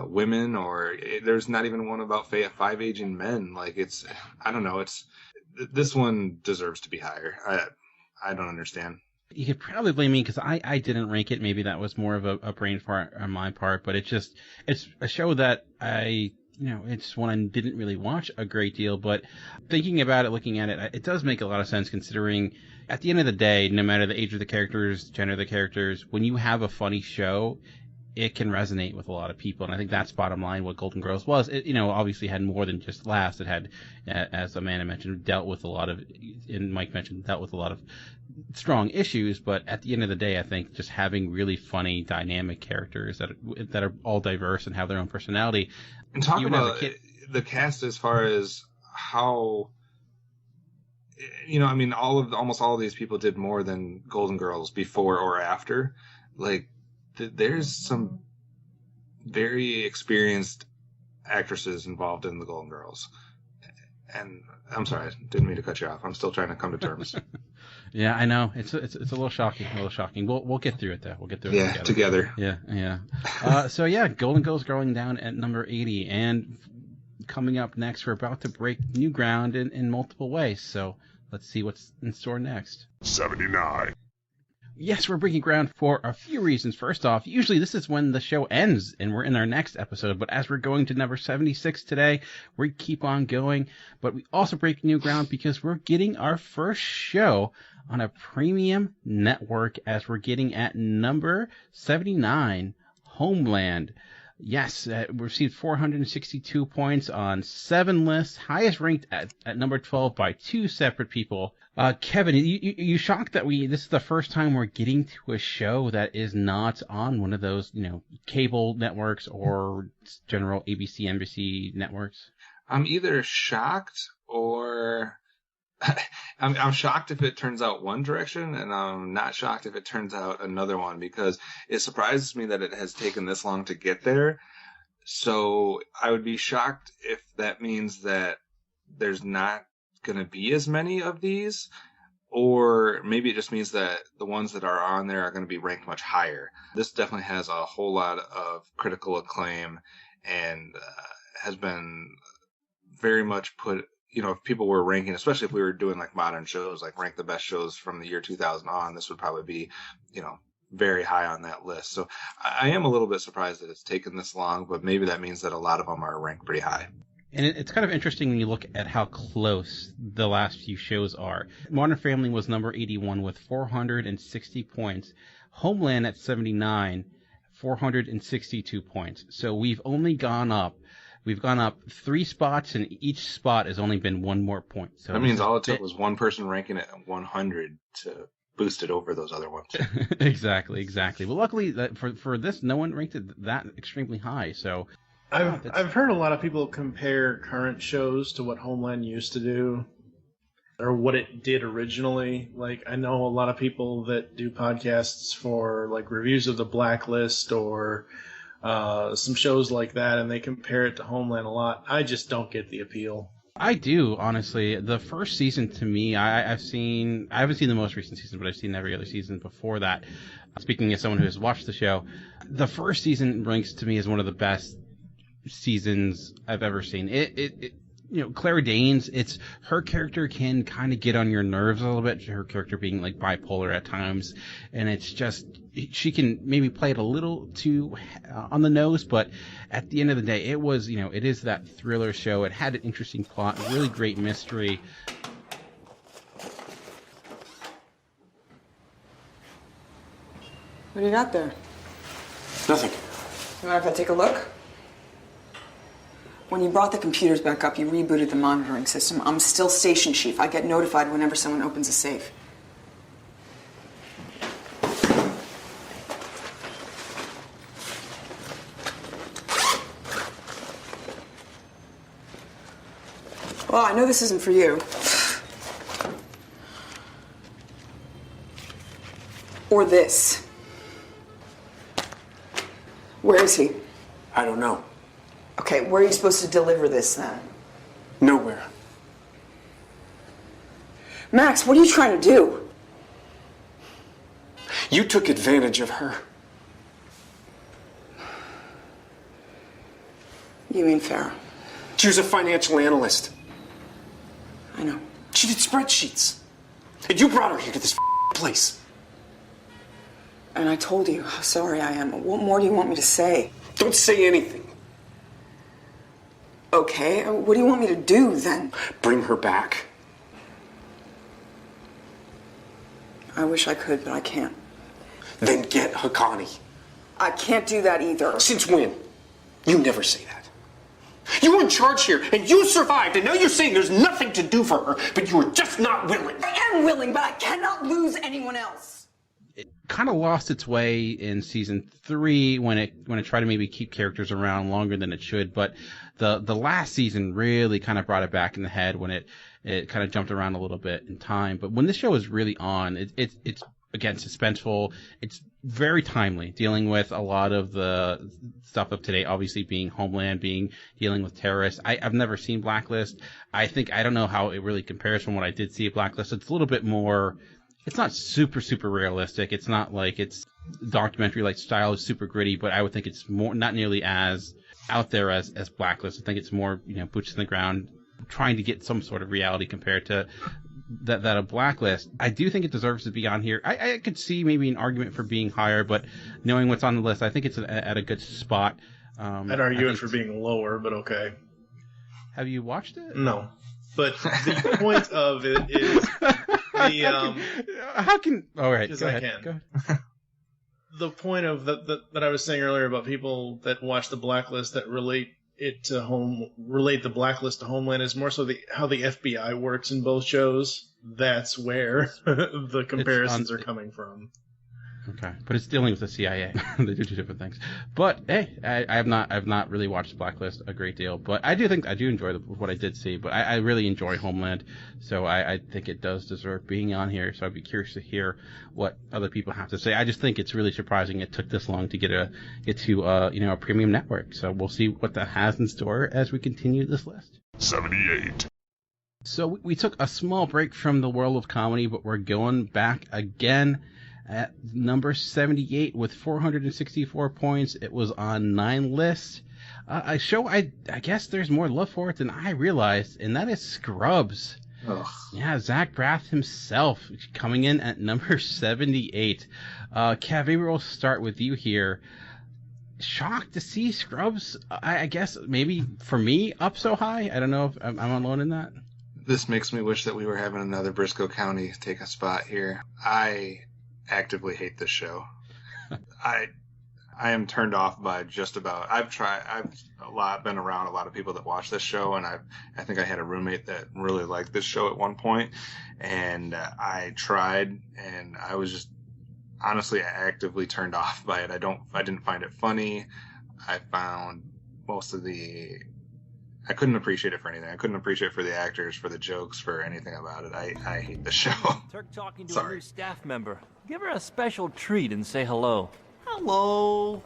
women, or there's not even one about 5 aging men. Like, I don't know. This one deserves to be higher. I don't understand. You could probably blame me because I didn't rank it. Maybe that was more of a brain fart on my part, but it's a show that it's one I didn't really watch a great deal, but thinking about it, looking at it, it does make a lot of sense considering at the end of the day, no matter the age of the characters, gender of the characters, when you have a funny show, it can resonate with a lot of people. And I think that's bottom line what Golden Girls was. It, obviously had more than just laughs. It had, as Amanda mentioned, dealt with a lot of strong issues. But at the end of the day, I think just having really funny, dynamic characters that are all diverse and have their own personality. And talk about the cast as far as how, almost all of these people did more than Golden Girls before or after. Like, there's some very experienced actresses involved in the Golden Girls. And I'm sorry, I didn't mean to cut you off. I'm still trying to come to terms. Yeah, I know. It's a little shocking. We'll get through it though. We'll get through it together. Yeah. So Golden Girls going down at number 80, and coming up next, we're about to break new ground in multiple ways. So let's see what's in store next. 79. Yes, we're breaking ground for a few reasons. First off, usually this is when the show ends and we're in our next episode, but as we're going to number 76 today, we keep on going, but we also break new ground because we're getting our first show on a premium network as we're getting at number 79, Homeland. Yes, we received 462 points on 7 lists, highest ranked at number 12 by 2 separate people. Kevin, you shocked that this is the first time we're getting to a show that is not on one of those, cable networks or general ABC, NBC networks? I'm either shocked or I'm shocked if it turns out one direction, and I'm not shocked if it turns out another one, because it surprises me that it has taken this long to get there. So I would be shocked if that means that there's not going to be as many of these, or maybe it just means that the ones that are on there are going to be ranked much higher. This definitely has a whole lot of critical acclaim and has been very much put, if people were ranking, especially if we were doing like modern shows, like rank the best shows from the year 2000 on, this would probably be, very high on that list. So I am a little bit surprised that it's taken this long, but maybe that means that a lot of them are ranked pretty high. And it's kind of interesting when you look at how close the last few shows are. Modern Family was number 81 with 460 points. Homeland at 79, 462 points. So we've only gone up. We've gone up 3 spots, and each spot has only been 1 more point. So that means all it took was one person ranking it at 100 to boost it over those other ones. Exactly. Well, luckily for this, no one ranked it that extremely high. So I've heard a lot of people compare current shows to what Homeland used to do, or what it did originally. Like, I know a lot of people that do podcasts for like reviews of The Blacklist or some shows like that, and they compare it to Homeland a lot. I just don't get the appeal. I do, honestly. The first season, to me, I haven't seen the most recent season, but I've seen every other season before that. Speaking as someone who has watched the show, the first season ranks to me as one of the best seasons I've ever seen. Claire Danes, her character can kind of get on your nerves a little bit, her character being like bipolar at times, and it's just, she can maybe play it a little too on the nose, but at the end of the day, it was, it is that thriller show. It had an interesting plot, a really great mystery. What do you got there? Nothing. You mind if I take a look? When you brought the computers back up, you rebooted the monitoring system. I'm still station chief. I get notified whenever someone opens a safe. Well, I know this isn't for you. Or this. Where is he? I don't know. Okay, where are you supposed to deliver this then? Nowhere. Max, what are you trying to do? You took advantage of her. You mean Farrah? She was a financial analyst. I know. She did spreadsheets. And you brought her here to this place. And I told you how sorry I am. What more do you want me to say? Don't say anything. Okay, what do you want me to do then? Bring her back. I wish I could, but I can't. Then get Haqqani. I can't do that either. Since when? You never say that. You were in charge here, and you survived, and now you're saying there's nothing to do for her, but you were just not willing. I am willing, but I cannot lose anyone else. It kind of lost its way in season 3 when it tried to maybe keep characters around longer than it should, but the last season really kind of brought it back in the head when it kind of jumped around a little bit in time. But when this show is really on, it's again suspenseful. It's very timely, dealing with a lot of the stuff of today, obviously being Homeland, dealing with terrorists. I've never seen Blacklist. I don't know how it really compares from what I did see at Blacklist. It's a little bit more, it's not super realistic. It's not like it's documentary like style is super gritty, but I would think it's more, not nearly as out there as Blacklist. I think it's more, boots in the ground, trying to get some sort of reality compared to that a Blacklist. I do think it deserves to be on here. I could see maybe an argument for being higher, but knowing what's on the list, I think it's at a good spot. I'd argue it for being lower, but okay. Have you watched it? No. But the point of it is how can all right, because go I ahead. can. Go ahead. The point of that I was saying earlier about people that watch the Blacklist that relate the Blacklist to Homeland is more so how the FBI works in both shows. That's where the comparisons are coming from. Okay, but it's dealing with the CIA. They do two different things. But hey, I have not really watched Blacklist a great deal, but I do enjoy what I did see. But I really enjoy Homeland, so I think it does deserve being on here. So I'd be curious to hear what other people have to say. I just think it's really surprising it took this long to get to a premium network. So we'll see what that has in store as we continue this list. 78. So we took a small break from the world of comedy, but we're going back again. At number 78 with 464 points, it was on 9 lists. A show I guess there's more love for it than I realized, and that is Scrubs. Ugh. Yeah, Zach Braff himself coming in at number 78. Kev, maybe we'll start with you here. Shocked to see Scrubs, I guess maybe for me, up so high. I don't know if I'm alone in that. This makes me wish that we were having another Briscoe County take a spot here. I actively hate this show. I am turned off by just about. I've been around a lot of people that watch this show, and I think I had a roommate that really liked this show at one point, and I tried, and I was just honestly actively turned off by it. I didn't find it funny. I found I couldn't appreciate it for anything. I couldn't appreciate it for the actors, for the jokes, for anything about it. I hate the show. Turk talking to a new staff member. Give her a special treat and say hello. Hello.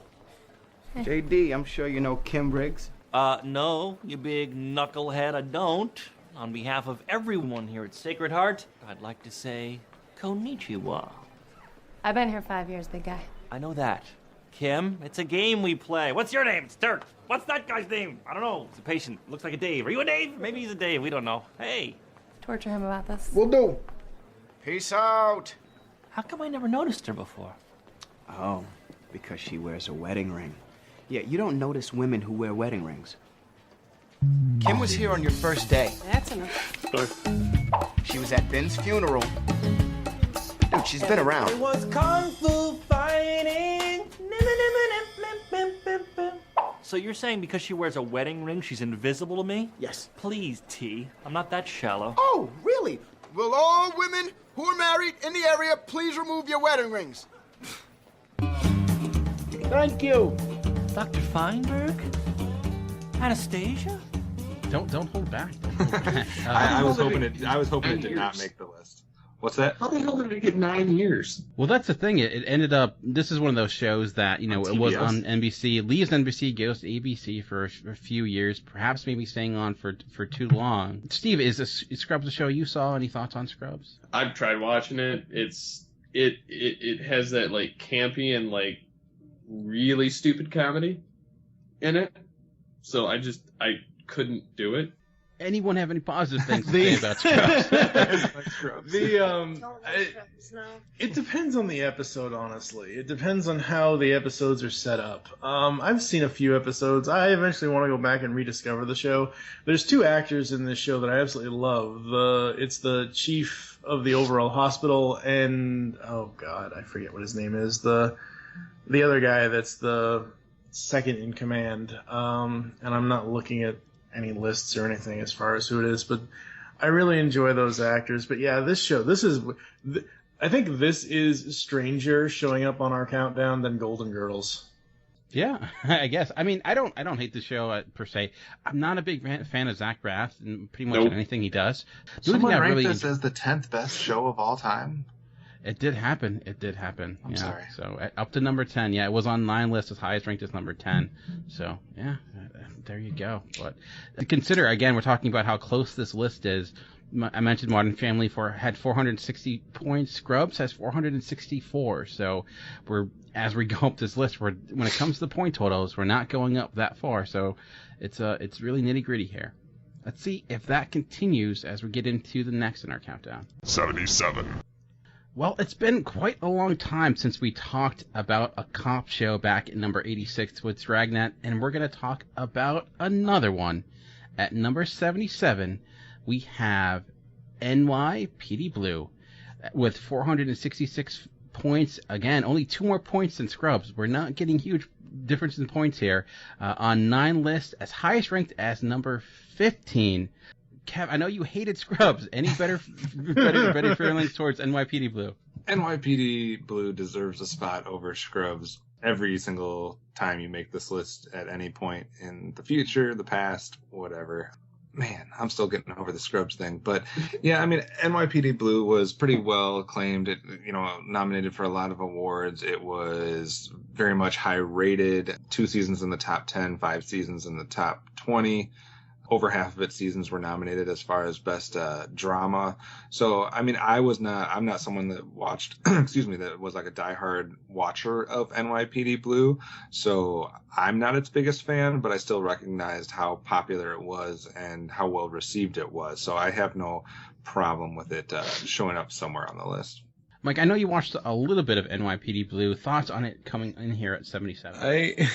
JD, I'm sure you know Kim Briggs. No, you big knucklehead, I don't. On behalf of everyone here at Sacred Heart, I'd like to say konnichiwa. I've been here 5 years, big guy. I know that. Kim, it's a game we play. What's your name? It's Dirk. What's that guy's name? I don't know. It's a patient. Looks like a Dave. Are you a Dave? Maybe he's a Dave. We don't know. Hey. Torture him about this. Will do. Peace out. How come I never noticed her before? Oh, because she wears a wedding ring. Yeah, you don't notice women who wear wedding rings. Kim was here on your first day. That's enough. She was at Ben's funeral. Dude, she's been around. It was kung fu fighting. So you're saying because she wears a wedding ring, she's invisible to me? Yes. Please, T. I'm not that shallow. Oh, really? Will all women who are married in the area please remove your wedding rings? Thank you. Dr. Feinberg? Anastasia? Don't hold back. I was hoping it did not make the list. What's that? How the hell did it get 9 years? Well, that's the thing. It ended up. This is one of those shows that it was on NBC, leaves NBC, goes to ABC for a few years, perhaps maybe staying on for too long. Steve, is Scrubs a show you saw? Any thoughts on Scrubs? I've tried watching it. It has that like campy and like really stupid comedy in it. So I couldn't do it. Anyone have any positive things to say about Scrubs? It depends on the episode, honestly. It depends on how the episodes are set up. I've seen a few episodes. I eventually want to go back and rediscover the show. There's 2 actors in this show that I absolutely love. It's the chief of the overall hospital and, oh god, I forget what his name is. The other guy that's the second in command. And I'm not looking at any lists or anything as far as who it is, but I really enjoy those actors. But yeah, this show, I think this is stranger showing up on our countdown than Golden Girls. Yeah, I guess. I mean, I don't hate the show per se. I'm not a big fan of Zach Braff and pretty much anything he does. Someone ranked this as the 10th best show of all time. It did happen. I'm sorry. So up to number 10. Yeah, it was on 9 lists as highest ranked as number 10. So yeah, there you go. But consider, again, we're talking about how close this list is. I mentioned Modern Family had 460 points. Scrubs has 464. So as we go up this list, when it comes to the point totals, we're not going up that far. So it's really nitty gritty here. Let's see if that continues as we get into the next in our countdown. 77. Well, it's been quite a long time since we talked about a cop show back at number 86 with Dragnet, and we're going to talk about another one. At number 77, we have NYPD Blue with 466 points. Again, only 2 more points than Scrubs. We're not getting huge difference in points here. On 9 lists, as highest ranked as number 15. Kev, I know you hated Scrubs. Any better feelings towards NYPD Blue? NYPD Blue deserves a spot over Scrubs every single time you make this list at any point in the future, the past, whatever. Man, I'm still getting over the Scrubs thing. But yeah, I mean, NYPD Blue was pretty well acclaimed. It, nominated for a lot of awards. It was very much high rated. 2 seasons in the top 10, 5 seasons in the top 20. Over half of its seasons were nominated as far as best drama. So, I mean, I'm not someone that watched, that was like a diehard watcher of NYPD Blue. So I'm not its biggest fan, but I still recognized how popular it was and how well received it was. So I have no problem with it showing up somewhere on the list. Mike, I know you watched a little bit of NYPD Blue. Thoughts on it coming in here at 77?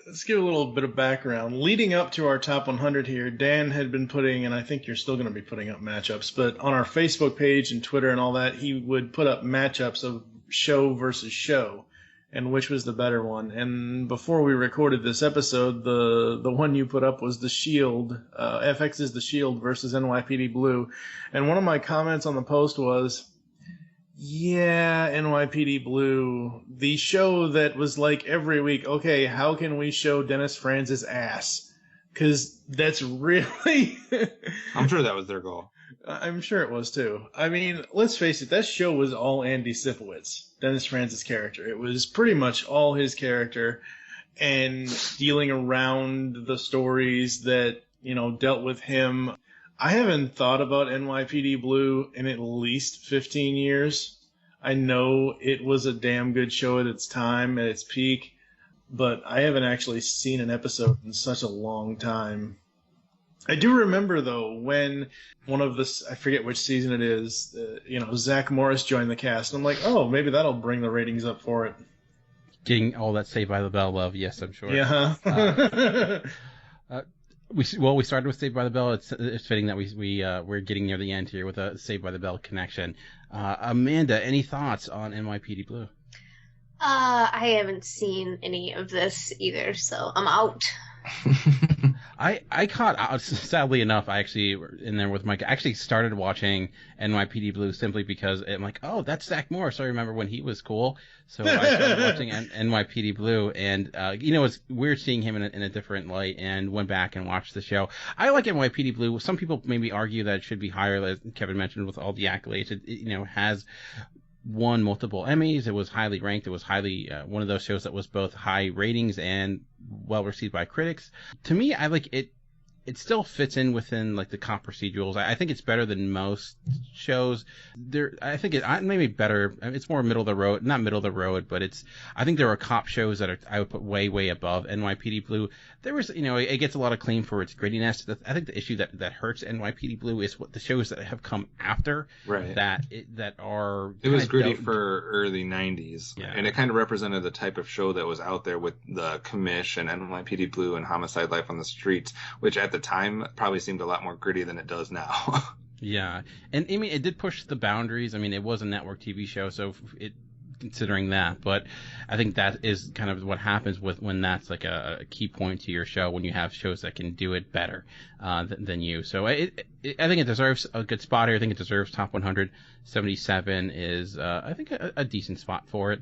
Let's give a little bit of background. Leading up to our top 100 here, Dan had been putting, and I think you're still going to be putting up matchups, but on our Facebook page and Twitter and all that, he would put up matchups of show versus show and which was the better one. And before we recorded this episode, the one you put up was The Shield, FX's The Shield versus NYPD Blue. And one of my comments on the post was, yeah, NYPD Blue, the show that was like every week, okay, how can we show Dennis Franz's ass? Because that's really... I'm sure that was their goal. I'm sure it was too. I mean, let's face it, that show was all Andy Sifowitz, Dennis Franz's character. It was pretty much all his character and dealing around the stories that, dealt with him. I haven't thought about NYPD Blue in at least 15 years. I know it was a damn good show at its time, at its peak, but I haven't actually seen an episode in such a long time. I do remember, though, when one of the, I forget which season it is, Zach Morris joined the cast. And I'm like, oh, maybe that'll bring the ratings up for it. Getting all that Saved by the Bell love, yes, I'm sure. Yeah. We started with Saved by the Bell. It's fitting that we're getting near the end here with a Saved by the Bell connection. Amanda, any thoughts on NYPD Blue? I haven't seen any of this either, so I'm out. I caught out, sadly enough, I actually, in there with Mike, I actually started watching NYPD Blue simply because I'm like, oh, that's Zach Morris. I remember when he was cool. So I started watching NYPD Blue, and, it's weird seeing him in a different light, and went back and watched the show. I like NYPD Blue. Some people maybe argue that it should be higher, as Kevin mentioned, with all the accolades. It has won multiple Emmys. It was highly ranked. It was highly one of those shows that was both high ratings and well received by critics. To me, I like it. it still fits in within like the cop procedurals. I think it's better than most shows. I think it maybe better. It's more middle of the road, not middle of the road, but I think there are cop shows that I would put way above NYPD Blue. There was, it gets a lot of claim for its grittiness. I think the issue that hurts NYPD Blue is what the shows that have come after that are. It was gritty for early '90s, and it kind of represented the type of show that was out there with the Commish and NYPD Blue and Homicide: Life on the Streets, which at the time probably seemed a lot more gritty than it does now. Yeah, and I mean, it did push the boundaries. I mean, it was a network TV show, so considering that, but I think that is kind of what happens when that's like a key point to your show, when you have shows that can do it better than you. So I think it deserves a good spot here. I think it deserves top 100. 77 is I think a decent spot for it.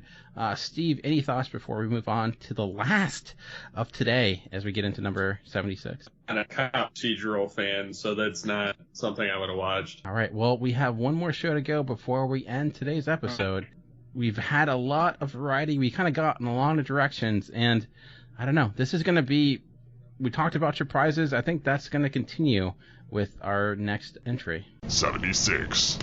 Steve, any thoughts before we move on to the last of today as we get into number 76? I'm a cop procedural fan, so that's not something I would have watched. All right, well, we have one more show to go before we end today's episode. We've had a lot of variety. We kind of got in a lot of directions, and I don't know. This is going to be. We talked about surprises. I think that's going to continue with our next entry. 76.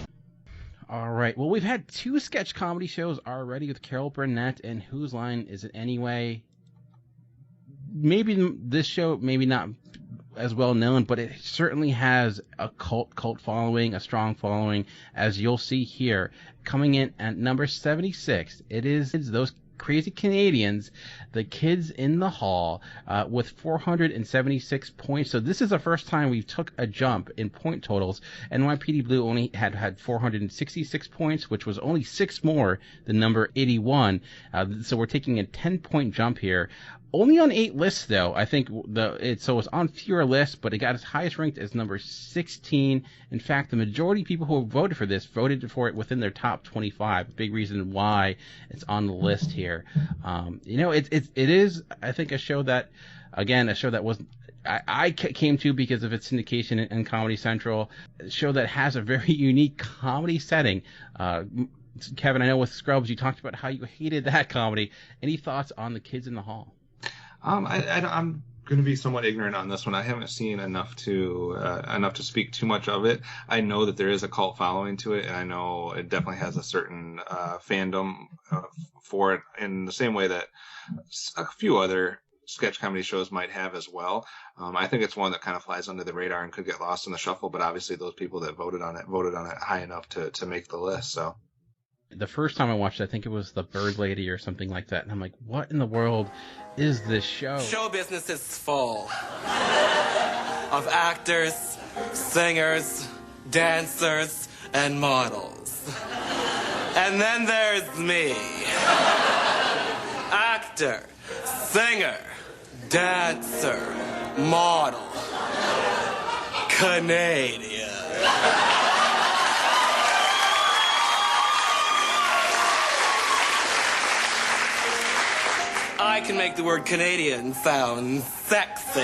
All right. Well, we've had 2 sketch comedy shows already with Carol Burnett and Whose Line Is It Anyway? Maybe this show, maybe not as well known, but it certainly has a cult following, a strong following, as you'll see here. Coming in at number 76, it is those crazy Canadians, the Kids in the Hall, with 476 points. So this is the first time we took a jump in point totals. NYPD Blue only had 466 points, which was only 6 more than number 81. So we're taking a 10-point jump here. Only on 8 lists, though. I think it's on fewer lists, but it got its highest ranked as number 16. In fact, the majority of people who voted for this voted for it within their top 25. A big reason why it's on the list here. It is, I think, a show that, again, I came to because of its syndication in Comedy Central. A show that has a very unique comedy setting. Kevin, I know with Scrubs you talked about how you hated that comedy. Any thoughts on the Kids in the Hall? I'm going to be somewhat ignorant on this one. I haven't seen enough to speak too much of it. I know that there is a cult following to it, and I know it definitely has a certain fandom for it, in the same way that a few other sketch comedy shows might have as well. I think it's one that kind of flies under the radar and could get lost in the shuffle, but obviously those people that voted on it high enough to make the list. So. The first time I watched it, I think it was The Bird Lady or something like that, and I'm like, what in the world is this show? Show business is full of actors, singers, dancers, and models. And then there's me. Actor, singer, dancer, model, Canadian. I can make the word Canadian sound sexy.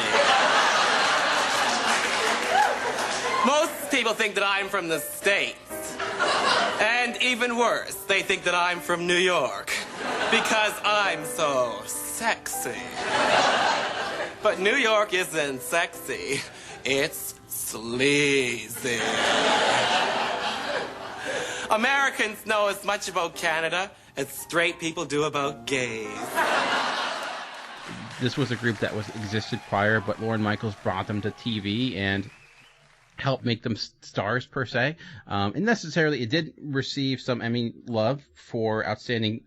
Most people think that I'm from the States. And even worse, they think that I'm from New York. Because I'm so sexy. But New York isn't sexy. It's sleazy. Americans know as much about Canada as straight people do about gays. This was a group that existed prior, but Lorne Michaels brought them to TV and helped make them stars, per se. And necessarily, it did receive some Emmy love for Outstanding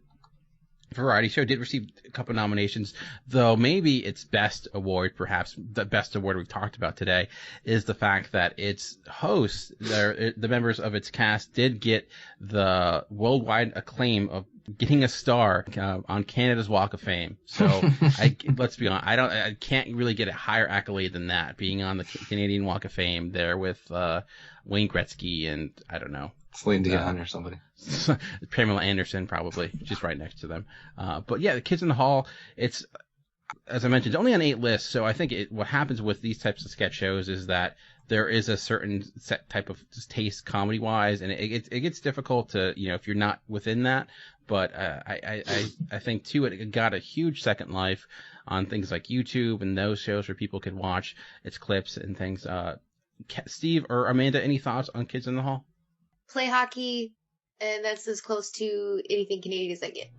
Variety Show. It did receive a couple of nominations, though maybe its best award, perhaps the best award we've talked about today, is the fact that its hosts, the members of its cast, did get the worldwide acclaim of getting a star on Canada's Walk of Fame. So let's be honest, I can't really get a higher accolade than that, being on the Canadian Walk of Fame there with Wayne Gretzky and I don't know, Celine Dion or somebody. Pamela Anderson, probably, just right next to them. But yeah, the Kids in the Hall, it's, as I mentioned, only on 8 lists. So I think what happens with these types of sketch shows is that there is a certain set type of taste comedy-wise, and it gets difficult to, if you're not within that. But I think, too, it got a huge second life on things like YouTube and those shows where people could watch its clips and things. Steve or Amanda, any thoughts on Kids in the Hall? Play hockey, and that's as close to anything Canadian as I get.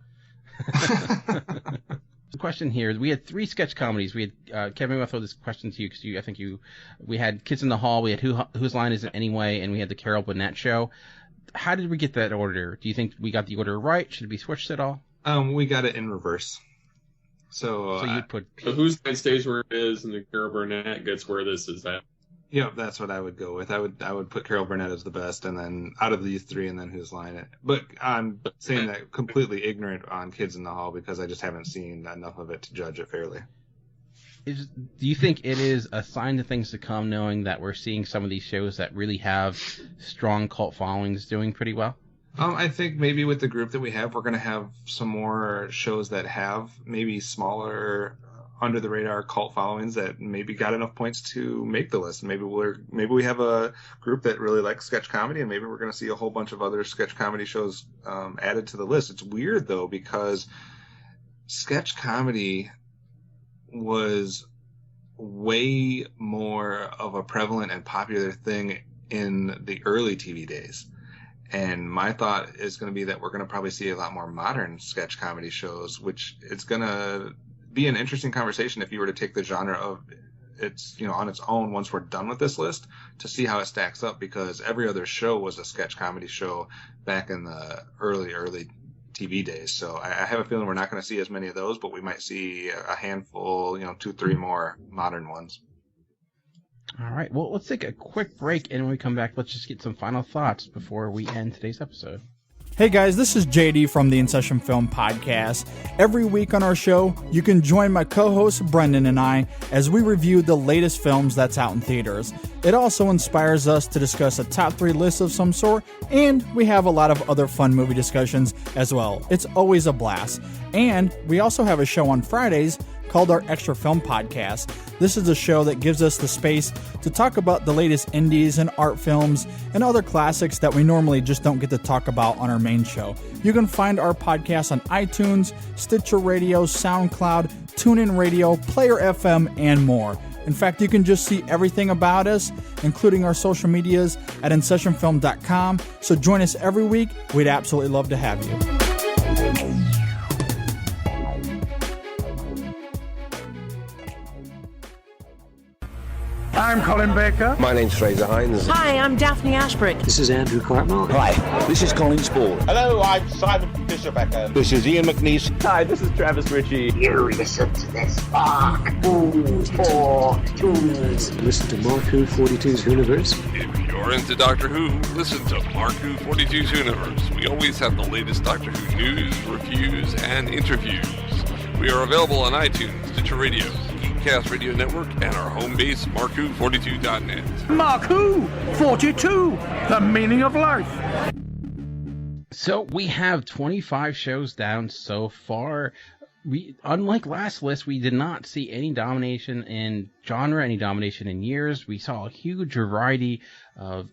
Question here. We had 3 sketch comedies. We had Kevin. I'll throw this question to you because we had Kids in the Hall. We had Whose Line Is It Anyway, and we had the Carol Burnett Show. How did we get that order? Do you think we got the order right? Should we switch it all? We got it in reverse. So you'd put Whose Line stays where it is, and the Carol Burnett gets where this is at. Yeah, that's what I would go with. I would put Carol Burnett as the best, and then out of these 3, and then Whose Line It. But I'm saying that completely ignorant on Kids in the Hall because I just haven't seen enough of it to judge it fairly. Do you think it is a sign of things to come, knowing that we're seeing some of these shows that really have strong cult followings doing pretty well? I think maybe with the group that we have, we're going to have some more shows that have maybe smaller, under the radar cult followings that maybe got enough points to make the list. Maybe we have a group that really likes sketch comedy, and maybe we're going to see a whole bunch of other sketch comedy shows added to the list. It's weird though, because sketch comedy was way more of a prevalent and popular thing in the early TV days. And my thought is going to be that we're going to probably see a lot more modern sketch comedy shows, which it's going to be an interesting conversation if you were to take the genre of it's, on its own once we're done with this list to see how it stacks up, because every other show was a sketch comedy show back in the early TV days. So I have a feeling we're not going to see as many of those, but we might see a handful, 2, 3 more modern ones. All right. Well, let's take a quick break, and when we come back, let's just get some final thoughts before we end today's episode. Hey guys, this is JD from the In Session Film Podcast. Every week on our show, you can join my co-host Brendan and I as we review the latest films that's out in theaters. It also inspires us to discuss a top 3 list of some sort, and we have a lot of other fun movie discussions as well. It's always a blast. And we also have a show on Fridays called our Extra Film Podcast. This is a show that gives us the space to talk about the latest indies and art films and other classics that we normally just don't get to talk about on our main show. You can find our podcast on iTunes, Stitcher Radio, SoundCloud, TuneIn Radio, Player FM, and more. In fact, you can just see everything about us, including our social medias, at InSessionFilm.com. So join us every week. We'd absolutely love to have you. I'm Colin Baker. My name's Fraser Hines. Hi, I'm Daphne Ashbrook. This is Andrew Cartmel. Hi, this is Colin Spall. Hello, I'm Simon Fisher-Becker. This is Ian McNeice. Hi, this is Travis Ritchie. You listen to this Mark42. Listen to Mark Who 42's Universe. If you're into Doctor Who, listen to Mark Who 42's Universe. We always have the latest Doctor Who news, reviews, and interviews. We are available on iTunes, Stitcher Radio, GeekCast Radio Network, and our home base, MarkWho42.net. Mark Who 42, the meaning of life. So we have 25 shows down so far. Unlike last list, we did not see any domination in genre, any domination in years. We saw a huge variety of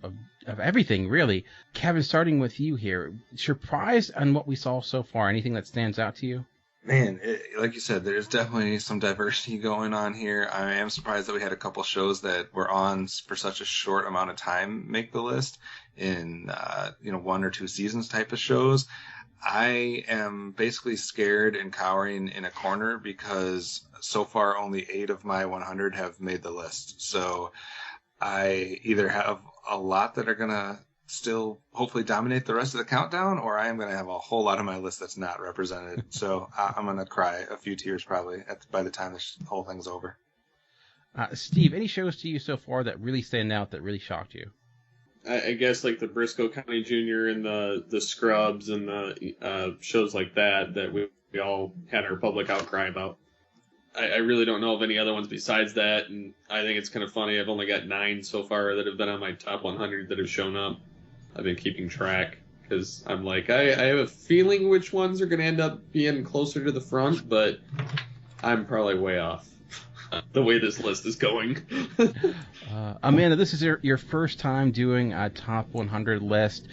everything, really. Kevin, starting with you here, surprised on what we saw so far? Anything that stands out to you? Man, like you said, there's definitely some diversity going on here. I am surprised that we had a couple shows that were on for such a short amount of time make the list in 1 or 2 seasons type of shows. I am basically scared and cowering in a corner because so far only 8 of my 100 have made the list. So I either have a lot that are going to still hopefully dominate the rest of the countdown, or I am going to have a whole lot of my list that's not represented. So I'm going to cry a few tears probably by the time this whole thing's over. Steve, any shows to you so far that really stand out, that really shocked you? I guess like the Briscoe County Jr. and the Scrubs and the shows like that we all had our public outcry about. I really don't know of any other ones besides that, and I think it's kind of funny. I've only got 9 so far that have been on my top 100 that have shown up. I've been keeping track because I'm like, I have a feeling which ones are going to end up being closer to the front, but I'm probably way off. the way this list is going. Amanda, this is your first time doing a top 100 list.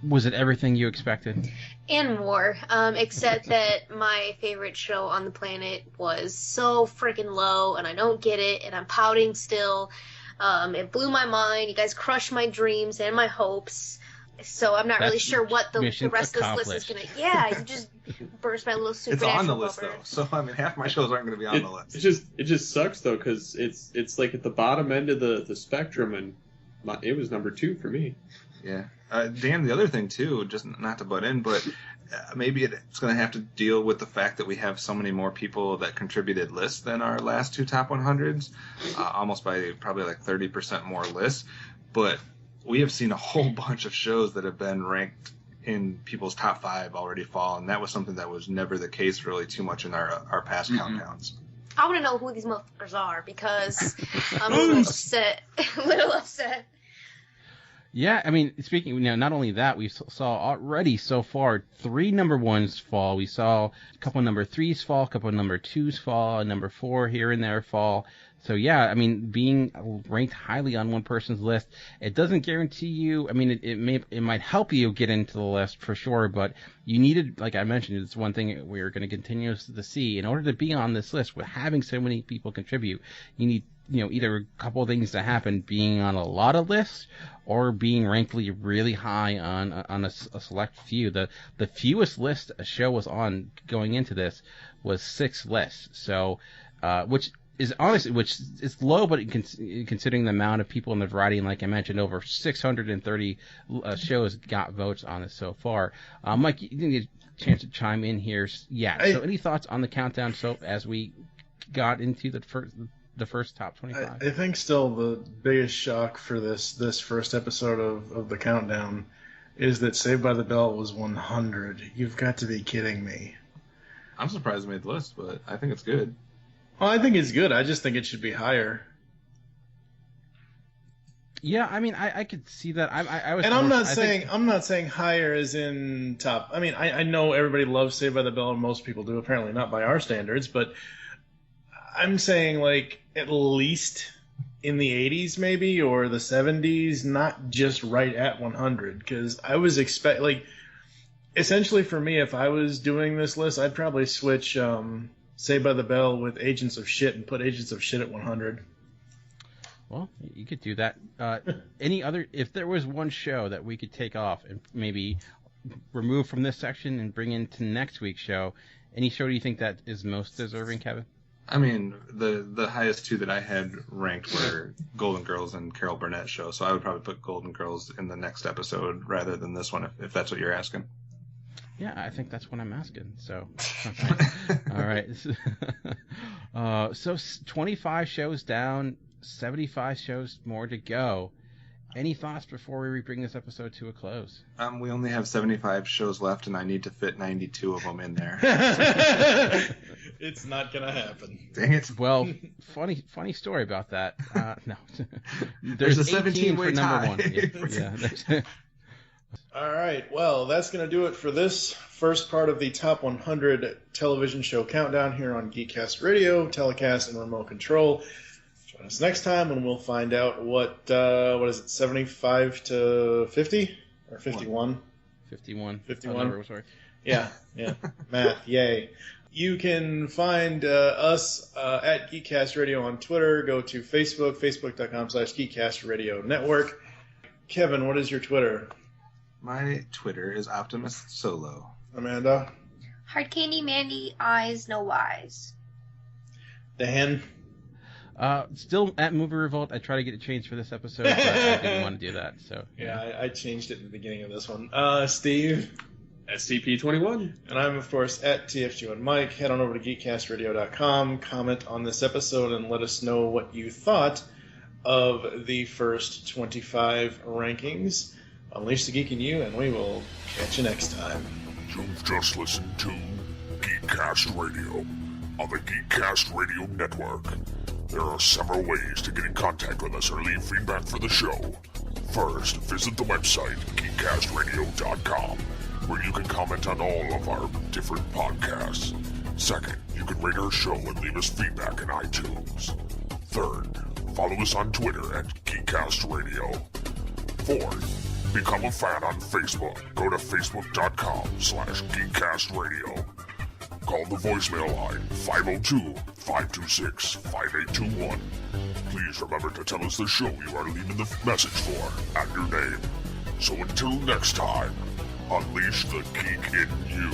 Was it everything you expected? And more, except that my favorite show on the planet was so freaking low, and I don't get it, and I'm pouting still. It blew my mind. You guys crushed my dreams and my hopes. So I'm not really sure what the rest of this list is going to... Yeah, you just burst my little supernatural It's on the list, bubble. though. So, I mean, half my shows aren't going to be on the list. It just sucks, though, because it's like at the bottom end of the spectrum, and it was number 2 for me. Yeah. Dan, the other thing, too, just not to butt in, but maybe it's going to have to deal with the fact that we have so many more people that contributed lists than our last 2 top 100s, almost by probably like 30% more lists. But we have seen a whole bunch of shows that have been ranked in people's top 5 already fall, and that was something that was never the case really too much in our past countdowns. I want to know who these motherfuckers are, because I'm a little upset. Yeah, I mean, speaking, not only that, we saw already so far 3 number 1s fall. We saw a couple of number 3s fall, a couple of number 2s fall, a number 4 here and there fall. So yeah, I mean, being ranked highly on one person's list, it doesn't guarantee you. I mean, it might help you get into the list for sure, but you needed, like I mentioned, it's one thing we're going to continue to see. In order to be on this list, with having so many people contribute, you need, either a couple of things to happen: being on a lot of lists, or being ranked really high on a select few. The fewest list a show was on going into this was 6 lists. So, which is low, but considering the amount of people in the variety, and like I mentioned, over 630 shows got votes on it so far. Mike, you didn't get a chance to chime in here. Yeah. So, any thoughts on the countdown? So, as we got into the first top 25. I think still the biggest shock for this first episode of the countdown is that Saved by the Bell was 100. You've got to be kidding me. I'm surprised it made the list, but I think it's good. Well, I think it's good. I just think it should be higher. Yeah, I mean, I could see that. I was. And I'm not saying higher as in top. I mean, I know everybody loves Saved by the Bell, and most people do. Apparently, not by our standards, but I'm saying like at least in the 80s maybe, or the 70s, not just right at 100. Because I was essentially for me, if I was doing this list, I'd probably switch Saved by the Bell with Agents of Shit and put Agents of Shit at 100. Well, you could do that. If there was one show that we could take off and maybe remove from this section and bring into next week's show, any show do you think that is most deserving, Kevin? I mean, the highest 2 that I had ranked were Golden Girls and Carol Burnett show, so I would probably put Golden Girls in the next episode rather than this one, if that's what you're asking. Yeah, I think that's what I'm asking. So, all right. So 25 shows down, 75 shows more to go. Any thoughts before we bring this episode to a close? We only have 75 shows left, and I need to fit 92 of them in there. It's not gonna happen. Dang it. Well, funny story about that. No, there's a 17-way tie. Yeah. All right. Well, that's gonna do it for this first part of the top 100 television show countdown here on GeekCast Radio, telecast, and remote control. Join us next time when we'll find out what is it, 75 to 50 or 51? 51. 51. Sorry. Yeah. Math. Yay. You can find us at GeekCast Radio on Twitter. Go to Facebook, facebook.com/GeekCast Radio Network. Kevin, what is your Twitter? My Twitter is OptimusSolo. Amanda? HardCandiMandi, eyes, no eyes. Dan? Still at MovieRevolt. I tried to get it changed for this episode, but I didn't want to do that. So yeah, I changed it at the beginning of this one. Steve? SCP-21. And I'm, of course, at TFG1Mike. Head on over to GeekCastRadio.com, comment on this episode, and let us know what you thought of the first 25 rankings. Unleash the Geek in You, and we will catch you next time. You've just listened to GeekCast Radio on the GeekCast Radio Network. There are several ways to get in contact with us or leave feedback for the show. First, visit the website, geekcastradio.com, where you can comment on all of our different podcasts. Second, you can rate our show and leave us feedback in iTunes. Third, follow us on Twitter at GeekCast Radio. Fourth, become a fan on Facebook. Go to facebook.com/GeekCastRadio. Call the voicemail line 502-526-5821. Please remember to tell us the show you are leaving the message for and your name. So until next time, unleash the geek in you.